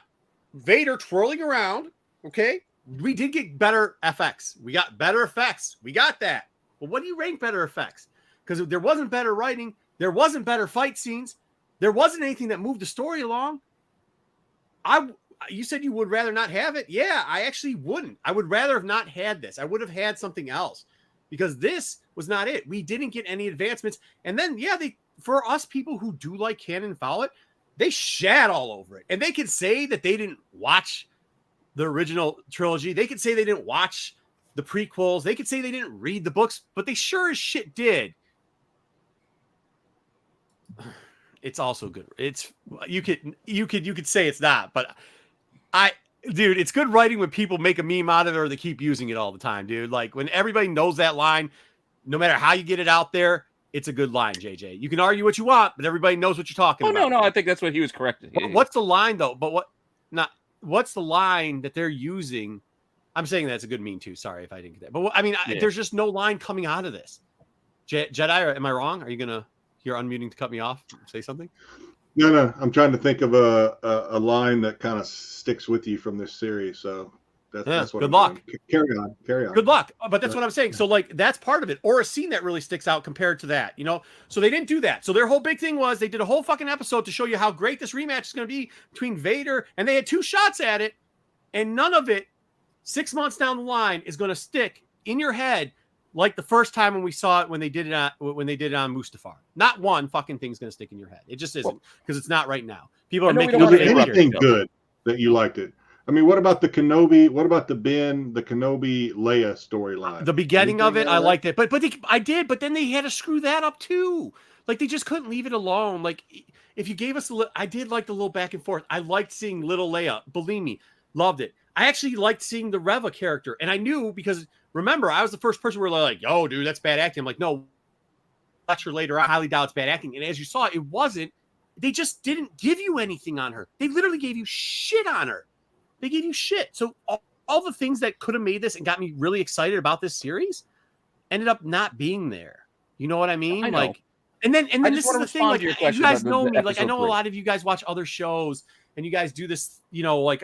Vader twirling around. Okay. We did get better FX. We got better effects. We got that. But what do you rank better effects? Because there wasn't better writing. There wasn't better fight scenes. There wasn't anything that moved the story along. You said you would rather not have it. Yeah, I actually wouldn't. I would rather have not had this. I would have had something else because this was not it. We didn't get any advancements. And then, for us people who do like canon and follow it, they shat all over it. And they could say that they didn't watch the original trilogy. They could say they didn't watch the prequels. They could say they didn't read the books, but they sure as shit did. It's also good. It's you could say it's not, but dude, it's good writing when people make a meme out of it or they keep using it all the time, dude. Like when everybody knows that line, no matter how you get it out there, it's a good line, JJ. You can argue what you want, but everybody knows what you're talking about. No, I think that's what he was corrected. What's the line though? But what's the line that they're using? I'm saying that's a good meme too. Sorry if I didn't get that. But I mean, there's just no line coming out of this. Jedi, am I wrong? Are you gonna? You're unmuting to cut me off. Say something. No. I'm trying to think of a line that kind of sticks with you from this series. So that's what. Good luck. Carry on. Good luck. But that's what I'm saying. So like that's part of it, or a scene that really sticks out compared to that. You know. So they didn't do that. So their whole big thing was they did a whole fucking episode to show you how great this rematch is going to be between Vader, and they had 2 shots at it, and none of it 6 months down the line is going to stick in your head. Like the first time when we saw it, when they did it on Mustafar, not one fucking thing's going to stick in your head. It just isn't because it's not right now. People are making anything good that you liked it. I mean, what about the Kenobi? What about the Kenobi Leia storyline? The beginning of it, I liked it, but I did. But then they had to screw that up too. Like they just couldn't leave it alone. Like if you gave us I did like the little back and forth. I liked seeing little Leia. Believe me, loved it. I actually liked seeing the Reva character, and I knew because. Remember, I was the first person where they're like, yo, dude, that's bad acting. I'm like, no, watch her later. I highly doubt it's bad acting. And as you saw, it wasn't. They just didn't give you anything on her. They literally gave you shit on her. They gave you shit. So all the things that could have made this and got me really excited about this series ended up not being there. You know what I mean? I know. Like, and then this is the thing. Like, you guys know me. Like, I know a lot of you guys watch other shows and you guys do this, you know, like,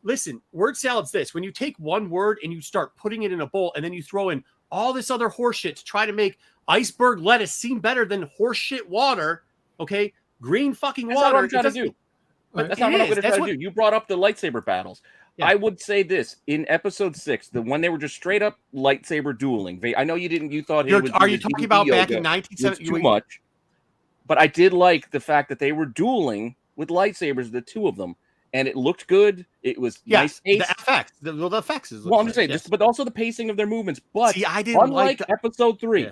Listen, word salad's this. When you take one word and you start putting it in a bowl and then you throw in all this other horseshit to try to make iceberg lettuce seem better than horseshit water, okay? Green fucking water. That's not what I'm trying to do. That's not what I'm going to try to do. You brought up the lightsaber battles. Yeah. I would say this. In episode 6, the one they were just straight up lightsaber dueling. I know you thought he was... Are you talking about back in 1970? Too much. But I did like the fact that they were dueling with lightsabers, the 2 of them. And it looked good. It was nice. The effects. The effects is. Well, I'm just saying this, but also the pacing of their movements. But see, I didn't unlike episode 3,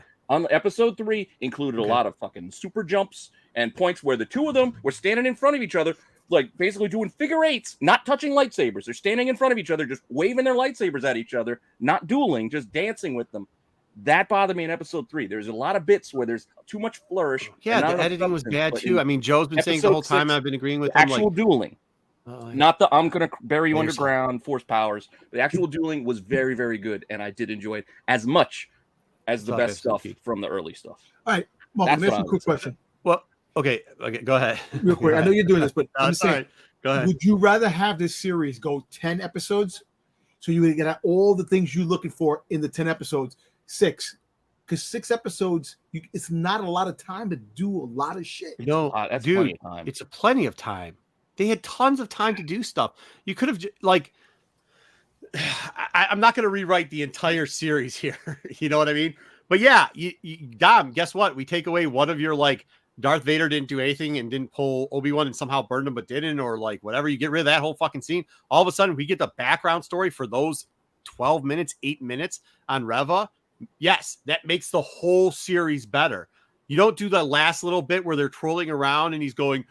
episode 3 included a lot of fucking super jumps and points where the 2 of them were standing in front of each other, like basically doing figure 8s, not touching lightsabers. They're standing in front of each other, just waving their lightsabers at each other, not dueling, just dancing with them. That bothered me in episode 3. There's a lot of bits where there's too much flourish. Yeah, the editing was bad too. I mean, Joe's been saying the whole time I've been agreeing with him. Actual dueling. Not the I'm going to bury you underground, force powers. The actual dueling was very, very good, and I did enjoy it as much as the best stuff from the early stuff. All right, Mark, let me ask you a quick question. Well, okay, go ahead. Real quick, I know you're doing this, but I'm saying, right. Go ahead. Would you rather have this series go 10 episodes so you would get all the things you're looking for in the 10 episodes? 6. Because 6 episodes, it's not a lot of time to do a lot of shit. No, that's dude, plenty of time. It's plenty of time. They had tons of time to do stuff. You could have I'm not going to rewrite the entire series here. You know what I mean? But yeah, Dom, guess what? We take away one of your like Darth Vader didn't do anything and didn't pull Obi Wan and somehow burned him, but didn't, or like whatever. You get rid of that whole fucking scene. All of a sudden, we get the background story for those 12 minutes, 8 minutes on Reva. Yes, that makes the whole series better. You don't do the last little bit where they're trolling around and he's going,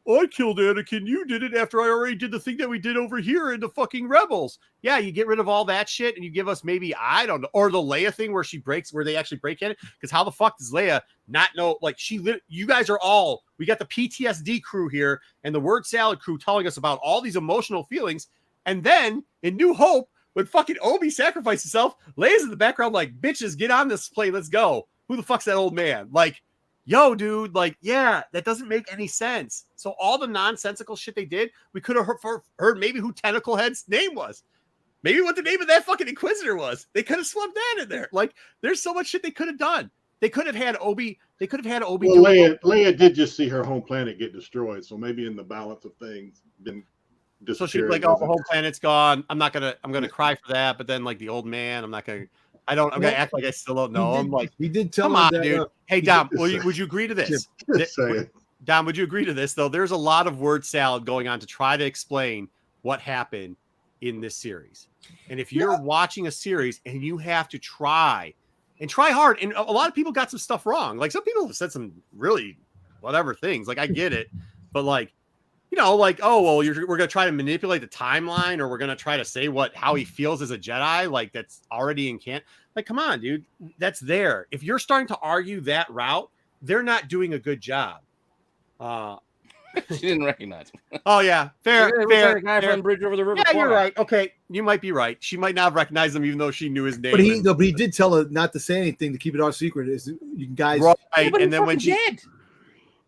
I killed Anakin. You did it after I already did the thing that we did over here in the fucking Rebels. Yeah, you get rid of all that shit and you give us maybe, I don't know, or the Leia thing where they actually break in it. Because how the fuck does Leia not know? Like, you guys are all, we got the PTSD crew here and the word salad crew telling us about all these emotional feelings. And then in New Hope, when fucking Obi sacrificed himself, Leia's in the background like, bitches, get on this plane. Let's go. Who the fuck's that old man? Like, yo, dude, like, yeah, that doesn't make any sense. So all the nonsensical shit they did, we could have heard maybe who Tentacle Head's name was. Maybe what the name of that fucking Inquisitor was. They could have swept that in there. Like, there's so much shit they could have done. They could have had Obi. They could have had Obi. Well, Leia did just see her home planet get destroyed. So maybe in the balance of things, been disappeared. So she's like, oh, the whole planet's gone. I'm gonna cry for that. But then like the old man, I'm gonna act like I still don't know. I'm like, we did tell come him on, that, dude. Hey, Dom, would you agree to this? Don, would you agree to this though? There's a lot of word salad going on to try to explain what happened in this series. And if you're watching a series and you have to try hard, and a lot of people got some stuff wrong. Like some people have said some really whatever things. Like I get it, but like, you know, like, oh well, we're gonna try to manipulate the timeline, or we're gonna try to say how he feels as a Jedi. Like that's already in canon. Like, come on, dude, that's there. If you're starting to argue that route, they're not doing a good job. She didn't recognize him. Oh yeah, fair. Guy from the bridge over the river. Yeah, you're right. Okay, you might be right. She might not have recognized him, even though she knew his name. But he did tell her not to say anything, to keep it our secret. Is you guys right? Yeah, and then when she dead,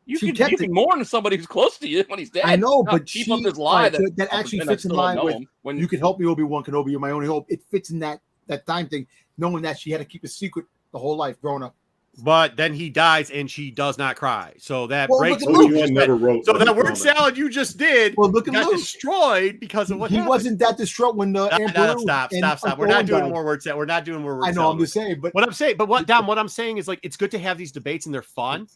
you can mourn somebody who's close to you when he's dead. I know, Not but keep up this lie that actually fits in line with when you can help me, Obi Wan Kenobi. You're my only hope. It fits in that time thing, knowing that she had to keep a secret the whole life growing up. But then he dies and she does not cry. So that breaks what you just never wrote. So that word salad you just did got destroyed because of what he happened. wasn't that distraught when the Emperor. Stop. We're not doing more word salad. We're not doing more word salad. I know, I'm just saying, but what I'm saying is like it's good to have these debates and they're fun,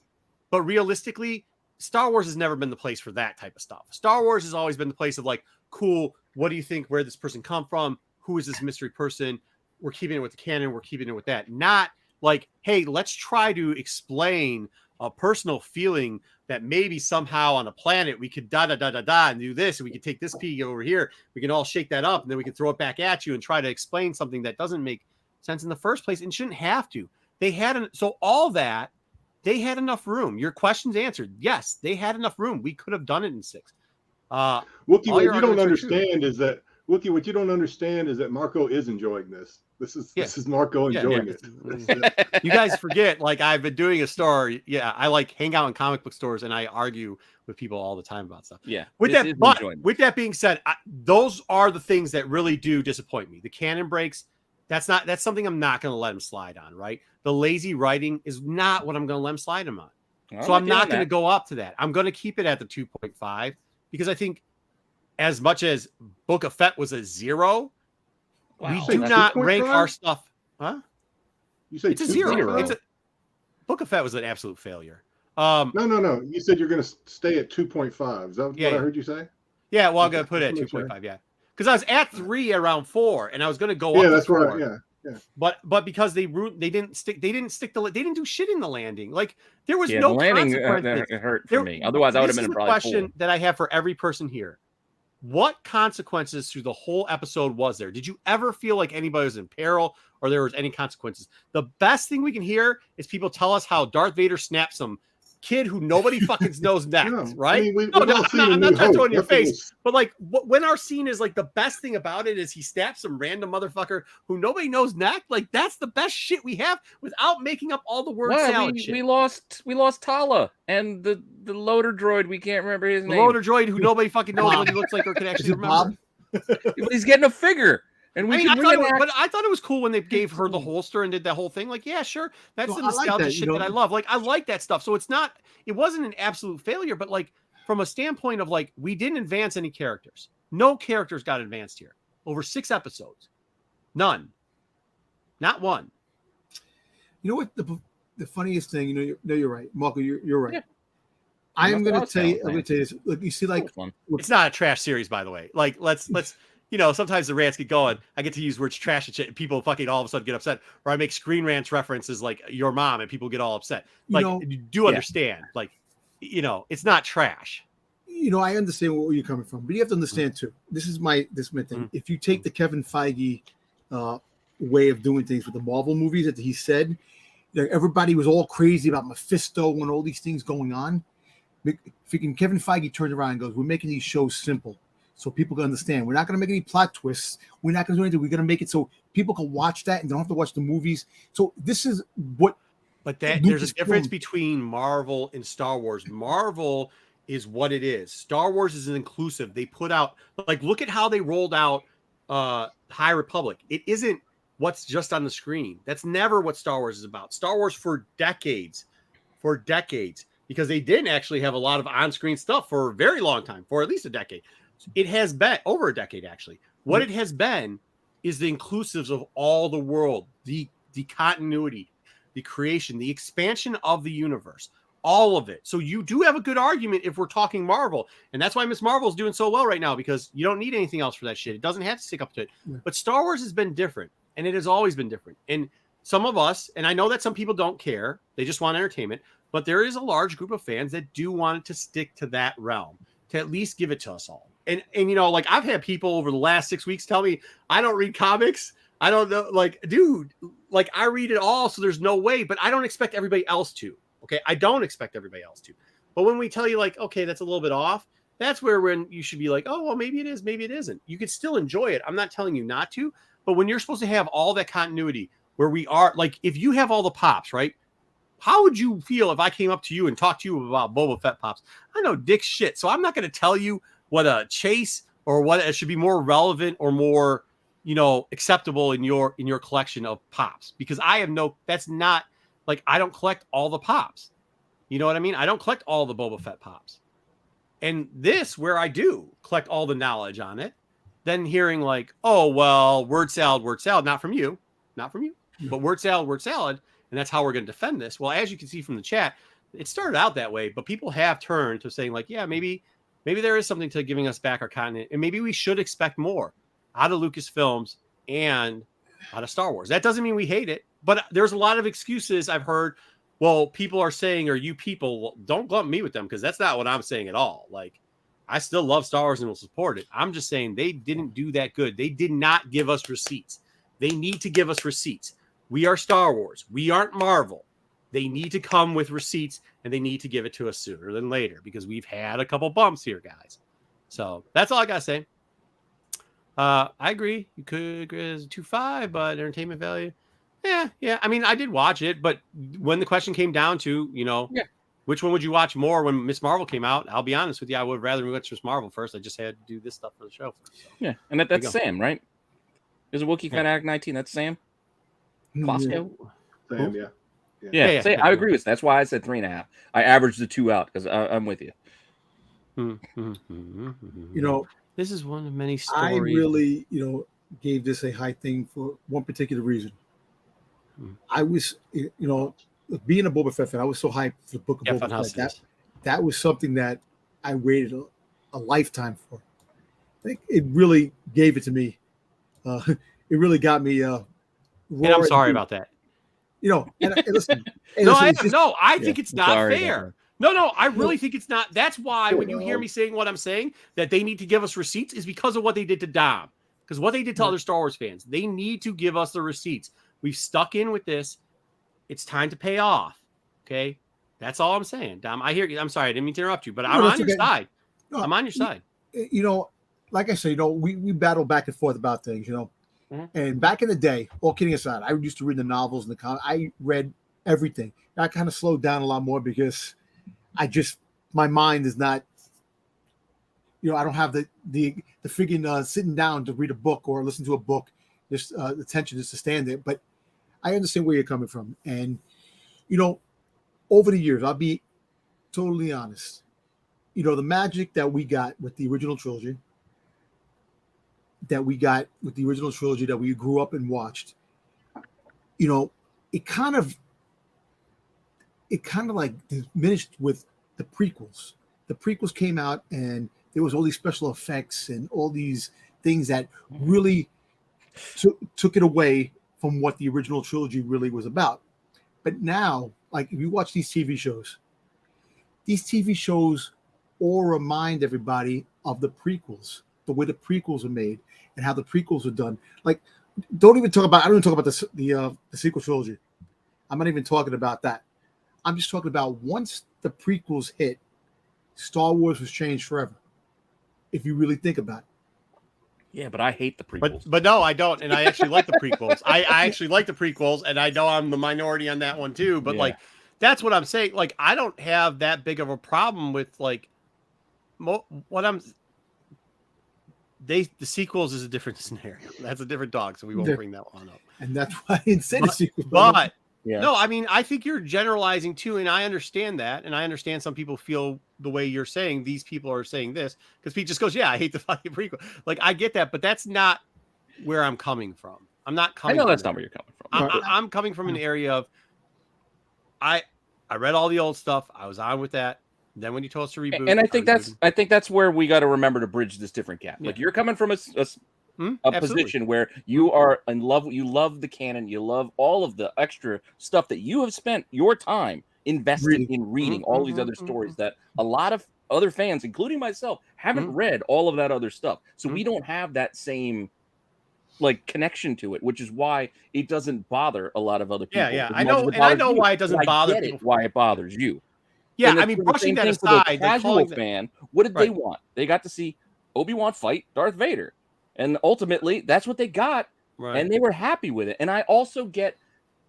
but realistically, Star Wars has never been the place for that type of stuff. Star Wars has always been the place of like, cool, what do you think where this person come from? Who is this mystery person? We're keeping it with the canon, we're keeping it with that. Not like, hey, let's try to explain a personal feeling that maybe somehow on a planet we could and do this, and we could take this pea over here, we can all shake that up, and then we can throw it back at you and try to explain something that doesn't make sense in the first place and shouldn't have to. They had they had enough room. Your question's answered. Yes, they had enough room. We could have done it in 6. Wookie, what you don't understand is that what you don't understand is that Marco is enjoying this. This is Marco enjoying it. You guys forget, like I've been doing a store. Yeah, I like hang out in comic book stores and I argue with people all the time about stuff. Yeah. With that being said, those are the things that really do disappoint me. The canon breaks. That's something I'm not going to let him slide on. Right. The lazy writing is not what I'm going to let him slide him on. So I'm not going to go up to that. I'm going to keep it at the 2.5 because I think as much as Book of Fett was a 0, we do not rank our stuff. Huh? You say it's a 0. Book of Fett was an absolute failure. No. You said you're going to stay at 2.5. Is that what I heard you say? Yeah. Well, I'm going to put it at 2.5. Yeah. Because I was at 3 around 4, and I was going to go up. Yeah, that's 4. right. Yeah. But because they didn't do shit in the landing. Like there was the no landing consequences. It hurt for me. Otherwise, I would have been probably question 4. that I have for every person here. What consequences through the whole episode was there? Did you ever feel like anybody was in peril or there was any consequences? The best thing we can hear is people tell us how Darth Vader snapped some kid who nobody fucking knows next, right? I mean, I'm not throwing your face, but like when our scene is like the best thing about it is he snaps some random motherfucker who nobody knows next. Like that's the best shit we have without making up all the word salad shit. We lost Tala and the loader droid. We can't remember his name. The loader droid who nobody fucking knows what he looks like or can actually remember. But he's getting a figure. And I thought it was cool when they gave her the holster and did that whole thing. Like, yeah, sure. That's the nostalgia shit that I love. Like, I like that stuff. So it wasn't an absolute failure, but like from a standpoint of like, we didn't advance any characters. No characters got advanced here over 6 episodes. None. Not one. You know what? The funniest thing, you're right. Marco, you're right. Yeah. I'm going to tell you this. Look, you see, like, it's not a trash series, by the way. Like, let's sometimes the rants get going. I get to use words trash and shit, and people fucking all of a sudden get upset. Or I make Screen Rants references like your mom, and people get all upset. Like, you do understand. Like, it's not trash. I understand where you're coming from, but you have to understand too. This is my thing. If you take the Kevin Feige way of doing things with the Marvel movies that he said, everybody was all crazy about Mephisto and all these things going on. Freaking Kevin Feige turned around and goes, "We're making these shows simple." So people can understand. We're not going to make any plot twists. We're not going to do anything. We're going to make it so people can watch that and don't have to watch the movies. So this is what. But there's a difference between Marvel and Star Wars. Marvel is what it is. Star Wars is an inclusive. They put out look at how they rolled out High Republic. It isn't what's just on the screen. That's never what Star Wars is about. Star Wars for decades, because they didn't actually have a lot of on-screen stuff for a very long time, for at least a decade. It has been over a decade, actually. What it has been is the inclusives of all the world, the continuity, the creation, the expansion of the universe. all of it. So you do have a good argument if we're talking Marvel. And that's why Miss Marvel is doing so well right now, because you don't need anything else for that shit. It doesn't have to stick up to it. Yeah. But Star Wars has been different, and it has always been different. And some of us, and I know that some people don't care, they just want entertainment, but there is a large group of fans that do want it to stick to that realm, to at least give it to us all. And you know, like I've had people over the last 6 weeks tell me I don't read comics. I don't know, like, dude, like I read it all, so there's no way, but I don't expect everybody else to. Okay, I don't expect everybody else to. But when we tell you, like, okay, that's a little bit off, that's where when you should be like, oh, well, maybe it is, maybe it isn't. You could still enjoy it. I'm not telling you not to, but when you're supposed to have all that continuity, where we are, like, if you have all the pops, right? How would you feel if I came up to you and talked to you about Boba Fett pops? I know dick shit, so I'm not going to tell you what a chase or what it should be more relevant or more, you know, acceptable in your collection of pops, because I have no, that's not, like, I don't collect all the pops. You know what I mean? I don't collect all the Boba Fett pops. And this, where I do collect all the knowledge on it, then hearing like, oh, well, word salad, not from you, but word salad. And that's how we're going to defend this. Well, as you can see from the chat, it started out that way, but people have turned to saying like, yeah, maybe there is something to giving us back our continent. And maybe we should expect more out of Lucasfilms and out of Star Wars. That doesn't mean we hate it, but there's a lot of excuses I've heard. Well, people are saying, or you people, well, don't lump me with them, because that's not what I'm saying at all. Like, I still love Star Wars and will support it. I'm just saying they didn't do that good. They did not give us receipts. They need to give us receipts. We are Star Wars. We aren't Marvel. They need to come with receipts, and they need to give it to us sooner than later, because we've had a couple bumps here, guys. So that's all I got to say. I agree. You could agree as a 2.5, but entertainment value. Yeah. I mean, I did watch it, but when the question came down to, you know, which one would you watch more when Miss Marvel came out? I'll be honest with you. I would rather watch Miss Marvel first. I just had to do this stuff for the show. So. Yeah. And that's Sam, right? Is a Wookiee Fanatic 19? That's Sam? Costco? Sam, Yeah. I agree with that. That's why I said 3.5. I averaged the 2 out because I'm with you. You know, this is one of many stories. I really, you know, gave this a high thing for one particular reason. I was, you know, being a Boba Fett fan, I was so hyped for the book of Boba Fett. That was something that I waited a lifetime for. I think it really gave it to me. It really got me. And I'm sorry about that. You know, and listen. I think it's not fair. No, I really think it's not. That's why when you hear me saying what I'm saying, that they need to give us receipts, is because of what they did to Dom. Because what they did to other Star Wars fans, they need to give us the receipts. We've stuck in with this. It's time to pay off. Okay? That's all I'm saying, Dom. I hear you. I'm sorry. I didn't mean to interrupt you, but I'm on your side. No, I'm on your side. You know, like I said, you know, we battle back and forth about things, you know. And back in the day, all kidding aside, I used to read the novels and the comics. I read everything. I kind of slowed down a lot more because my mind is not, you know, I don't have the friggin' sitting down to read a book or listen to a book, just attention just to stand there. But I understand where you're coming from. And, you know, over the years, I'll be totally honest, you know, the magic that we got with the original trilogy, that we grew up and watched, you know, it kind of like diminished with the prequels. The prequels came out and there was all these special effects and all these things that really took it away from what the original trilogy really was about. But now, like, if you watch these TV shows all remind everybody of the prequels, the way the prequels are made and how the prequels are done. Like, I don't even talk about the sequel trilogy. I'm not even talking about that. I'm just talking about once the prequels hit, Star Wars was changed forever. If you really think about it. Yeah, but I hate the prequels. But no, I don't. And I actually like the prequels. I actually like the prequels, and I know I'm the minority on that one too. But like, that's what I'm saying. Like, I don't have that big of a problem with like the sequels is a different scenario. That's a different dog, so we won't bring that one up. And that's why I didn't say the sequel. But no, I mean, I think you're generalizing too, and I understand that, and I understand some people feel the way you're saying. These people are saying this because Pete just goes, "Yeah, I hate the fucking prequel." Like, I get that, but that's not where I'm coming from. I'm not coming. I know that's not where you're coming from. I'm coming from an area of I read all the old stuff. I was on with that. Then when you told us to reboot, And I think that's where we got to remember to bridge this different gap. Like you're coming from a position where you are in love. You love the canon. You love all of the extra stuff that you have spent your time invested in reading all these other stories that a lot of other fans, including myself, haven't read all of that other stuff. So we don't have that same like connection to it, which is why it doesn't bother a lot of other people. Yeah. I know, and I know why it doesn't bother people. Why it bothers you. Yeah, I mean, brushing that aside, casual fan, what did they want? They got to see Obi Wan fight Darth Vader, and ultimately, that's what they got, and they were happy with it. And I also get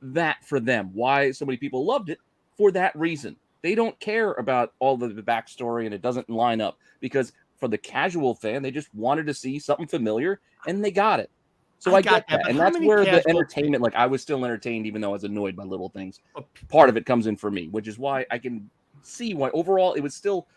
that for them, why so many people loved it for that reason. They don't care about all the backstory, and it doesn't line up because for the casual fan, they just wanted to see something familiar, and they got it. So I get that, and that's where the entertainment, like I was still entertained, even though I was annoyed by little things. Part of it comes in for me, which is why I can see why overall it was still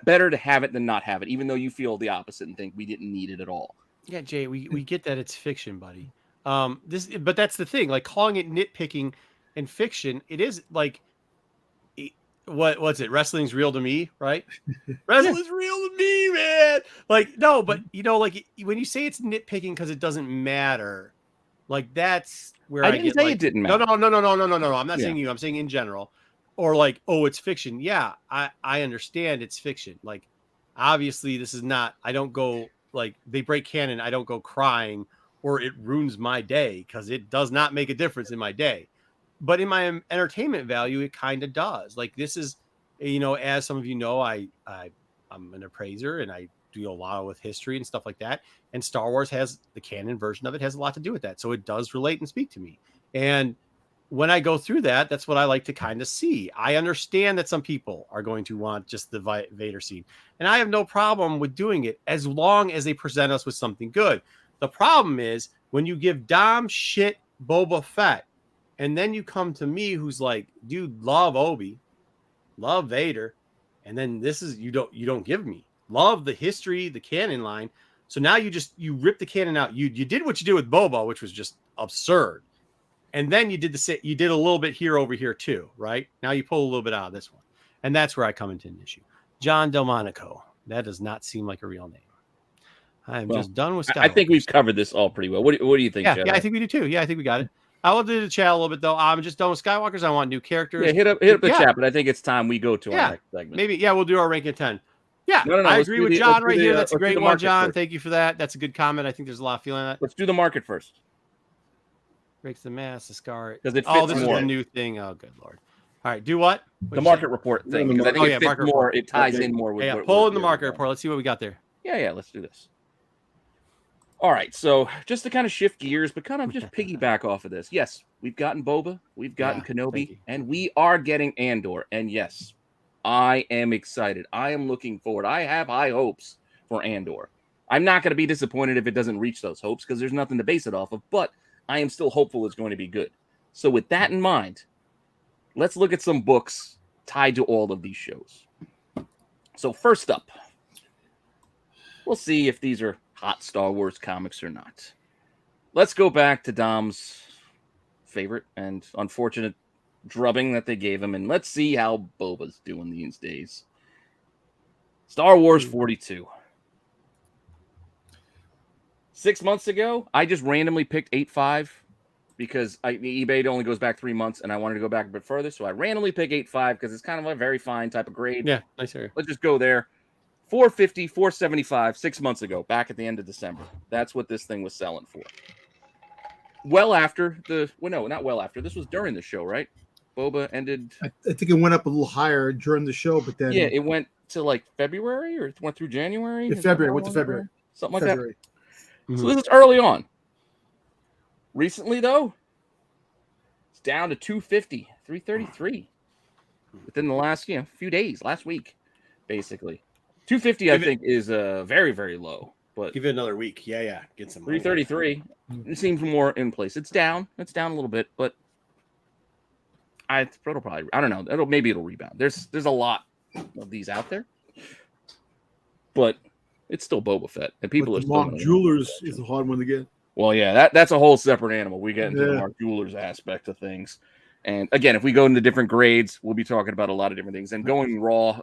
better to have it than not have it, even though you feel the opposite and think we didn't need it at all. Yeah, Jay, we get that it's fiction, buddy. But that's the thing, like calling it nitpicking and fiction, it is like what's it? Wrestling's real to me, right? Wrestling's real to me, man. Like, no, but like when you say it's nitpicking because it doesn't matter, like that's where I didn't say it didn't matter. No. I'm not saying you. I'm saying in general. Or like, oh, it's fiction. Yeah, I understand it's fiction. Like, obviously, this is not. I don't go like they break canon. I don't go crying or it ruins my day because it does not make a difference in my day. But in my entertainment value, it kind of does. Like this is, as some of you know, I'm an appraiser and I do a lot with history and stuff like that. And Star Wars has the canon version of it has a lot to do with that. So it does relate and speak to me. And when I go through that, that's what I like to kind of see. I understand that some people are going to want just the Vader scene, and I have no problem with doing it as long as they present us with something good. The problem is when you give Dom shit Boba Fett, and then you come to me who's like, dude, love Obi, love Vader, and then this is you don't give me love the history, the canon line. So now you rip the canon out. You did what you did with Boba, which was just absurd. And then you did a little bit here over here too, right? Now you pull a little bit out of this one. And that's where I come into an issue. John Delmonico. That does not seem like a real name. I'm just done with Skywalker. I think we've covered this all pretty well. What do you think, Yeah, I think we do too. Yeah, I think we got it. I will do the chat a little bit though. I'm just done with Skywalkers. I want new characters. Yeah, hit up the chat, but I think it's time we go to our next segment. Maybe, we'll do our ranking of 10. Yeah, no, I agree with John right here. That's a great one, John. First. Thank you for that. That's a good comment. I think there's a lot of feeling on that. Let's do the market first. Breaks the mask, the scar. Because it fits more. This is a new thing. Oh, good Lord. All right, do what? The market report thing. Because I think it fits more. It ties in more with pull in the market report. Let's see what we got there. Yeah, let's do this. All right, so just to kind of shift gears, but kind of just piggyback off of this. Yes, we've gotten Boba, we've gotten Kenobi, and we are getting Andor. And yes, I am excited. I am looking forward. I have high hopes for Andor. I'm not going to be disappointed if it doesn't reach those hopes because there's nothing to base it off of, but I am still hopeful it's going to be good. So with that in mind, let's look at some books tied to all of these shows. So first up, we'll see if these are hot Star Wars comics or not. Let's go back to Dom's favorite and unfortunate drubbing that they gave him, and let's see how Boba's doing these days. Star Wars 42. 6 months ago, I just randomly picked 8.5 because eBay only goes back 3 months, and I wanted to go back a bit further, so I randomly pick 8.5 because it's kind of a very fine type of grade. Yeah, nice area. Let's just go there. 450, 475, 6 months ago, back at the end of December. That's what this thing was selling for. Well after not well after. This was during the show, right? Boba ended. I think it went up a little higher during the show, but then it went to like February, or it went through January. February, went to February, something like that. Mm-hmm. So this is early on. Recently, though, it's down to 250, 333 within the last few days, last week, basically. 250, I think, is very, very low. But give it another week. Yeah. Get some 333. It seems more in place. It's down. It's down a little bit, but it'll probably, I don't know. Maybe it'll rebound. There's a lot of these out there, but it's still Boba Fett, and people are still. Mark Jewelers is a hard one to get. Well, yeah, that's a whole separate animal. We get into the Mark Jewelers aspect of things. And again, if we go into different grades, we'll be talking about a lot of different things. And going raw,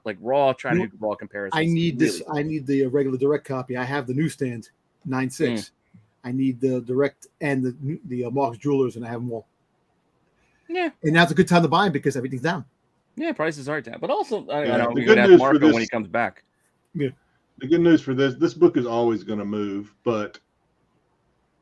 trying to do raw comparisons. I need this. I need the regular direct copy. I have the newsstand 9.6. I need the direct and the Mark's Jewelers, and I have them all. Yeah, and now's a good time to buy them because everything's down. Yeah, prices are down, but also I know the we're good gonna have news for Marco this- when he comes back. Yeah. The good news for this book is always going to move, but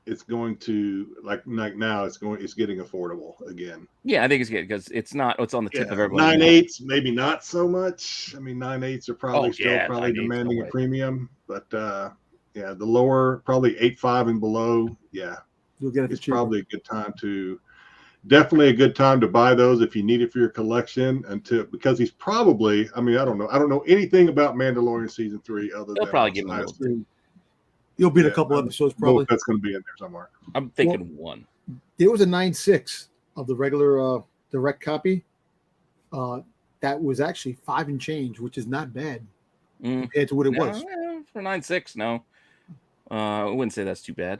it's going to like now it's getting affordable again. Yeah, I think it's good because it's on the tip of everyone's 9/8, maybe not so much. I mean, 9/8 are probably still 9/8, demanding no a way. premium, but the lower, probably 8.5 and below, You'll get it for it's cheaper. probably definitely a good time to buy those if you need it for your collection. Because he's probably, I don't know anything about Mandalorian season 3 other They'll than probably give him a little. You'll be in a couple episodes probably. That's going to be in there somewhere. I'm thinking one. There was a 9.6 of the regular direct copy. That was actually 5 and change, which is not bad compared to what it was. For 9.6. No, I wouldn't say that's too bad.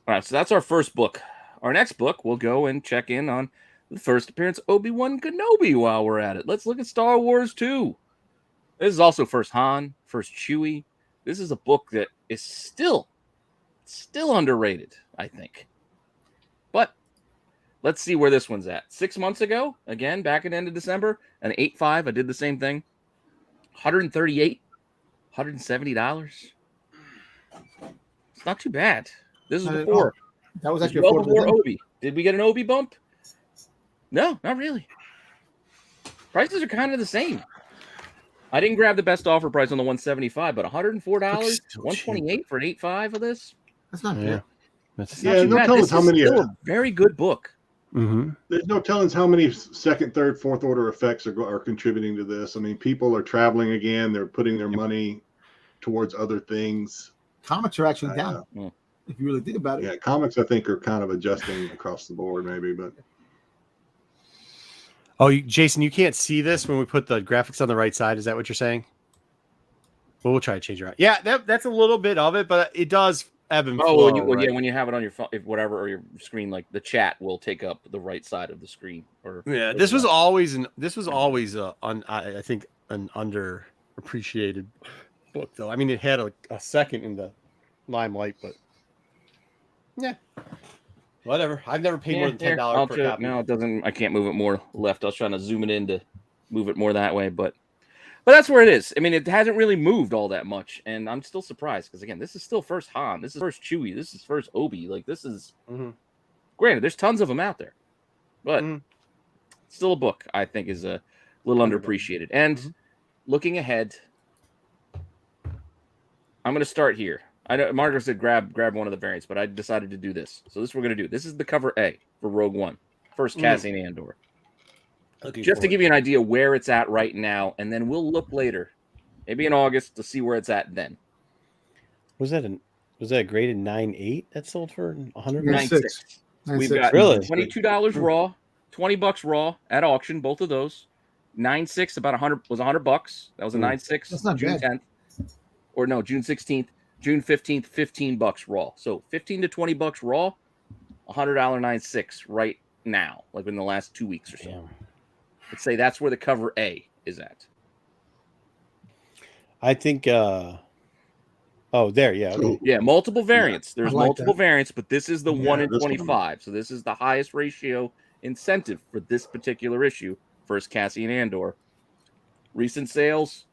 All right, so that's our first book. Our next book, we'll go and check in on the first appearance of Obi Wan Kenobi while we're at it. Let's look at Star Wars 2. This is also first Han, first Chewie. This is a book that is still underrated, I think. But let's see where this one's at. 6 months ago, again, back at the end of December, an 8.5. I did the same thing. $138, $170. It's not too bad. This is before. That was actually well affordable before then. Obi. Did we get an Obi bump? No, not really. Prices are kind of the same. I didn't grab the best offer price on the 175, but $104, Still 128 for an 8.5 of this. That's not bad. It's Yeah, not too no bad. telling This how is many, still a very good book. Mm-hmm. There's no telling how many second, third, fourth order effects are contributing to this. I mean, people are traveling again. They're putting their money towards other things. Comics are actually down. If you really think about it. Yeah, comics, I think, are kind of adjusting across the board, maybe. But Jason, you can't see this when we put the graphics on the right side. Is that what you're saying? Well, we'll try to change it around. Yeah, that's a little bit of it, but it does ebb and flow. Yeah, when you have it on your phone, or your screen, like the chat will take up the right side of the screen. This was always I think an underappreciated book, though. I mean, it had a second in the limelight, but yeah, whatever. I've never paid more than $10 per copy. No, it doesn't. I can't move it more left. I was trying to zoom it in to move it more that way, but that's where it is. I mean, it hasn't really moved all that much, and I'm still surprised because again, this is still first Han, this is first Chewie, this is first Obi. Like this is granted, there's tons of them out there, but still a book I think is a little underappreciated. And looking ahead, I'm going to start here. I know Margaret said grab one of the variants, but I decided to do this. So this is what we're going to do. This is the cover A for Rogue One, first Cassian Andor. Just to give you an idea where it's at right now, and then we'll look later, maybe in August, to see where it's at then. Was that a graded 9.8 that sold for 100? 9.6. We've got $22 raw, $20 raw at auction, both of those. 9.6 about $100. That was a 9.6. That's not June bad. 10th, or no, June 16th. June 15th, $15 raw. So $15 to $20 raw, $100 9.6 right now, like in the last 2 weeks or so. Damn. Let's say that's where the cover A is at. I think there, yeah. Okay. Yeah, multiple variants. There's like multiple that. variants, but this is the 1 in this one. 25. So this is the highest ratio incentive for this particular issue. First Cassian Andor. Recent sales,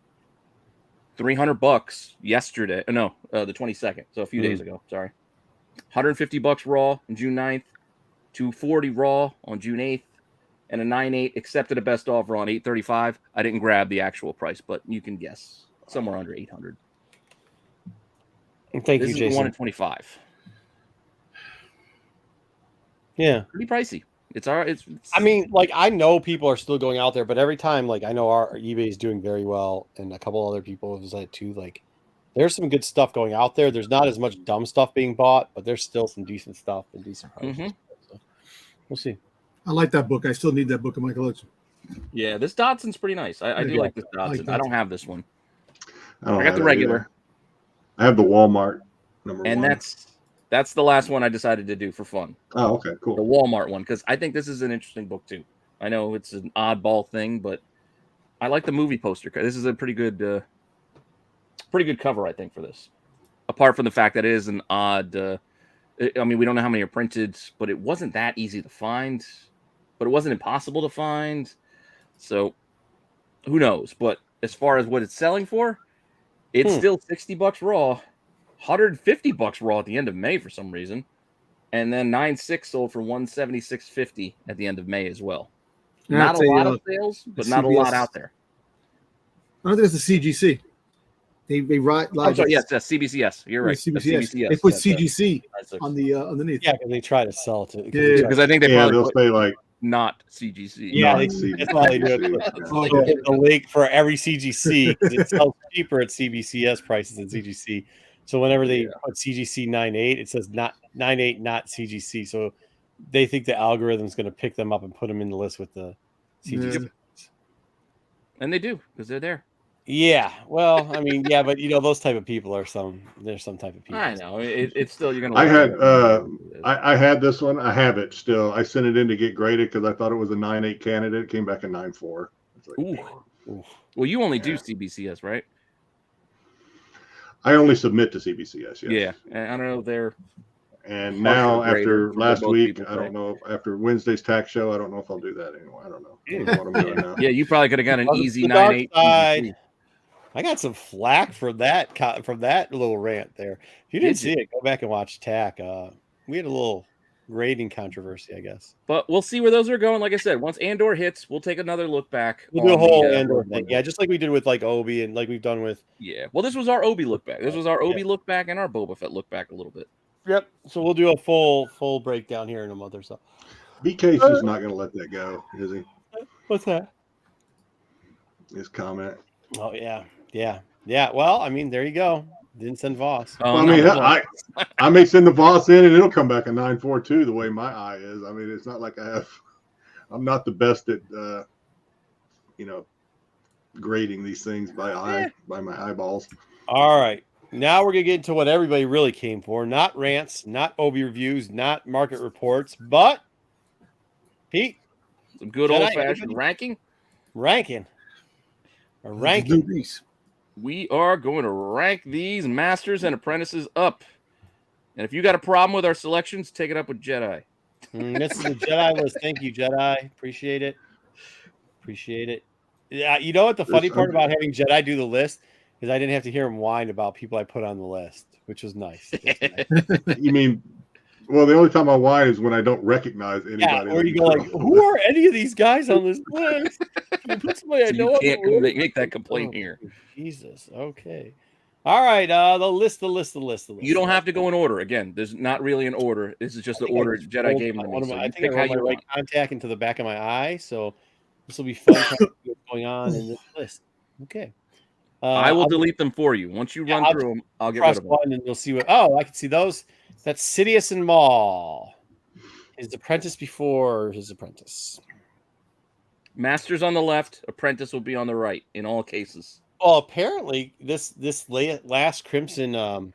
$300 yesterday. The 22nd. So a few days ago. Sorry. $150 raw on June 9th. $240 raw on June 8th. And a 9.8 accepted a best offer on $835. I didn't grab the actual price, but you can guess somewhere under $800. Thank This you, is Jason. the 1 in 25. Yeah. Pretty pricey. It's I mean, like, I know people are still going out there, but every time, like, I know our eBay is doing very well, and a couple other people have said too. Like, there's some good stuff going out there. There's not as much dumb stuff being bought, but there's still some decent stuff and decent prices. So we'll see. I like that book. I still need that book in my collection. Yeah, this Dodson's pretty nice. I do like this Dodson. I don't have this one. I got the regular. I have the Walmart number and one. that's That's the last one I decided to do for fun. Oh, okay, The cool. Walmart one, because I think this is an interesting book too. I know it's an oddball thing, but I like the movie poster. This is a pretty good cover, I think, for this. Apart from the fact that it is an odd. I mean, we don't know how many are printed, but it wasn't that easy to find. But it wasn't impossible to find. So who knows? But as far as what it's selling for, it's still $60 raw, $150 raw at the end of May for some reason. And then 9.6 sold for $176.50 at the end of May as well. And Not that's a lot of sales, but not a lot CBS out there. I don't think it's the CGC. They write I'm like sorry, yes, that's CBCS. You're right. That's CBCS. They put CGC on the underneath. Yeah, because they try to sell it. Yeah, because I think they Yeah, probably they'll put say like not CGC. Yeah, not they, CGC. that's why they do it. Oh, So okay. the link for every CGC, 'cause it sells cheaper at CBCS prices than CGC. So whenever they put CGC 9.8, it says not 9.8, not CGC. So they think the algorithm's going to pick them up and put them in the list with the CGC. And they do, because they're there. Yeah, well, I mean, yeah, but those type of people are there's some type of people. I know. It's still, you're gonna. I had I had this one. I have it still. I sent it in to get graded because I thought it was a 9.8 candidate. It came back a 9.4. Like, Ooh. Well, you only do CBCS, right? I only submit to CBCS. Yes. Yeah, and I don't know. They're And now grader after for last most week, people, I don't know. After Wednesday's tax show, I don't know if I'll do that anymore. I don't know. I don't know what I'm doing now. yeah. You probably could have got an Welcome easy to the dark 9.8. side. CBC. I got some flack from that little rant there. If you didn't see it, go back and watch TAC. We had a little grading controversy, I guess. But we'll see where those are going. Like I said, once Andor hits, we'll take another look back. We'll do a on whole the, Andor thing. Yeah, just like we did with like Obi and like we've done with. Yeah. Well, this was our Obi look back. This was our Obi look back and our Boba Fett look back a little bit. Yep. So we'll do a full breakdown here in a month or so. BK's just not going to let that go, is he? What's that? His comment. Oh yeah. Well, I mean, there you go. Didn't send Voss. Oh, Well, I mean, I may send the Voss in and it'll come back a 9.42 the way my eye is. I mean, it's not like I'm not the best at, grading these things by my eyeballs. All right. Now we're going to get into what everybody really came for. Not rants, not Obi reviews, not market reports, but Pete. some good old fashioned ranking. Ranking. A ranking. We are going to rank these masters and apprentices up. And if you got a problem with our selections, take it up with Jedi. This is the Jedi list. Thank you, Jedi. Appreciate it. Yeah, you know what the funny part about having Jedi do the list is I didn't have to hear him whine about people I put on the list, which was nice. You mean, well, the only time I whine is when I don't recognize anybody. Yeah, or you go like, who are any of these guys on this list? Can you put somebody I know you on can't the list? make that complaint here. Jesus. Okay. All right. The list. You don't have to go in order. Again, there's not really an order. This is just the order Jedi gave them to me. So I you think pick I how wrote my you right want. contact into the back of my eye, so this will be fun trying to see what's going on in this list. Okay. I will delete them for you. Once you run through them, I'll get rid press of them. one and you'll see what. Oh, I can see those. That's Sidious and Maul. His apprentice before his apprentice. Master's on the left, apprentice will be on the right in all cases. Well, apparently this last Crimson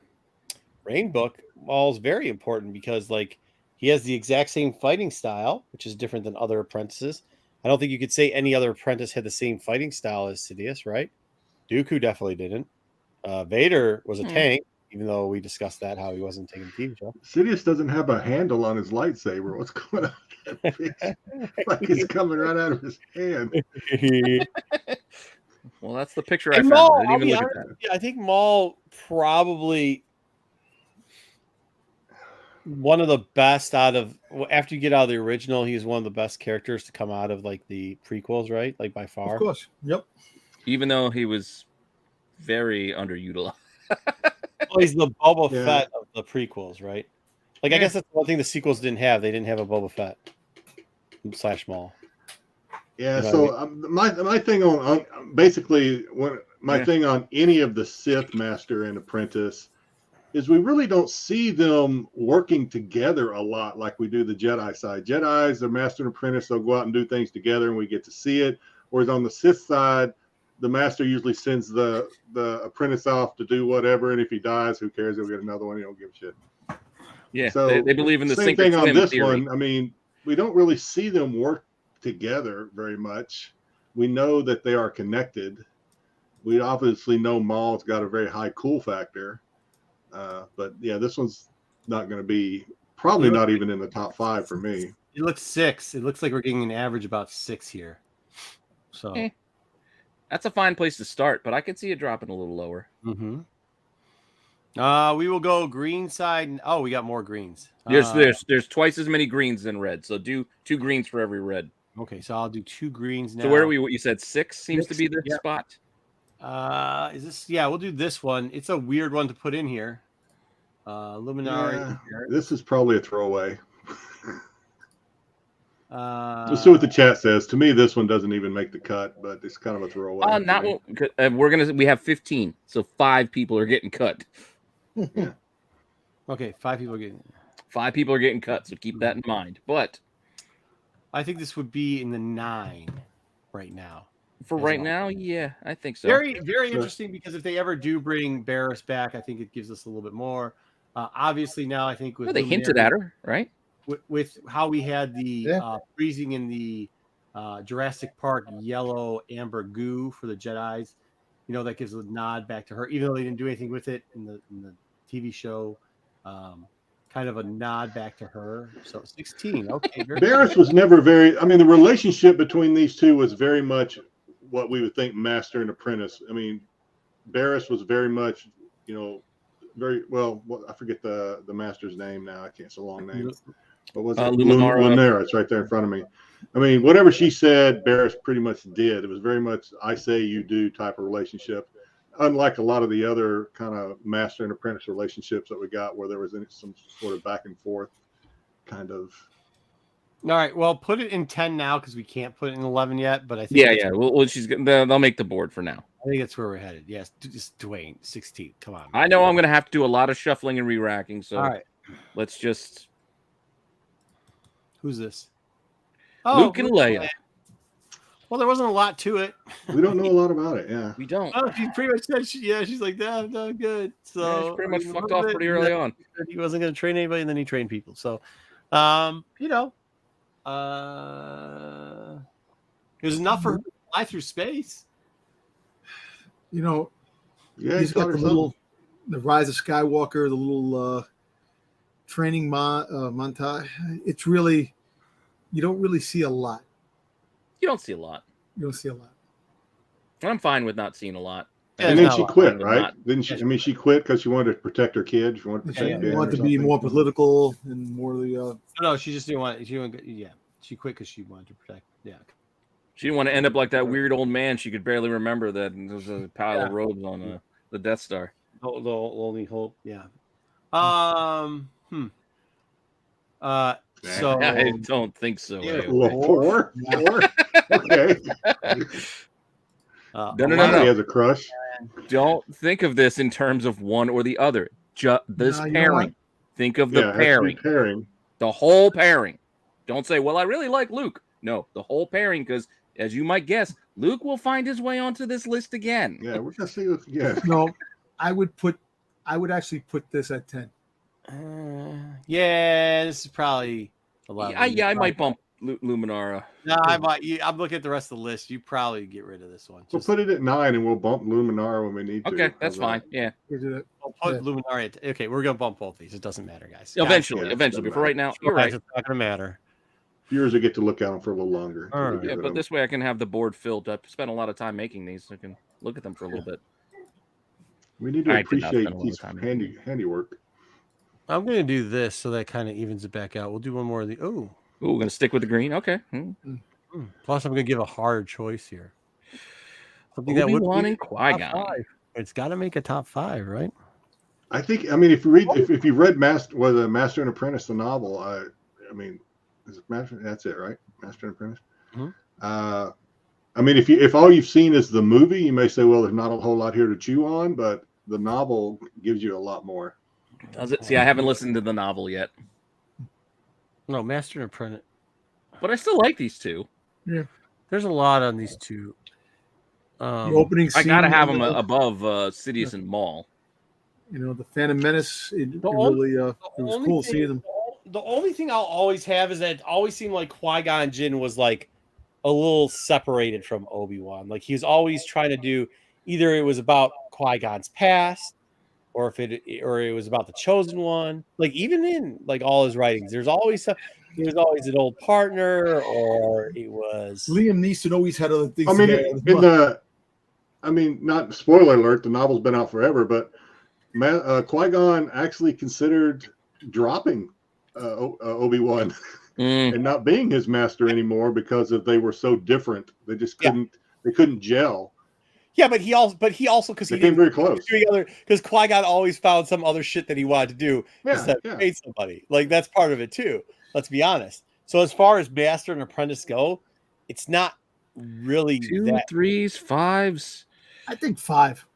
Rain book Maul is very important because like he has the exact same fighting style, which is different than other apprentices. I don't think you could say any other apprentice had the same fighting style as Sidious, right? Dooku definitely didn't. Vader was a tank, even though we discussed that how he wasn't taking the TV show. Sidious doesn't have a handle on his lightsaber. What's going on? Like it's coming right out of his hand. Well, that's the picture I And found. Maul, I didn't even look at that. I think Maul probably one of the best out of after you get out of the original, he's one of the best characters to come out of like the prequels, right? Like by far. Of course. Yep. Even though he was very underutilized. Well, he's the Boba Fett of the prequels, right? Like I guess that's one thing the sequels didn't have. They didn't have a Boba Fett / Maul. Yeah. You know So what my thing on basically thing on any of the Sith Master and Apprentice is we really don't see them working together a lot like we do the Jedi side. Jedi's, they're Master and Apprentice. They'll go out and do things together, and we get to see it. Whereas on the Sith side, the Master usually sends the apprentice off to do whatever, and if he dies, who cares? He'll get another one. He don't give a shit. Yeah, So they believe in the same sink or thing on swim this theory. one. I mean, we don't really see them work together very much. We know that they are connected. We obviously know Maul's got a very high cool factor. But yeah, this one's not going to be probably not even in the top 5 for me. It looks 6. It looks like we're getting an average about 6 here. So That's a fine place to start, but I could see it dropping a little lower. we will go green side. Oh, we got more greens. There's twice as many greens than red, so do 2 greens for every red. Okay, so I'll do 2 greens now. So where are we? What you said 6 seems to be the yeah. spot. Is this? Yeah, we'll do this one. It's a weird one to put in here. Luminari. Yeah, this is probably a throwaway. Let's see what the chat says. To me, this one doesn't even make the cut, but it's kind of a throwaway. Not we have 15, so 5 people are getting cut. Yeah. Okay, 5 people are getting. 5 people are getting cut, so keep that in mind. But I think this would be in the 9 right now. For right now, yeah, I think so. Very, very interesting because if they ever do bring Barris back, I think it gives us a little bit more. Obviously, now I think with they hinted at her, right? With how we had the freezing in the Jurassic Park yellow amber goo for the Jedis, that gives a nod back to her, even though they didn't do anything with it in the TV show. Kind of a nod back to her. So 16. Okay. Barris was never very. I mean, the relationship between these two was very much what we would think master and apprentice. I mean, Barris was very much, very well. I forget the master's name now. I can't. It's a long name. What was it? Luminara. It's right there in front of me. I mean, whatever she said, Barris pretty much did. It was very much I say you do type of relationship. Unlike a lot of the other kind of master and apprentice relationships that we got, where there was some sort of back and forth kind of. All right. Well, put it in 10 now because we can't put it in 11 yet. But I think Well, they'll make the board for now. I think that's where we're headed. Yes, just Dwayne 16. Come on. I know I'm going to have to do a lot of shuffling and re-racking. So all right, let's just. Who's this? Luke and Leia. Well, there wasn't a lot to it. We don't know a lot about it. Yeah, we don't. Oh, she pretty much said, she's like, no, good. So she pretty much fucked off pretty early on. He wasn't going to train anybody, and then he trained people. So, it was enough for her to fly through space. He's got the Rise of Skywalker, the little training montage. It's really, you don't really see a lot. You don't see a lot. I'm fine with not seeing a lot. And then she quit, right? Didn't she? I mean, she quit because she wanted to protect her kid. She wanted to protect she wanted to be more political and more the. No, she just didn't want. She quit because she wanted to protect. Yeah. She didn't want to end up like that weird old man. She could barely remember that there was a pile of robes on the Death Star. The only hope. Yeah. So I don't think so. Yeah, four? Okay. No. He has a crush. Don't think of this in terms of one or the other. This pairing. Think of the pairing. The whole pairing. Don't say, well, I really like Luke. No, the whole pairing, because as you might guess, Luke will find his way onto this list again. Yeah, we're gonna see this again. No, I would actually put this at 10. This is probably 11. I might bump Luminara. No, I might. I'm looking at the rest of the list. You probably get rid of this one. We'll put it at 9, and we'll bump Luminara when we need to. Okay, that's fine. Yeah. We'll put Luminara at, okay, we're gonna bump both these. It doesn't matter, guys. Eventually. But for right now, you're right. It's not gonna matter. Viewers will get to look at them for a little longer. Right. Yeah, but this way I can have the board filled. I've spent a lot of time making these, so I can look at them for a little bit. We need to appreciate these handiwork. I'm going to do this so that kind of evens it back out. We'll do one more of the. Oh, we're going to stick with the green. Okay. Plus, I'm going to give a hard choice here. Something Obi Wan and Qui-Gon. It's got to make a top 5, right? I think. I mean, if you read Master and Apprentice, the novel, I mean, is it Master? That's it, right? Master and Apprentice. Mm-hmm. I mean, if all you've seen is the movie, you may say, well, there's not a whole lot here to chew on, but the novel gives you a lot more. Does it? See, I haven't listened to the novel yet. No, Master and Apprentice. But I still like these two. Yeah. There's a lot on these two. The opening scene. I gotta have them above Sidious and Maul. the Phantom Menace. It only- really it was cool seeing them. The only thing I'll always have is that it always seemed like Qui-Gon Jinn was like a little separated from Obi-Wan. Like he was always trying to do either it was about Qui-Gon's past, or it was about the Chosen One. Like even in like all his writings, there's always he was always an old partner, or it was Liam Neeson always had other things. I mean, not spoiler alert. The novel's been out forever, but Qui-Gon actually considered dropping Obi-Wan and not being his master anymore because they were so different. They just couldn't. They couldn't gel. Yeah, but he also because he came very close. Because Qui-Gon always found some other shit that he wanted to do instead of hate somebody. Like that's part of it too. Let's be honest. So as far as Master and Apprentice go, it's not really 2, 3s, 5s. I think 5.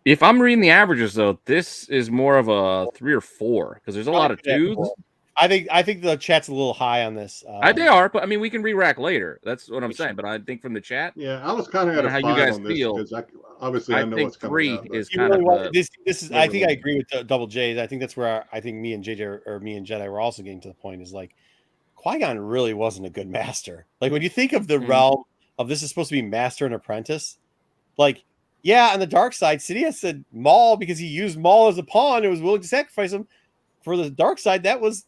If I'm reading the averages, though, this is more of a 3 or 4 because there's a lot of 2s. I think the chat's a little high on this. They are, but I mean, we can re-rack later. That's what I'm saying. But I think from the chat, I was kind of at a 5 how you guys on this feel. because I know what's coming up. Is kind of this is. I think I agree with Double J. I think that's where I think me and JJ or me and Jedi were also getting to the point is like Qui-Gon really wasn't a good master. Like when you think of the realm of this is supposed to be Master and Apprentice, like. Yeah, on the dark side, Sidious said Maul because he used Maul as a pawn and was willing to sacrifice him. For the dark side, that was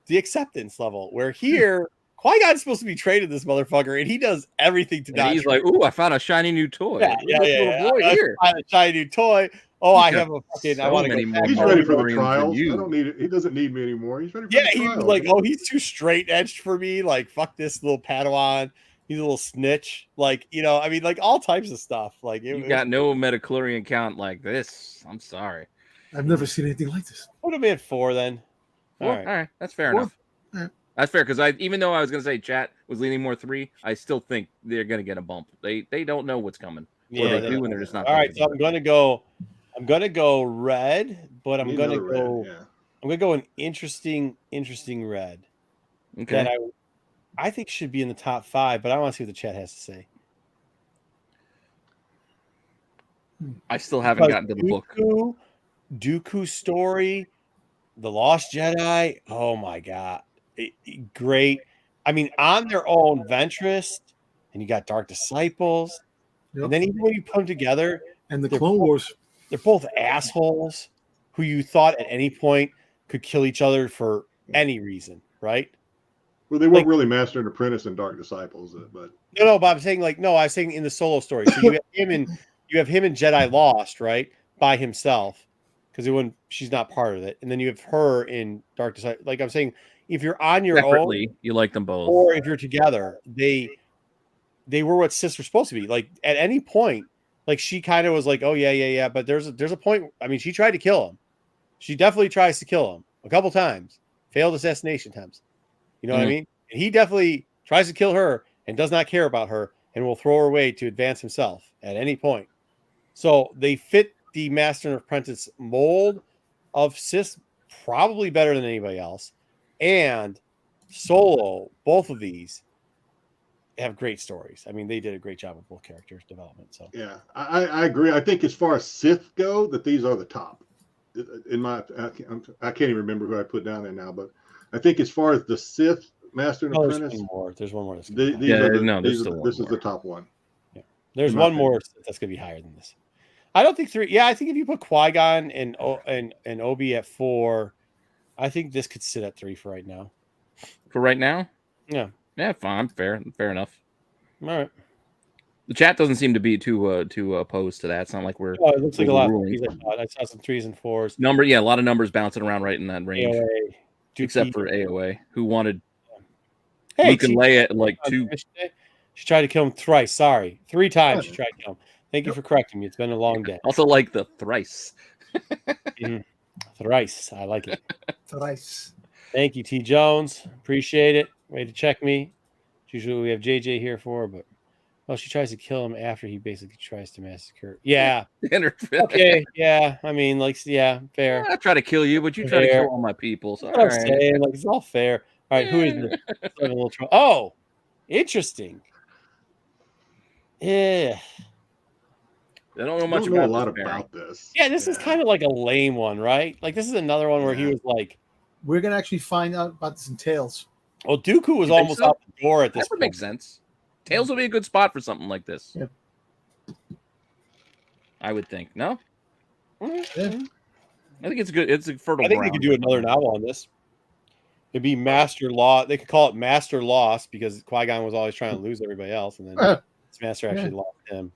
the acceptance level. Where here, Qui-Gon's supposed to be traded this motherfucker, and he does everything to not. He's like, "Ooh, I found a shiny new toy. Yeah. Boy here. I found a shiny new toy. Oh, I have a fucking. I want to go back. He's ready for the trials. I don't need it. He doesn't need me anymore. He's ready for the trials. He was like, "Oh, he's too straight edged for me. Like, fuck this little Padawan. He's a little snitch." Like, I mean, like all types of stuff. Like, you got no metachlorian count like this. I'm sorry. I've never seen anything like this. Put him at 4 then. All right, that's fair enough. That's fair because even though I was gonna say chat was leaning more 3, I still think they're gonna get a bump. They don't know what's coming. Yeah, or they do, and they're just not. All right, so I'm gonna go red, but I'm gonna go an interesting red. Okay. That I think should be in the top 5, but I want to see what the chat has to say. I still haven't gotten to the book. Dooku's story, The Lost Jedi. Oh my god, great! I mean, on their own, Ventress, and you got Dark Disciples, and then even when you put them together, and the Clone Wars, they're both assholes who you thought at any point could kill each other for any reason, right? Well, they weren't really Master and Apprentice and Dark Disciples, but no. But I'm saying I was saying in the solo story. So you have him in Jedi Lost, right, by himself, because she's not part of it, and then you have her in Dark Disciples. Like I'm saying, if you're on your separately, own, you like them both, or if you're together, they were what sis were supposed to be. Like at any point, like she kind of was like, oh yeah. But there's a point. I mean, she tried to kill him. She definitely tries to kill him a couple times. Failed assassination attempts. You know what I mean? And he definitely tries to kill her and does not care about her and will throw her away to advance himself at any point. So they fit the Master and Apprentice mold of Sis probably better than anybody else. And Solo, both of these have great stories. I mean, they did a great job with both characters' development. So yeah, I agree. I think as far as Sith go, that these are the top. I can't even remember who I put down there now, but I think as far as the Sith Master and Apprentice, there's one more. This is the top one. Yeah. There's one more that's going to be higher than this. I don't think 3. Yeah, I think if you put Qui-Gon and Obi at 4, I think this could sit at 3 for right now. For right now? Yeah. Yeah, fine. Fair enough. All right. The chat doesn't seem to be too opposed to that. It's not like we're. Oh, it looks like a lot. I saw some 3s and 4s. A lot of numbers bouncing around right in that range. AOA, except for AOA, who wanted Luke and Leia at like 2. She tried to kill him thrice. Sorry, 3 times she tried to kill him. Thank you for correcting me. It's been a long day. Also, like the thrice. Thrice. I like it. Thrice. Thank you, T. Jones. Appreciate it. Way to check me. Usually we have JJ here for, but she tries to kill him after he basically tries to massacre. Yeah. Okay. Yeah. I mean, fair. I try to kill you, but you try to kill all my people. So I'm saying, it's all fair. All right. Who is this? Oh, interesting. Yeah. They don't know I much don't know a about lot this pairing. about this. Yeah, this is kind of like a lame one, right? Like this is another one where he Yeah. was like, We're gonna actually find out about this in Tails. well, Dooku was You think almost so? out the door at this That would point. make sense. Tails would be a good spot for something like this. Yeah. I would think. No, Mhm. I think it's good. It's a fertile I think they ground could do for another something. novel on this. It'd be Master Law. They could call it Master Lost because Qui-Gon was always trying to lose everybody else, and then his master actually lost him.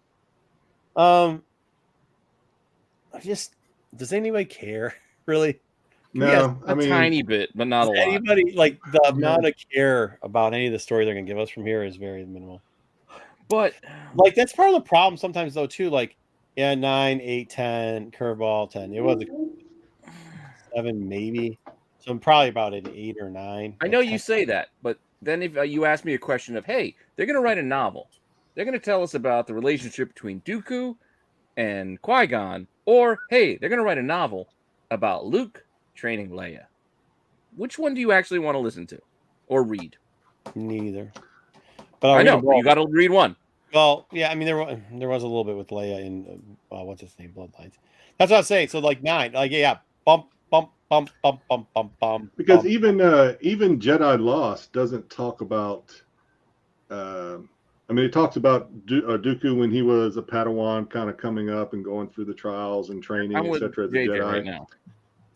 I just does anybody care really? No, I A mean, tiny bit, but not a lot. Anybody like the amount of care about any of the story they're gonna give us from here is very minimal. But Like that's part of the problem sometimes though too. Like 9, 8, 10, curveball 10. It was a 7 maybe. So I'm probably about an 8 or 9. I know you say that, but then if you ask me a question of, hey, they're going to write a novel, they're going to tell us about the relationship between Dooku and Qui-Gon, or hey, they're going to write a novel about Luke training Leia. Which one do you actually want to listen to or read? Neither. But I know, but you got to read one. Well, yeah, I mean there was a little bit with Leia in what's his name, Bloodlines. That's what I'm saying. So like 9, like yeah, bump. because bump. even Jedi Lost doesn't talk about. I mean, it talks about Dooku when he was a Padawan, kind of coming up and going through the trials and training, I'm with etc. As a JJ Jedi. right now.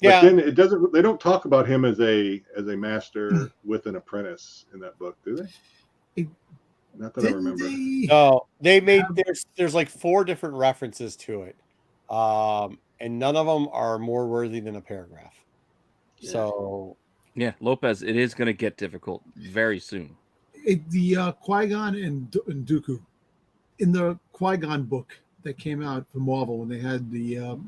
But Yeah. then it doesn't. They don't talk about him as a master with an apprentice in that book, do they? Not that I remember. No, they made there's like 4 different references to it, and none of them are more worthy than a paragraph. Yeah. So Yeah, Lopez, it is going to get difficult very soon. The Qui-Gon and Dooku in the Qui-Gon book that came out for Marvel when they had the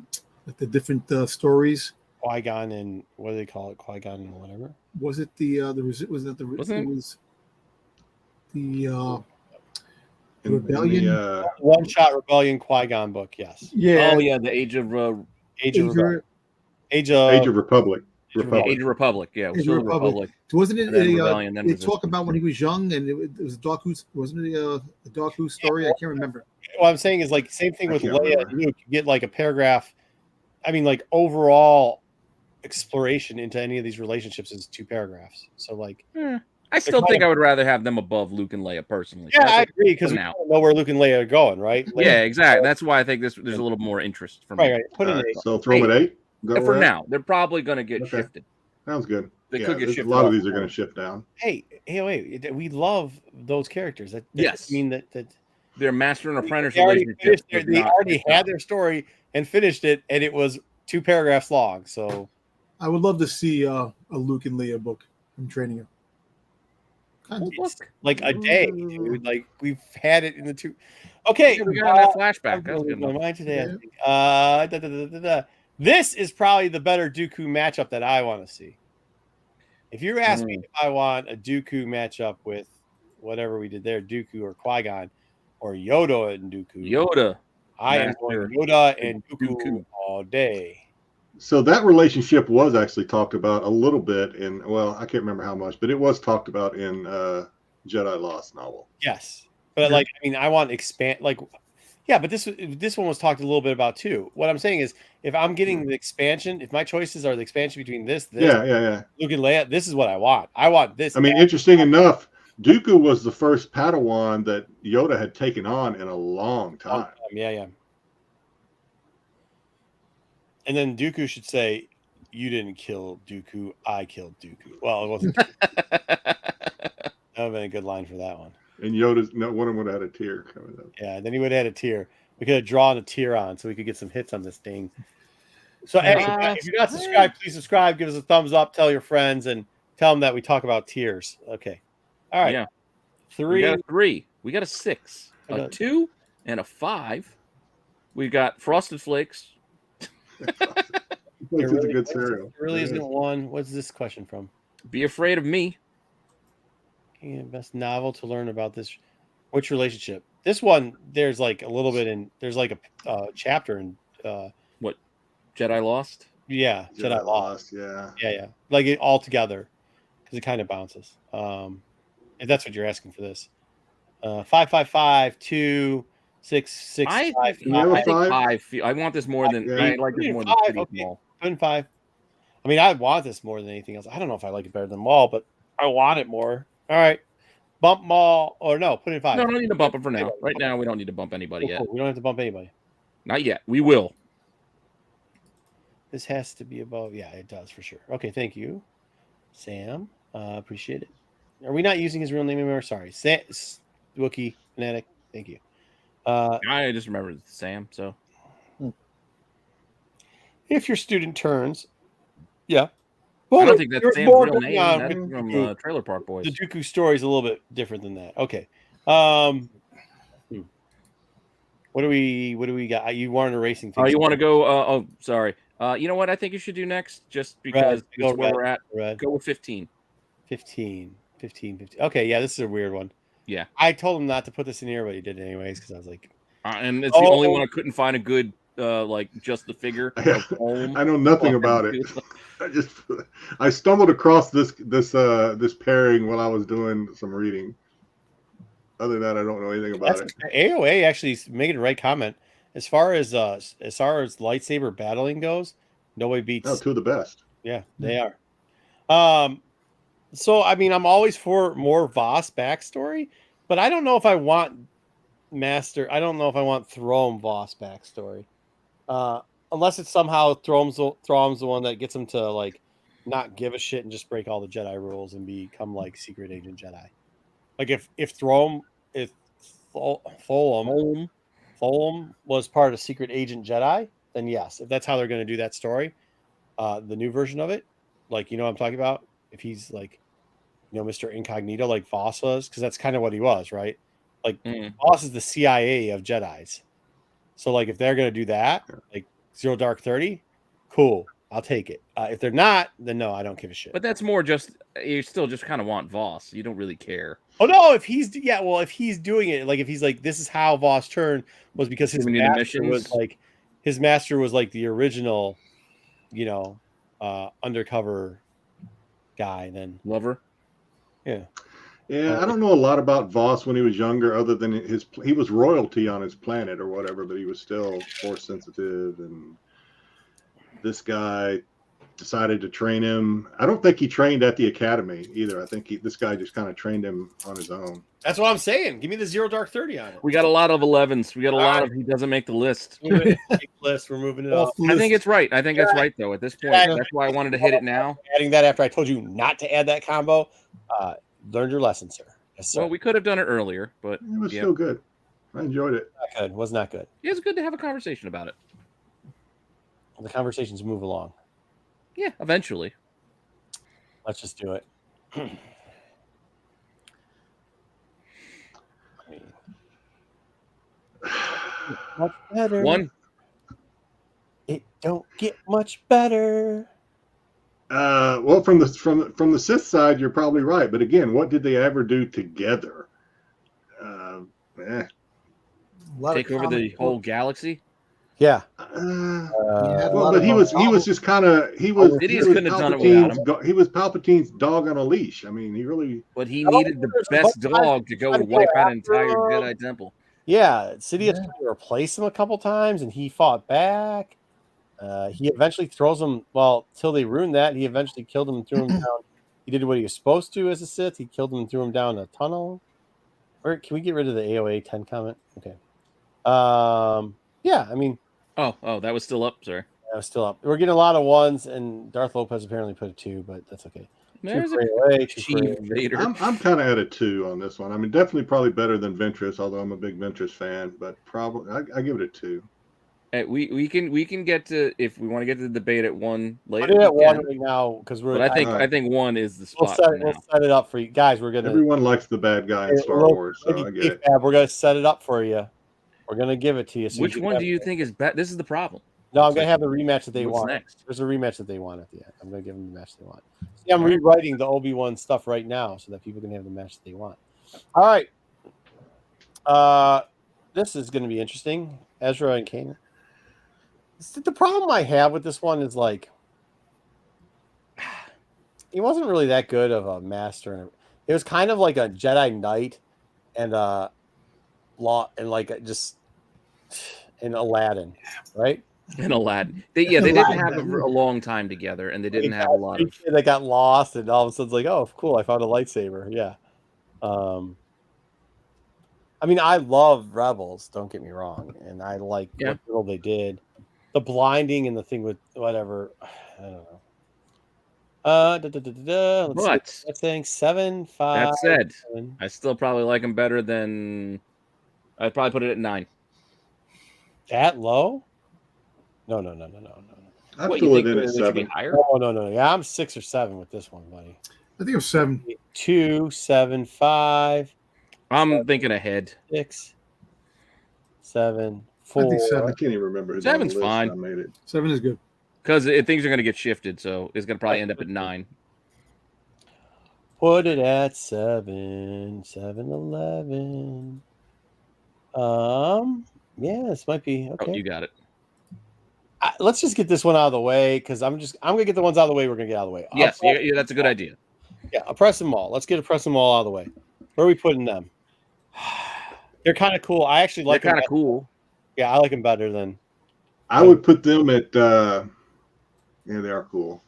different stories. Qui-Gon and what do they call it? Qui-Gon and whatever. Was it Wasn't it? It was the In Rebellion. the, One Shot Rebellion Qui-Gon book. Yes. yeah, Oh yeah, the Age of Age of Rebellion. Age of Republic. Age of Republic. Yeah, Age still of the Republic. Wasn't it And then a Rebellion, then they Resistance. talk about when he was young and it was Dooku's, wasn't it a Dooku story? I can't remember. What I'm saying is like same thing I with can't Leia remember. and Luke. You get like a paragraph. I mean, like overall exploration into any of these relationships is 2 paragraphs. So like, I still think I would rather have them above Luke and Leia personally. yeah, That's I it agree because for we now. don't know where Luke and Leia are going, right? Yeah, exactly. That's why I think there's a little more interest from Right, me. right. Put All in right, 8. so throw them at 8. Is that And where for we're at? now, they're probably going to get Okay. shifted. Sounds good. They Yeah, could get a shifted. lot of off these the are going board. to shift down. Hey, wait. We love those characters. That Yes. I mean that Their master and apprentice they already relationship. finished they already had their story and finished it, and it was 2 paragraphs long. So I would love to see a Luke and Leia book from training him. it's like a day, dude. Like we've had it in the 2. Okay, Yeah, we got that flashback. I'm That's going good to my enough. mind today. Yeah. I think. This is probably the better Dooku matchup that I want to see. If you ask me if I want a Dooku matchup with whatever we did there, Dooku or Qui-Gon, or Yoda and Dooku, Yoda. I am Master going Yoda and Dooku, Dooku. all day. So that relationship was actually talked about a little bit in, well, I can't remember how much, but it was talked about in Jedi Lost novel. Yes, but like I mean, I want expand like. Yeah, but this one was talked a little bit about too. What I'm saying is, if I'm getting the expansion, if my choices are the expansion between this, Yeah. Luke and Leia, this is what I want. I want this. I mean, interesting enough, Dooku was the first Padawan that Yoda had taken on in a long time. Yeah. And then Dooku should say, "You didn't kill Dooku. I killed Dooku." Well, it wasn't. That would have been a good line for that one. And Yoda's one of them would have had a tear coming up. Yeah, then he would have had a tear. We could have drawn a tear on so we could get some hits on this thing. So, hey, if you're not subscribed, please subscribe. Give us a thumbs up. Tell your friends and tell them that we talk about tears. Okay. All right. Yeah. 3. We got a 3. We got a 6, a 2, and a 5. We got Frosted Flakes. This is a good cereal. It really isn't 1. What's this question from? Be Afraid of Me. Yeah, best novel to learn about this. Which relationship? This one, there's like a little bit in. There's like a chapter in. What? Jedi Lost? Yeah, Jedi Lost. Yeah. Yeah. Like it all together because it kind of bounces. If that's what you're asking for this. 555 2 I 5. You have a I think five? 5. I want this more than Yeah. I like this more than 5, City okay. Mall. Put in 5. I mean, I want this more than anything else. I don't know if I like it better than Mall, but I want it more. All right. Bump Mall or no, put in 5. No, I don't need to bump him for now. Right now, we don't need to bump anybody yet. Cool. We don't have to bump anybody. Not yet. We will. This has to be above. Yeah, it does for sure. Okay, thank you, Sam. Appreciate it. Are we not using his real name anymore? Sorry, Wookie Fanatic. Thank you. I just remember Sam. So If your student turns, yeah. I don't think that's you're Sam's more real going name. on That's with from Dooku. Trailer Park Boys. The Dooku story is a little bit different than that. Okay. What do we got? You wanted a racing thing. Oh, you want to go? Oh, sorry. You know what? I think you should do next, just because Go that's where red, we're at. red. Go with 15. 15. Okay, yeah, this is a weird one. Yeah. I told him not to put this in here, but he did it anyways because I was like, And it's the only one I couldn't find a good, like just the figure of home. I know nothing about it. I stumbled across this pairing while I was doing some reading. Other than that, I don't know anything about it. AOA actually making the right comment. As far as lightsaber battling goes, nobody beats. No, two of the best. Yeah, they are. So I mean, I'm always for more Voss backstory, but I don't know if I want I don't know if I want Throm Voss backstory, unless it's somehow Throm's the one that gets him to like not give a shit and just break all the Jedi rules and become like secret agent Jedi. Like if Fulham was part of Secret Agent Jedi, then yes. If that's how they're going to do that story, the new version of it, like, you know what I'm talking about? If he's like, you know, Mr. Incognito like Voss was, because that's kind of what he was, right? Like Voss is the CIA of Jedis. So like if they're going to do that, like Zero Dark 30, cool. I'll take it. If they're not, then no, I don't give a shit. But that's more just, you still just kind of want Voss. You don't really care. Oh no, if he's doing it, like if he's like, this is how Voss turned, was because his master was like the original, you know, undercover guy. Then Lover. Yeah. Yeah, I don't know a lot about Voss when he was younger, other than he was royalty on his planet or whatever, but he was still force sensitive, and this guy decided to train him. I don't think he trained at the academy either. I think this guy just kind of trained him on his own. That's what I'm saying. Give me the Zero Dark 30 on it. We got a lot of 11s. We got a lot of he doesn't make the list. We're moving it off. I think it's right. I think that's right, though, at this point. That's why I wanted to hit it now. Adding that after I told you not to add that combo. Learned your lesson, sir. Yes, sir. Well, we could have done it earlier, but it was still good. I enjoyed it. Not good. Was not good. Yeah, it's good to have a conversation about it. The conversations move along. Yeah, eventually. Let's just do it. Much better. One. It don't get much better. Well, from the Sith side, you're probably right. But again, what did they ever do together? Take over the whole galaxy. Yeah. Well, but he was just kind of he was Palpatine's dog on a leash. I mean, he really. But he needed the best dog to go and wipe out an entire Jedi temple. Yeah, Sidious tried to replace him a couple times, and he fought back. He eventually throws him. Well, till they ruined that, he eventually killed him and threw him down. He did what he was supposed to as a Sith. He killed him and threw him down a tunnel. Or can we get rid of the AOA 10 comment? Okay. Yeah, I mean. Oh, that was still up, sir. That was still up. We're getting a lot of ones, and Darth Lopez apparently put a 2, but that's okay. There's I'm kind of at a 2 on this one. I mean, definitely probably better than Ventress, although I'm a big Ventress fan. But probably I give it a 2. We can get to, if we want to get to the debate at 1 later. We're at 1 right now because we're. But I think 1 is the spot. We'll set it up for you guys. Everyone likes the bad guy in Star Wars, so I get it. We're gonna set it up for you. We're gonna give it to you. So which one do you think is better? This is the problem. No, I'm gonna have the rematch that they What's want. next? There's a rematch that they want at the end. I'm gonna give them the match they want. See, I'm rewriting the Obi Wan stuff right now so that people can have the match that they want. All right. This is gonna be interesting. Ezra and Kanan. The problem I have with this one is like he wasn't really that good of a master. It was kind of like a Jedi Knight and law and like just and Aladdin, right? And Aladdin. They didn't have a long time together, and they didn't have a lot of. They got lost, and all of a sudden, it's like, oh, cool! I found a lightsaber. Yeah. I mean, I love Rebels. Don't get me wrong, and I like what little they did. The blinding and the thing with whatever, I don't know. Let's see. That thing 7, 5. That said, 7. I still probably like them better than. I'd probably put it at 9. That low? No. I'd What, fill you it think in at it should be 7. higher? No. Yeah, I'm 6 or 7 with this one, buddy. I think it was 7. 2, 7, 5. I'm thinking ahead. 6, 7, 4. I think 7. I can't even remember. Who's 7's on the list. fine. I made it. 7 is good. Because things are going to get shifted, so it's going to probably end up at 9. Put it at 7, 7-Eleven. Yeah, this might be okay. Oh, you got it. Let's just get this one out of the way because I'm gonna get the ones out of the way. We're gonna get out of the way. Yes, yeah, that's a good idea. Yeah, Oppress them all. Let's get Oppress them all out of the way. Where are we putting them? They're kind of cool. I actually like They're them kind of cool. Yeah, I like them better than. I would put them at. Yeah, they are cool.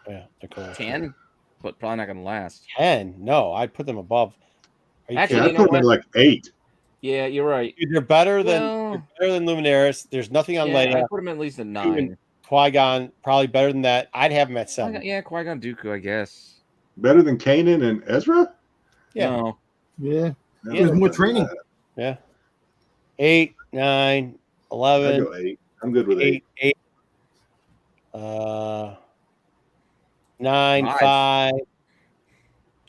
Yeah, they're cool. 10, but probably not going to last. 10? No, I'd put them above. Actually, Yeah, you I'd know put them at what? like 8. Yeah, you're right. Dude, they're better Well, than Luminaris. There's nothing on yeah, Leia. I'd put them at least at 9. Qui-Gon probably better than that. I'd have them at 7. Yeah, Qui-Gon Dooku, I guess. Better than Kanan and Ezra? Yeah. No. Yeah. No, There's more that's training. bad. Yeah. 8, 9, I'd 11. go 8. I'm good with 8. 8. 9, 5. 5,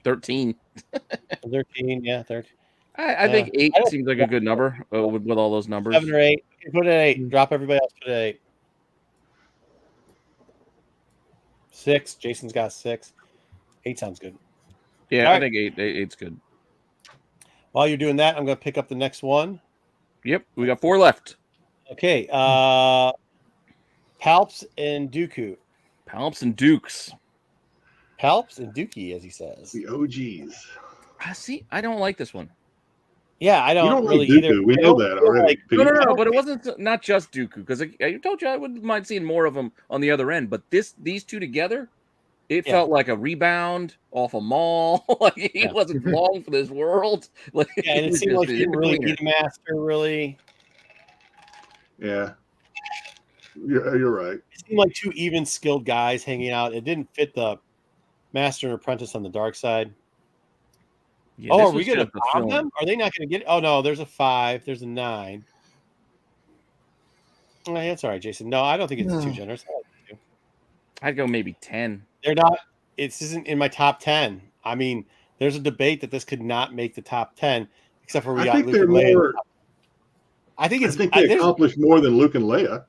13. 13. Yeah, 13. I think 8 seems like a good number with all those numbers. 7 or 8. Put it at 8. Drop everybody else. Put it at 8. 6. Jason's got 6. 8 sounds good. Yeah, All I right. think 8's good. While you're doing that, I'm going to pick up the next one. Yep, we got 4 left. Okay. Palps and Dooku. Palps and Dukes. Palps and Dookie, as he says. The OGs. See, I don't like this one. Yeah, I You don't don't really like either. Dooku. We I know don't that feel already. like- No, Pete. but it wasn't not just Dooku because I told you I wouldn't mind seeing more of them on the other end. But these two together, it felt like a rebound off a Maul. Like he wasn't long for this world. Like, Yeah, and it seemed like he didn't really need a master, really. Yeah. You're right. It seemed like two even skilled guys hanging out. It didn't fit the Master and Apprentice on the dark side. Yeah, Oh, this are we was going to just a bomb film. them? Are they not going to get it? Oh, no, there's a 5. There's a 9. Oh, that's all right, Jason. No, I don't think it's too generous. I like it too. I'd go maybe 10. They're not. It isn't in my top 10. I mean, there's a debate that this could not make the top 10, except for we I got think Luke they're and Leia. more. I think I it's. think they there's- accomplished more than Luke and Leia.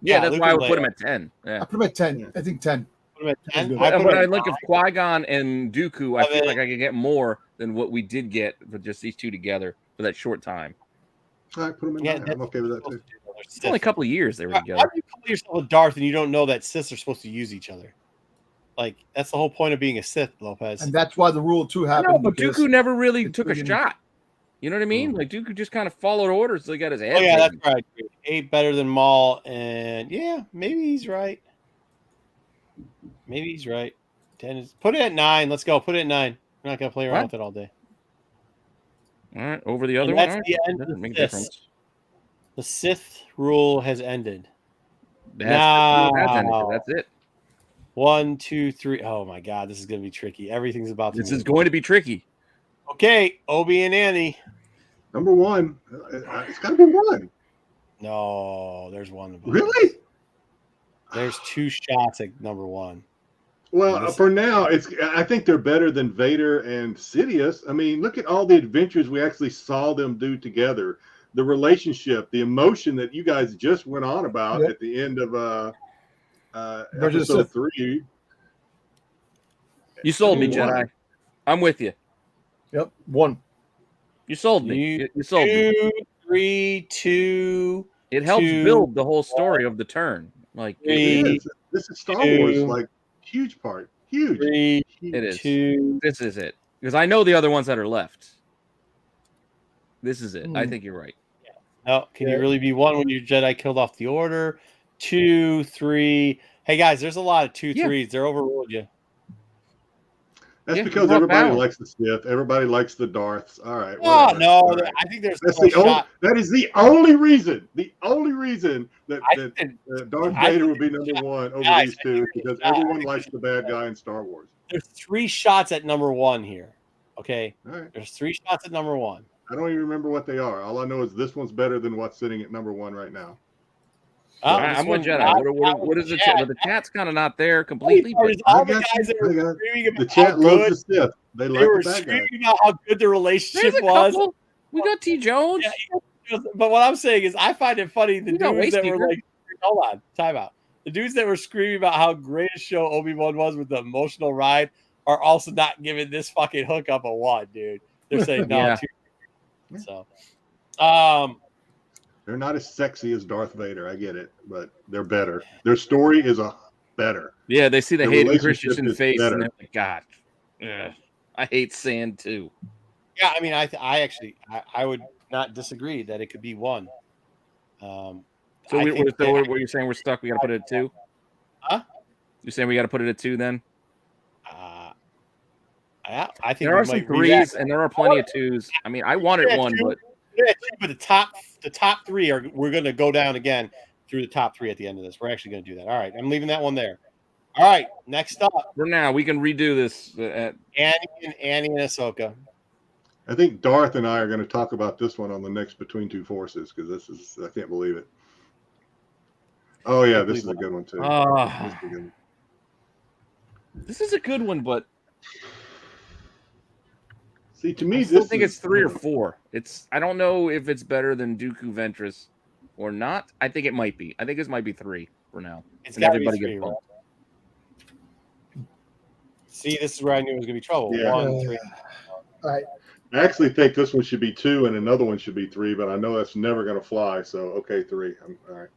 Yeah, that's Luke why I and would put Leia. him at 10. I Yeah. put him at 10. I think 10. Put 'em at 10. good. I put When 'em I at look at 9. Qui-Gon and Dooku, I feel 11. like I could get more than what we did get for just these two together for that short time. All right, put them in Yeah, 9. I'm okay with that too. It's only a couple of years they were How together. do you call yourself a Darth and you don't know that Siths are supposed to use each other? Like, that's the whole point of being a Sith, Lopez. And that's why the rule 2 I happened. know, but because Dooku never really it's took a friggin- shot. You know what I mean? Like Dooku just kind of followed orders till he got his head. Oh, yeah, that's taken. right. 8 better than Maul. And yeah, maybe he's right. Maybe he's right. 10 is. Put it at 9. Let's go. Put it at 9. We're not going to play around What? with it all day. All right, over the other And one. that's All right. the end Doesn't of make a this. difference. The Sith rule has ended. That's it. Now. That's it. 1, 2, 3. Oh my God, this is going to be tricky. Everything's about to. This move. is going to be tricky. Okay, Obi and Annie. Number 1. It's got to be 1. No, there's one. above. Really? There's 2 shots at number 1. Well, for now, I think they're better than Vader and Sidious. I mean, look at all the adventures we actually saw them do together. The relationship, the emotion that you guys just went on about at the end of episode 3. You sold me, One. Jedi. I'm with you. Yep, 1. You sold me. You sold me. 2, 3, 2. It helps 2, build the whole story of the turn. Like It is. This is Star Wars, like huge part. Huge. 3, it is. 2. This is it. Because I know the other ones that are left. This is it. I think you're right. No, can you really be 1 when your Jedi killed off the Order? 2, 3. Hey guys, there's a lot of 2, 3s. They're overruled you. That's because everybody likes the Sith. Everybody likes the Darths. All right. Oh no, right. I think there's that is the only reason. The only reason that Darth Vader would be number 1 over these two, because everyone likes the bad guy in Star Wars. There's 3 shots at number 1 here. Okay. All right. There's 3 shots at number 1. I don't even remember what they are. All I know is this one's better than what's sitting at number 1 right now. I'm with Jedi. What is the chat? But the chat's kind of not there completely. All the guys that were screaming about the chat loves the Sith. They were screaming about how good the relationship was. We got T. Jones. Yeah, but what I'm saying is, I find it funny the dudes that were like, hold on, time out. The dudes that were screaming about how great a show Obi-Wan was with the emotional ride are also not giving this fucking hookup a 1, dude. They're saying no. So, they're not as sexy as Darth Vader. I get it, but they're better. Their story is better. Yeah, they see the Hayden Christensen face and they're like, God, I hate sand too. Yeah, I mean, I would not disagree that it could be 1. So what you're saying, we're stuck? We got to put it at 2? Huh? You're saying we got to put it at 2 then? I think there are some 3s and there are plenty of 2s. I mean, I wanted 1, but the top 3 we're going to go down again through the top 3 at the end of this. We're actually going to do that. All right, I'm leaving that one there. All right, next up. For now, we can redo this. Annie and Ahsoka. I think Darth and I are going to talk about this one on the next Between Two Forces, because I can't believe it. Oh yeah, this is a good one too. This is a good one, but see, to me, I still think it's 3 or 4. I don't know if it's better than Dooku Ventress or not. I think it might be. I think this might be 3 for now. It's got to be 3. Right? See, this is where I knew it was going to be trouble. Yeah. 1, 3. All right. I actually think this one should be 2 and another one should be 3, but I know that's never going to fly. So okay, 3. All right.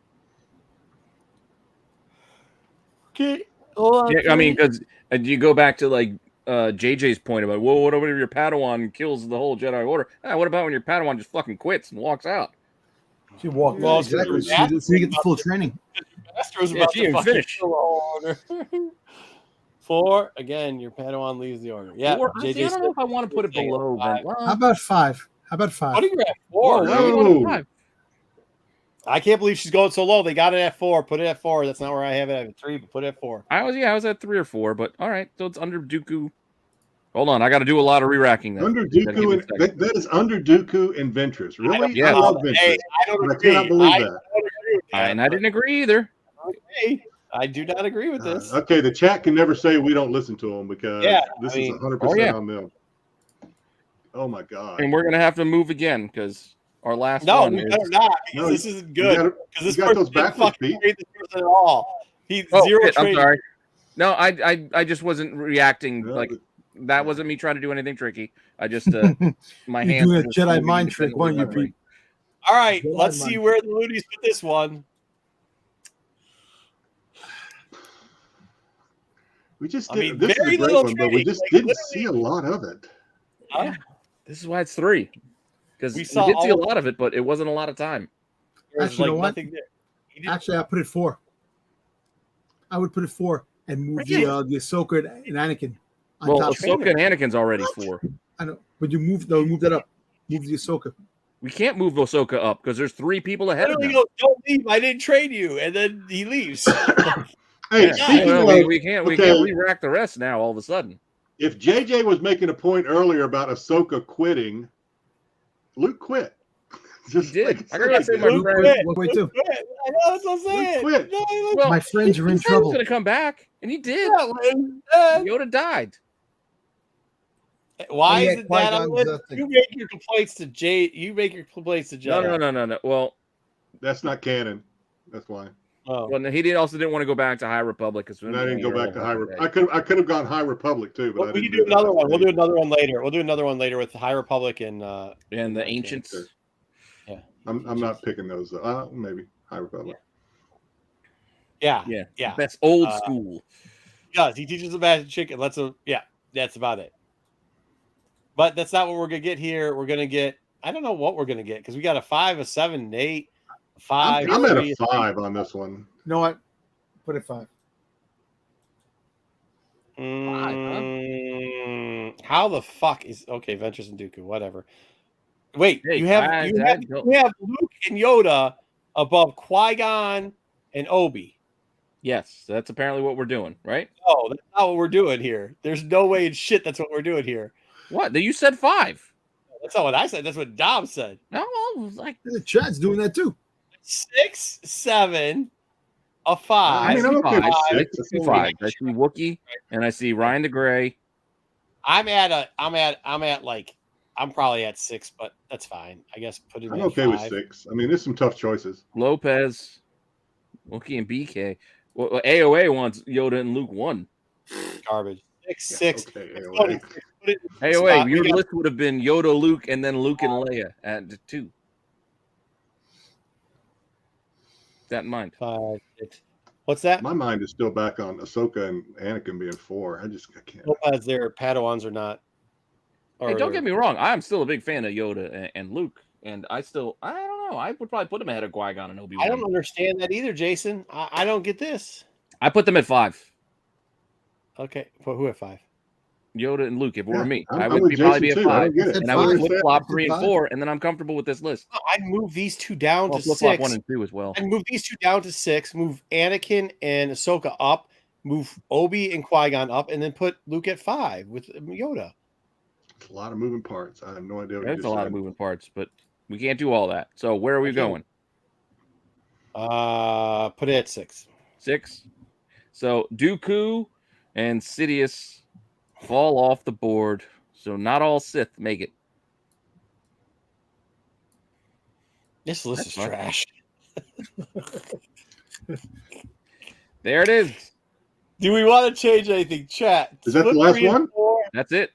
Okay. Hold on, yeah, I mean, because you go back to like JJ's point about, well, what about if your Padawan kills the whole Jedi Order? What about when your Padawan just fucking quits and walks out? She walked. Well, exactly. So you get the full training. Master's about to finish. 4 again. Your Padawan leaves the order. Yeah. 4, I don't know if I want to put it below. But, well, how about 5? How about 5? What are you at 4? No. 5? I can't believe she's going so low. They got it at 4. Put it at 4. That's not where I have it. I have it 3, but put it at 4. I was at 3 or 4, but all right. So it's under Dooku. Hold on, I got to do a lot of re-racking. Under Dooku, that is under Dooku and Ventress. Really? Yeah. I love Ventress. Hey, I don't agree. I cannot believe that. And I didn't agree either. Okay. I do not agree with this. Okay, the chat can never say we don't listen to them, because this is 100% on them. Oh my God! And we're gonna have to move again because our last no, one we better not. Because this isn't good. Because this person didn't fucking trade this person at all. He's zero trade. I'm sorry. No, I just wasn't reacting like that. Wasn't me trying to do anything tricky. I just my hands. Doing a Jedi mind trick, weren't you, Pete? All right, let's see where the loonies put this one. We just I mean, this is very a great little one, but we just didn't see a lot of it. Yeah, this is why it's 3. Because we did see a lot of it, but it wasn't a lot of time. Actually, you know what? Actually, I put it 4. I would put it 4 and move the Ahsoka and Anakin. Well, Ahsoka and Anakin's already 4. I know, but you move that up. Move the Ahsoka. We can't move Ahsoka up because there's 3 people ahead of them. Don't leave. I didn't trade you, and then he leaves. Hey, we can't re-rack the rest now. All of a sudden, if JJ was making a point earlier about Ahsoka quitting, Luke quit. He did. I gotta say, my friend. I know that's what I'm saying. Luke quit. Well, my friends are in trouble. He was gonna come back, and he did. Yoda died. Why is it that you make your complaints to Jay? You make your complaints to Jedi. No. Well, that's not canon. That's why. Oh. Well, he didn't want to go back to High Republic because I didn't go back to High Republic. I could have gone High Republic too, but we can do another one. We'll do another one later. We'll do another one later with the High Republic and the Ancients. Yeah, I'm not picking those. Maybe High Republic. Yeah. That's old school. He does. He teaches the magic chicken. That's about it. But that's not what we're gonna get here. We're gonna get I don't know what we're gonna get because we got a 5, a 7, an 8, a 5. I'm at 3, a 5 on this one. You know what? Put it 5. How the fuck is okay? Ventress and Dooku, whatever. Wait, Hey, you have I Luke and Yoda above Qui-Gon and Obi. Yes, that's apparently what we're doing, right? No, that's not what we're doing here. There's no way in shit that's what we're doing here. What? You said 5. That's not what I said. That's what Dom said. No, well, like The chat's doing that too. 6, 7, a 5. I mean, I'm okay with 5. 6. I see 5. I see Wookiee and I see Ryan DeGray. I'm probably at 6, but that's fine. I guess put it. I'm at okay 5. with 6. I mean, there's some tough choices. Lopez, Wookiee, and BK. Well, AOA wants Yoda and Luke 1. Garbage. 6. Okay, Let's anyway. go to 6. Put it in the AOA, spot. your We got- list would have been Yoda, Luke, and then Luke and Leia at 2. That in mind. 5, 6. What's that? My mind is still back on Ahsoka and Anakin being 4. I can't. Lopez, their Padawans or not? Hey, don't get me wrong. I'm still a big fan of Yoda and Luke, and I don't know. I would probably put them ahead of Qui-Gon and Obi Wan. I don't understand that either, Jason. I don't get this. I put them at 5. Okay, put who at 5? Yoda and Luke. If it were me, I'm I with would probably be Jason at too. I 5, don't get it. and I would Five. flip flop 3 and Five. 4, and then I'm comfortable with this list. I'd move these two down I'll to flip flop 6. 1 and 2 as well. I'd move these two down to 6. Move Anakin and Ahsoka up. Move Obi and Qui-Gon up, and then put Luke at 5 with Yoda. It's a lot of moving parts. I have no idea what you That's just a lot said. of moving parts, but we can't do all that. So where are we going? Put it at 6. 6. So Dooku and Sidious fall off the board. So not all Sith make it. This list That's is fine. trash. There it is. Do we want to change anything, chat? Is that the Split last 3 and one? 4. That's it.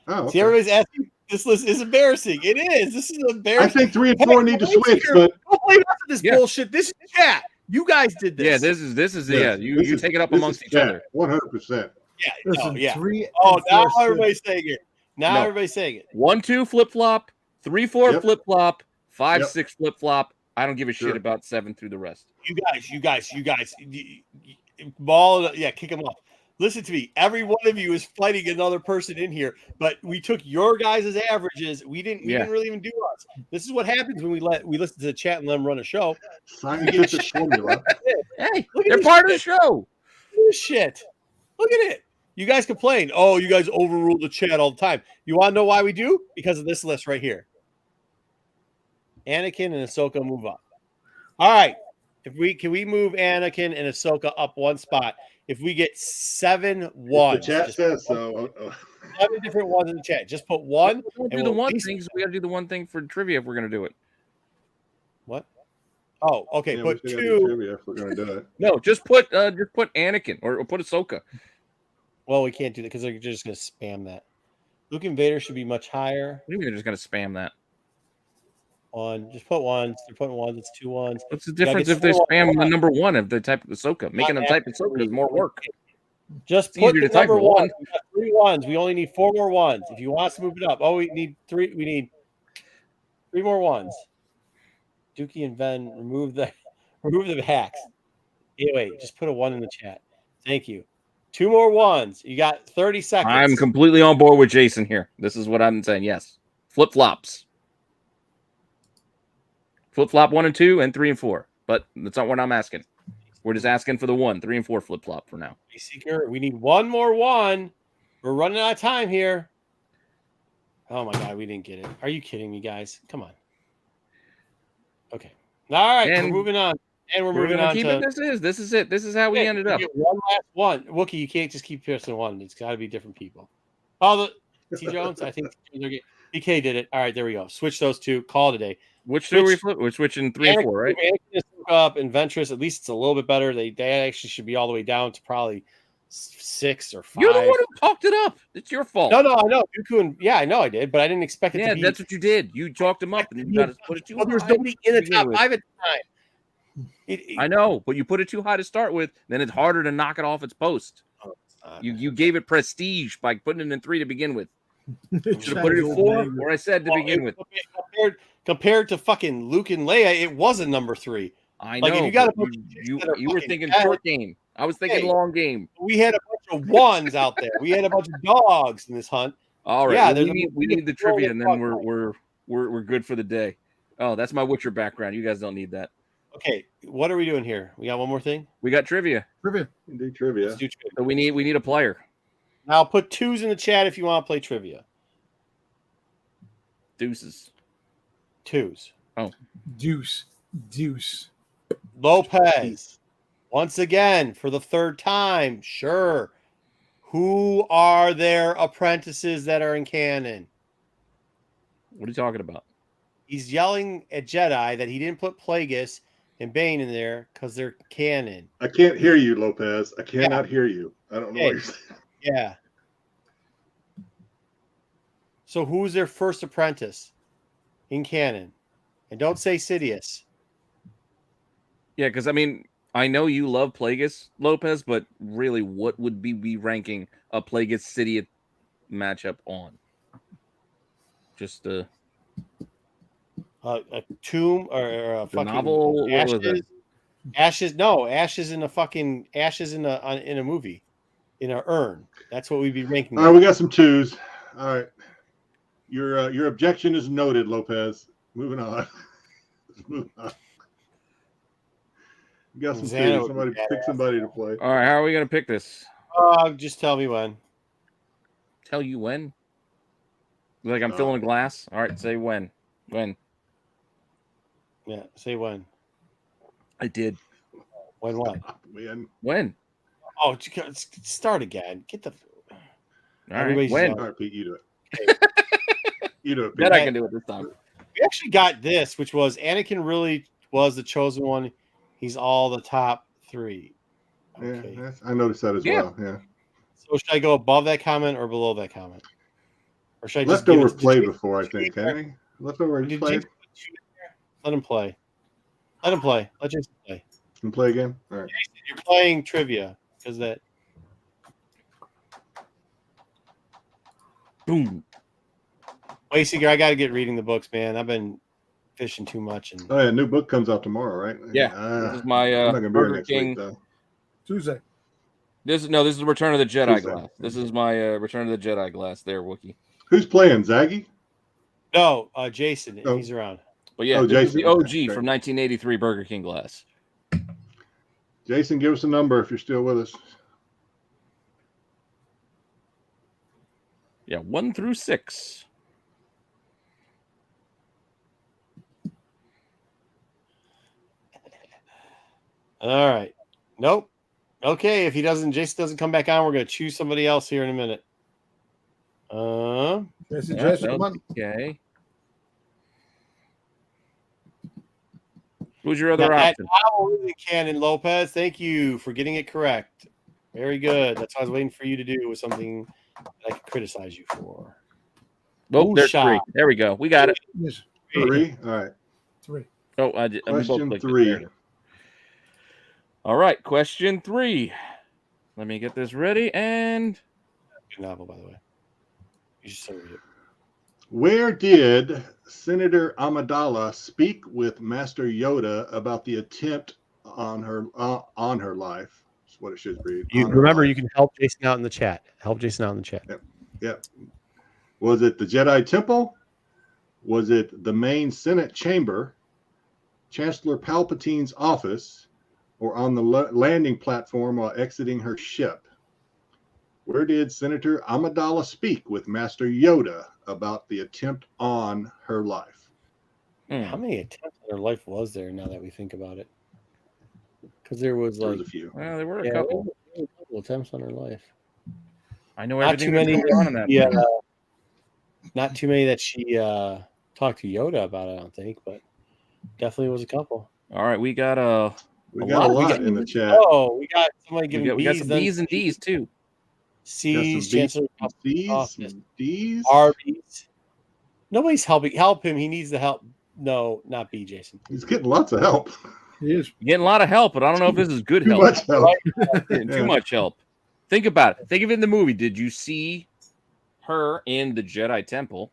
Oh, See, okay. everybody's asking. This list is embarrassing. It is. This is embarrassing. I think 3 and 4 need to switch, but Don't blame us for this Yeah. bullshit. This is chat. You guys did this. Yeah, this is yes, you this you is- take it up this amongst is each chat, other. 100%. Yeah. Listen, Oh, yeah. 3 Oh, and now 4 everybody's saying it. Now No. everybody's saying it. 1, 2 flip flop, 3, 4 Yep. flip flop, 5, Yep. 6 flip flop. I don't give a Sure. shit about 7 through the rest. You guys. Ball. Yeah, kick them off. Listen to me. Every one of you is fighting another person in here, but we took your guys' averages. We didn't really even do us. This is what happens when we listen to the chat and let them run a show. Scientific formula. Hey, Look at they're this part of the shit. show. Look at this shit. Look at it. You guys complain. Oh, you guys overrule the chat all the time. You want to know why we do? Because of this list right here. Anakin and Ahsoka move up. All right. Can we move Anakin and Ahsoka up one spot? If we get 7 The ones, chat just says so. 7 different ones in the chat. Just put one. Don't do and the we'll one at least- thing. 'Cause we got to do the one thing for trivia if we're gonna do it. What? Oh, okay. Yeah, we Put still gotta do 2. trivia if we're going to do it. No, just put Anakin or put Ahsoka. Well, we can't do that because they're just going to spam that. Luke and Vader should be much higher. What do you mean they're just gonna spam that? On just put ones. They're putting ones. It's 2 ones. What's the Yeah, difference get if they four spam the ones. number 1 if they type Ahsoka? Making them type Ahsoka is more work. Just It's put easier the to type number one. 1. We got 3 ones. We only need 4 more ones. If you want us to move it up, we need 3. We need 3 more ones. Dookie and Ben, remove the hacks. Anyway, just put a 1 in the chat. Thank you. 2 more ones. You got 30 seconds. I'm completely on board with Jason here. This is what I'm saying. Yes, flip flops. Flip flop 1 and 2 and 3 and 4. But that's not what I'm asking. We're just asking for the 1, 3 and 4 flip flop for now. Seeker, we need 1 more 1. We're running out of time here. Oh my god, we didn't get it. Are you kidding me, guys? Come on. Okay. All right, And we're moving on. And we're We're moving gonna on keep to it. This is it. This is how we Yeah, ended you up. get one last one. Wookie, you can't just keep pressing 1. It's got to be different people. Oh, the T Jones, I think BK did it. All right, there we go. Switch those 2. Call it a day. Which do we Switch- flip? We're switching 3 and 4, right? Anakin is up and Ventress, at least it's a little bit better. They actually should be all the way down to probably 6 or 5. You're the one who talked it up. It's your fault. No, I know. Dooku and I know I did, but I didn't expect it Yeah, to be. that's what you did. You chalked him up, and you got to put it too Well, there's high. nobody in the to begin top with. 5 at the time. I know, but you put it too high to start with. Then it's harder to knock it off its post. You gave it prestige by putting it in 3 to begin with. Should have put it at 4, or I said to begin with. Compared to fucking Luke and Leia, it was a number 3. I Like, know. if you got but a bunch of chicks you that are were fucking thinking dead, short game. I was thinking hey, long game. We had a bunch of ones out there. We had a bunch of dogs in this hunt. All right. Yeah, well, there's we need the a trivia, and then dog. we're good for the day. Oh, that's my Witcher background. You guys don't need that. Okay, what are we doing here? We got one more thing. We got trivia. Trivia. Do trivia. Let's do trivia. So we need a player. Now put 2s in the chat if you want to play trivia. Deuces. 2s. Deuce. Lopez. Once again, for the 3rd time. Sure. Who are their apprentices that are in canon? What are you talking about? He's yelling at Jedi that he didn't put Plagueis and Bane in there because they're canon. I can't hear you, Lopez. I cannot hear you. I don't know what you're saying. Yeah. So who's their first apprentice in canon? And don't say Sidious. Yeah, because I mean, I know you love Plagueis, Lopez, but really, what would be ranking a Plagueis City matchup on? Just A tomb or a fucking novel? What was that? Ashes. No, ashes in a fucking ashes in a movie, in an urn. That's what we'd be ranking. All right, we got some 2s. All right, your objection is noted, Lopez. Moving on. Moving on. We got some 2s. Somebody pick somebody to play. All right, how are we gonna pick this? Just tell me when. Tell you when? Like I'm filling a glass. All right, say when. When? Yeah, say when. I did. When what? When? Oh, start again. Get the. All right. When? All right, Pete, you do it. You do it, Pete. Bet I can do it this time. We actually got this, which was Anakin really was the chosen one. He's all the top 3. Okay. Yeah, I noticed that as well. Yeah. So should I go above that comment or below that comment? Or should I just Leftover played before, I think, haven't he? Leftover Did played. Let him play. Let him play. Let Jason play. Can play again? All right. Jason, you're playing trivia. Because that. Boom. Wayseeker, I got to get reading the books, man. I've been fishing too much. And Oh yeah, new book comes out tomorrow, right? Yeah. This is my I'm not gonna be here Burger next King. week, though. Tuesday. This is the Return of the Jedi Tuesday. glass. This is my Return of the Jedi glass there, Wookie. Who's playing? Zaggy? no, Jason. Oh. He's around. But yeah, Oh, this is Jason. the OG Okay, from 1983 Burger King glass. Jason, give us a number if you're still with us. Yeah, 1 through 6. All right. Nope. Okay, if Jason doesn't come back on, we're going to choose somebody else here in a minute. Jason, come on. Okay. Who's your other option? Cannon Lopez, thank you for getting it correct. Very good. That's what I was waiting for you to do, was something that I could criticize you for. Oh, there's 3. There we go. We got it. Yes. 3. All right. 3. Oh, Question 3. All right, question 3. Let me get this ready and Good novel, by the way. You should still read it. Where did Senator Amidala speak with Master Yoda about the attempt on her life? That's what it should read. You On her remember, life. you can help Jason out in the chat. Help Jason out in the chat. Yep. Was it the Jedi Temple? Was it the main Senate chamber, Chancellor Palpatine's office, or on the landing platform while exiting her ship? Where did Senator Amidala speak with Master Yoda about the attempt on her life? How many attempts on her life was there now that we think about it? Because there was There like was a few. Well, there were a couple. there were a couple attempts on her life. I know Not everything too many. that's going on in that. Yeah, place. not too many that she talked to Yoda about. I don't think, but definitely was a couple. All right, we got We A got a lot. lot in the chat. Oh, we got somebody giving we got B's, some then B's and D's too. C's, Got Chancellor some D's, office, some D's. Arby's. Nobody's helping. Help him. He needs the help. No, not B, Jason. He's getting lots of help. He is. You're getting a lot of help, but I don't know if this is good Too help. much help. Too Yeah. much help. Think about it. Think of it in the movie. Did you see her in the Jedi Temple?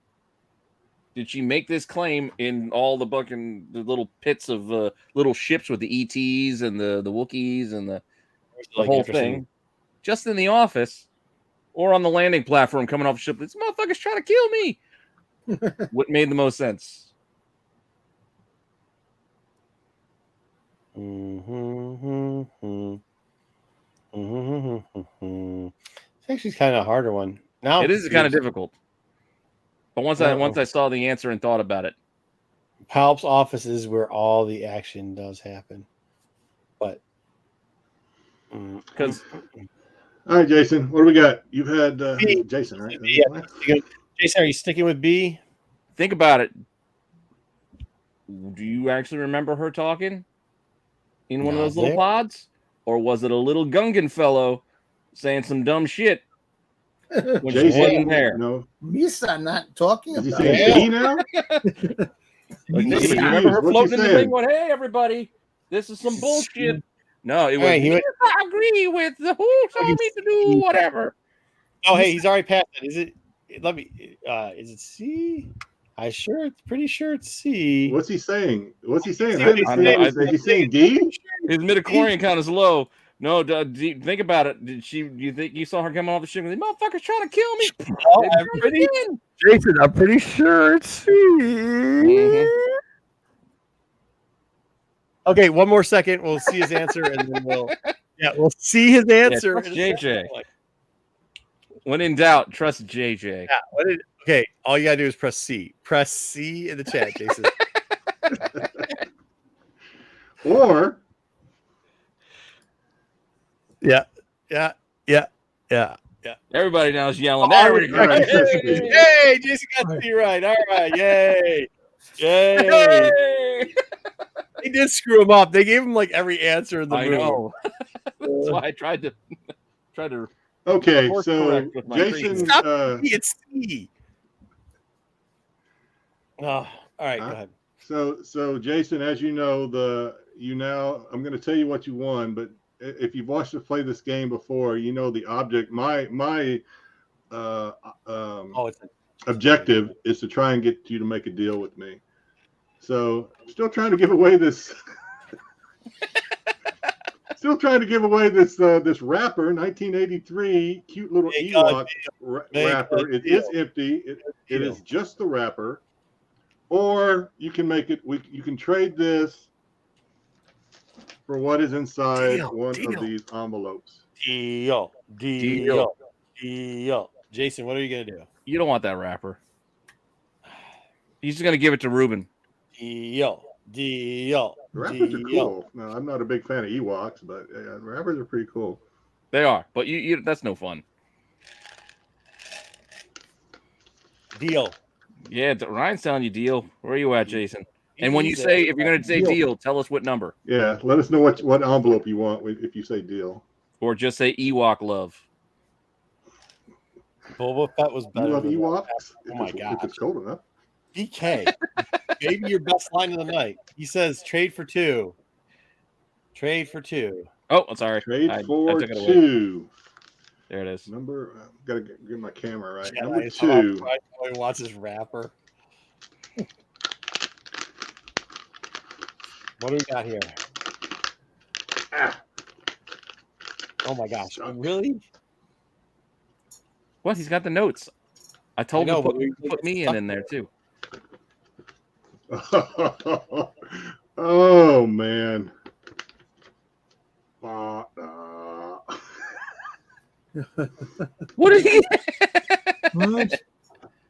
Did she make this claim in all the little pits of little ships with the ETs and the Wookiees and the whole thing? Just in the office or on the landing platform coming off the ship? This motherfucker's trying to kill me. What made the most sense? It's actually kind of a harder one. Now It is kind of difficult. But once I saw the answer and thought about it. Palp's office is where all the action does happen. But Because All right, Jason, what do we got? You've had Jason, right? Yeah. Jason, are you sticking with B? think about it. Do you actually remember her talking in one of those little pods? Or was it a little Gungan fellow saying some dumb shit when she wasn't there? No. Misa not talking Is he about saying it. B now? Like, Misa. do you remember her What's he floating in the saying? ring going, hey, everybody, this is some bullshit. No, it was, Hey, "Yes, I agree with the who told me to do whatever." Oh, hey, he's already passed it. Is it? Let me. Is it C? Pretty sure it's C. What's he saying? What's he saying? See I what haven't he's seen. Is he saying D? His midichlorian count is low. No, think about it. Do you think you saw her coming off the ship? The motherfucker's trying to kill me. Oh, Jason, I'm pretty sure it's C. Mhm. Okay, one more second. We'll see his answer, and then we'll see his answer. trust JJ. When in doubt, trust JJ. Yeah. Okay, all you gotta do is press C. Press C in the chat, Jason. Or Yeah. Everybody now is yelling. There we go. All right. Hey, Jason got C right. All right, yay. Yay! They did screw him up. They gave him like every answer in the I movie. know. That's why I tried to okay, course so correct with my Jason. Stop it's C. Oh, all right, go ahead. So Jason, as you know, I'm going to tell you what you won, but if you've watched us play this game before, you know the object. My objective is to try and get you to make a deal with me. So still trying to give away this. Still trying to give away this wrapper, 1983, cute little Ewok wrapper. It is empty. It is just the wrapper. Or you can make it. You can trade this for what is inside one of these envelopes. Deal. Jason, what are you gonna do? You don't want that wrapper. He's just gonna give it to Ruben. Deal. The wrappers are cool. No, I'm not a big fan of Ewoks, but wrappers are pretty cool. They are, but you that's no fun. Deal. Yeah, Ryan's telling you deal. Where are you at, Jason? And when you say, if you're going to say deal, tell us what number. Yeah, let us know what envelope you want if you say deal. Or just say Ewok love. Boba Fett was better. You love Ewoks? Oh my god! If it's cold enough. DK, maybe your best line of the night. He says, "Trade for two." Trade for two. Oh, I'm sorry. Trade for two. There it is. Number. Gotta get my camera right. Yeah, Number two. He wants his wrapper. What do we got here? Oh my gosh! Really? What? He's got the notes. I told him to put me in there too. Oh man. What did he? What?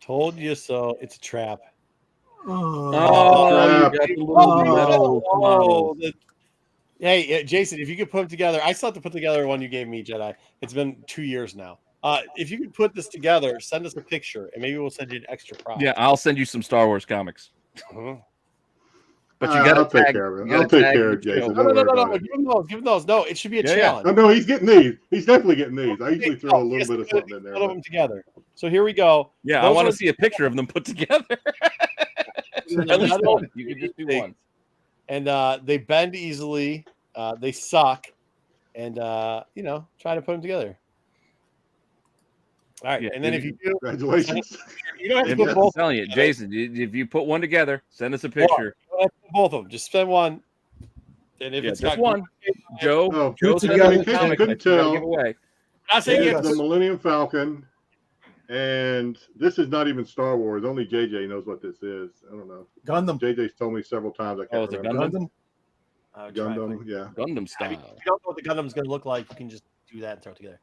Told you so. It's a trap. Oh, you got the little metal. Hey, Jason, if you could put them together, I still have to put together one you gave me, Jedi. It's been 2 years now. If you could put this together, send us a picture, and maybe we'll send you an extra prize. Yeah, I'll send you some Star Wars comics. Uh-huh. But you got to take care of it. I'll take care of Jason. No. Give him those. No, it should be a challenge. Oh, no, he's getting these. He's definitely getting these. I usually throw a little bit of something in there. Put them together. So here we go. Yeah, I want to see a picture of them put together. At least one. You can just do one. And they bend easily. They suck. And, try to put them together. All right, Yeah, and then if you do, Congratulations. you don't have to I'm put both. telling you, Jason, if you put one together, send us a Well, picture. you don't have to put both of them. Just spend one. And if Yeah, it's just got one. Joe, Oh, Joe two sent together, us a in case you comic couldn't that you gotta tell, give away. I'm not It saying is yes. the Millennium Falcon, and this is not even Star Wars. Only JJ knows what this is. I don't know. Gundam. JJ's told me several times. I Oh, can't it's a remember. Gundam? Gundam, yeah. Gundam If you style. don't know what the Gundam's going to look like, you can just do that and throw it together.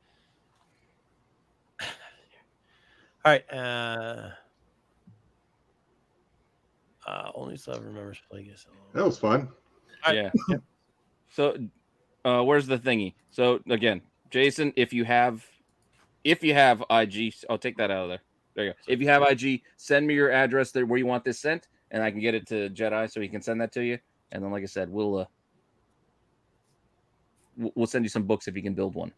All right. Only 7 remembers playing this. That was fun. Yeah. So, where's the thingy? So again, Jason, if you have IG, I'll take that out of there. There you go. If you have IG, send me your address there where you want this sent, and I can get it to Jedi so he can send that to you. And then, like I said, we'll send you some books if you can build one.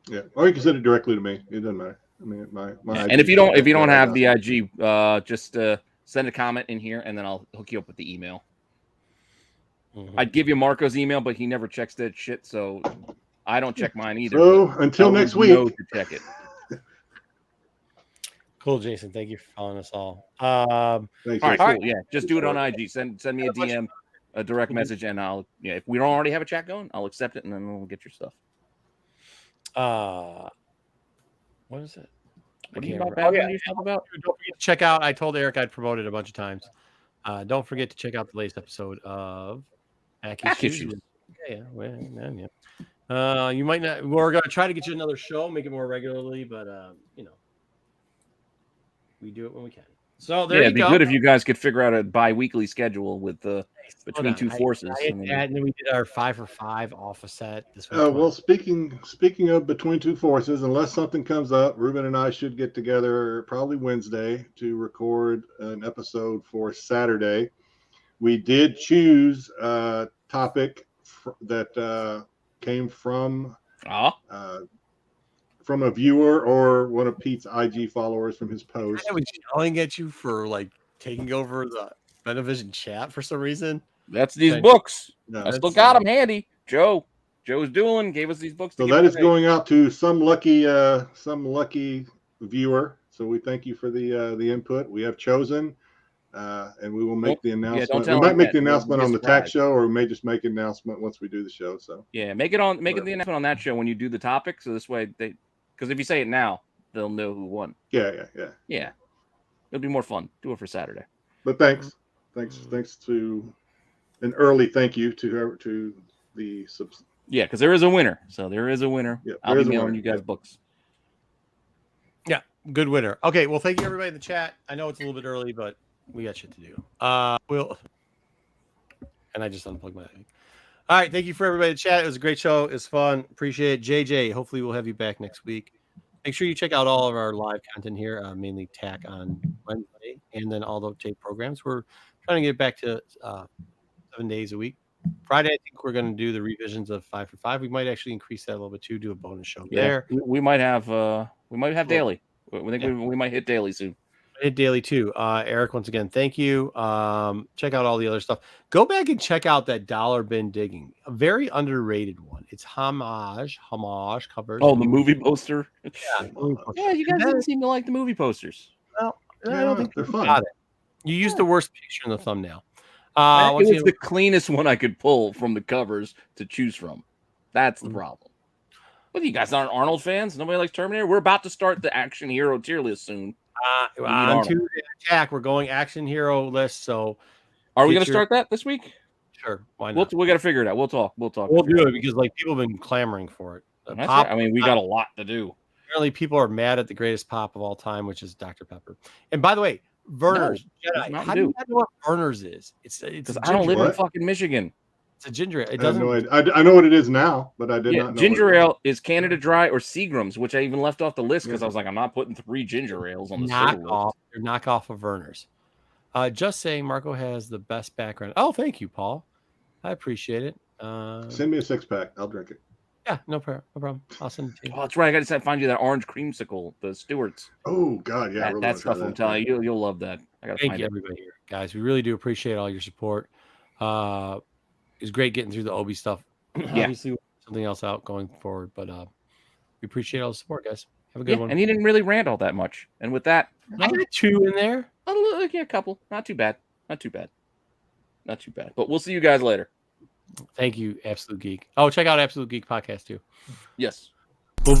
Yeah, or you can send it directly to me. It doesn't matter. I mean, my And IG if you don't have the Jedi.com. IG, just send a comment in here, and then I'll hook you up with the email. Mm-hmm. I'd give you Marco's email, but he never checks that shit, so I don't check mine either. So but until I would next week. know to check it. Cool, Jason. Thank you for following us all. Thanks, All right, Jason. cool. Yeah, just do it on IG. Send me a DM, a direct message, and I'll if we don't already have a chat going, I'll accept it, and then we'll get your stuff. What is it? What are you can't about? remember. What are you talking about? Don't forget to check out. I told Eric I'd promote it a bunch of times. Don't forget to check out the latest episode of Back Issues. Yeah. You might not. We're gonna try to get you another show, make it more regularly, but we do it when we can. So there you it'd be go. good if you guys could figure out a bi-weekly schedule with between two forces. I and then we did our 5 for 5 off a set this week. Well, speaking of between two forces, unless something comes up, Ruben and I should get together probably Wednesday to record an episode for Saturday. We did choose a topic that came from a viewer or one of Pete's IG followers from his post. I was yelling at you for taking over the Benevision chat for some reason. That's these books. No, I still got them handy. Joe's doing gave us these books. So that is going out to some lucky viewer. So we thank you for the input. We have chosen, and we will make the announcement. We might make the announcement on the tax show, or we may just make an announcement once we do the show. So make the announcement on that show when you do the topic. So this way because if you say it now, they'll know who won. Yeah. It'll be more fun. Do it for Saturday. But thanks to an early thank you to the subs. Yeah, because there is a winner. So there is a winner. Yeah, I'll be mailing you guys books. Yeah, good winner. Okay, well, thank you everybody in the chat. I know it's a little bit early, but we got shit to do. And I just unplugged my thing. All right, thank you for everybody in the chat. It was a great show. It was fun. Appreciate it. JJ, hopefully we'll have you back next week. Make sure you check out all of our live content here, mainly TAC on Wednesday, and then all the tape programs. We're trying to get back to 7 days a week. Friday, I think we're going to do the revisions of 5 for 5. We might actually increase that a little bit too. Do a bonus show there. We might have daily. We might hit daily soon. Hit daily too. Eric, once again, thank you. Check out all the other stuff. Go back and check out that Dollar Bin Digging, a very underrated one. It's homage covers. Oh, the movie poster. Yeah, you guys didn't seem to like the movie posters. Well, I don't think they're fun. got it. You used the worst picture in the thumbnail. It was the cleanest one I could pull from the covers to choose from. That's the problem. But you guys aren't Arnold fans. Nobody likes Terminator. We're about to start the action hero tier list soon. On to the attack. We're going action hero list. So, are we going to start that this week? Sure. Why not? We got to figure it out. We'll talk. We'll do it because people have been clamoring for it. Right. I mean, we got a lot to do. Apparently, people are mad at the greatest pop of all time, which is Dr. Pepper. And by the way, Verner's. Jedi, how do you know what Verner's is? It's because I don't live in fucking Michigan. It's a ginger ale. It doesn't. I know what it is now, but I did not know. Ginger ale is Canada Dry or Seagram's, which I even left off the list because I was like, I'm not putting 3 ginger ales on the knockoff. They're knockoff of Verner's. Just saying, Marco has the best background. Oh, thank you, Paul. I appreciate it. Send me a 6-pack. I'll drink it. Yeah, no problem. I'll send it to you. Oh, that's right. I got to find you that orange creamsicle, the Stewart's. Oh God, yeah. That stuff I'm telling you, you'll love that. I got to thank you, everybody here, guys. We really do appreciate all your support. It's great getting through the Obi stuff. Obviously, something else out going forward, but we appreciate all the support, guys. Have a good Yeah, one. and he didn't really rant all that much. And with that, I got 2 in there. a couple. Not too bad. Not too bad. Not too bad. But we'll see you guys later. Thank you, Absolute Geek. Oh, check out Absolute Geek podcast too. Yes. Boom.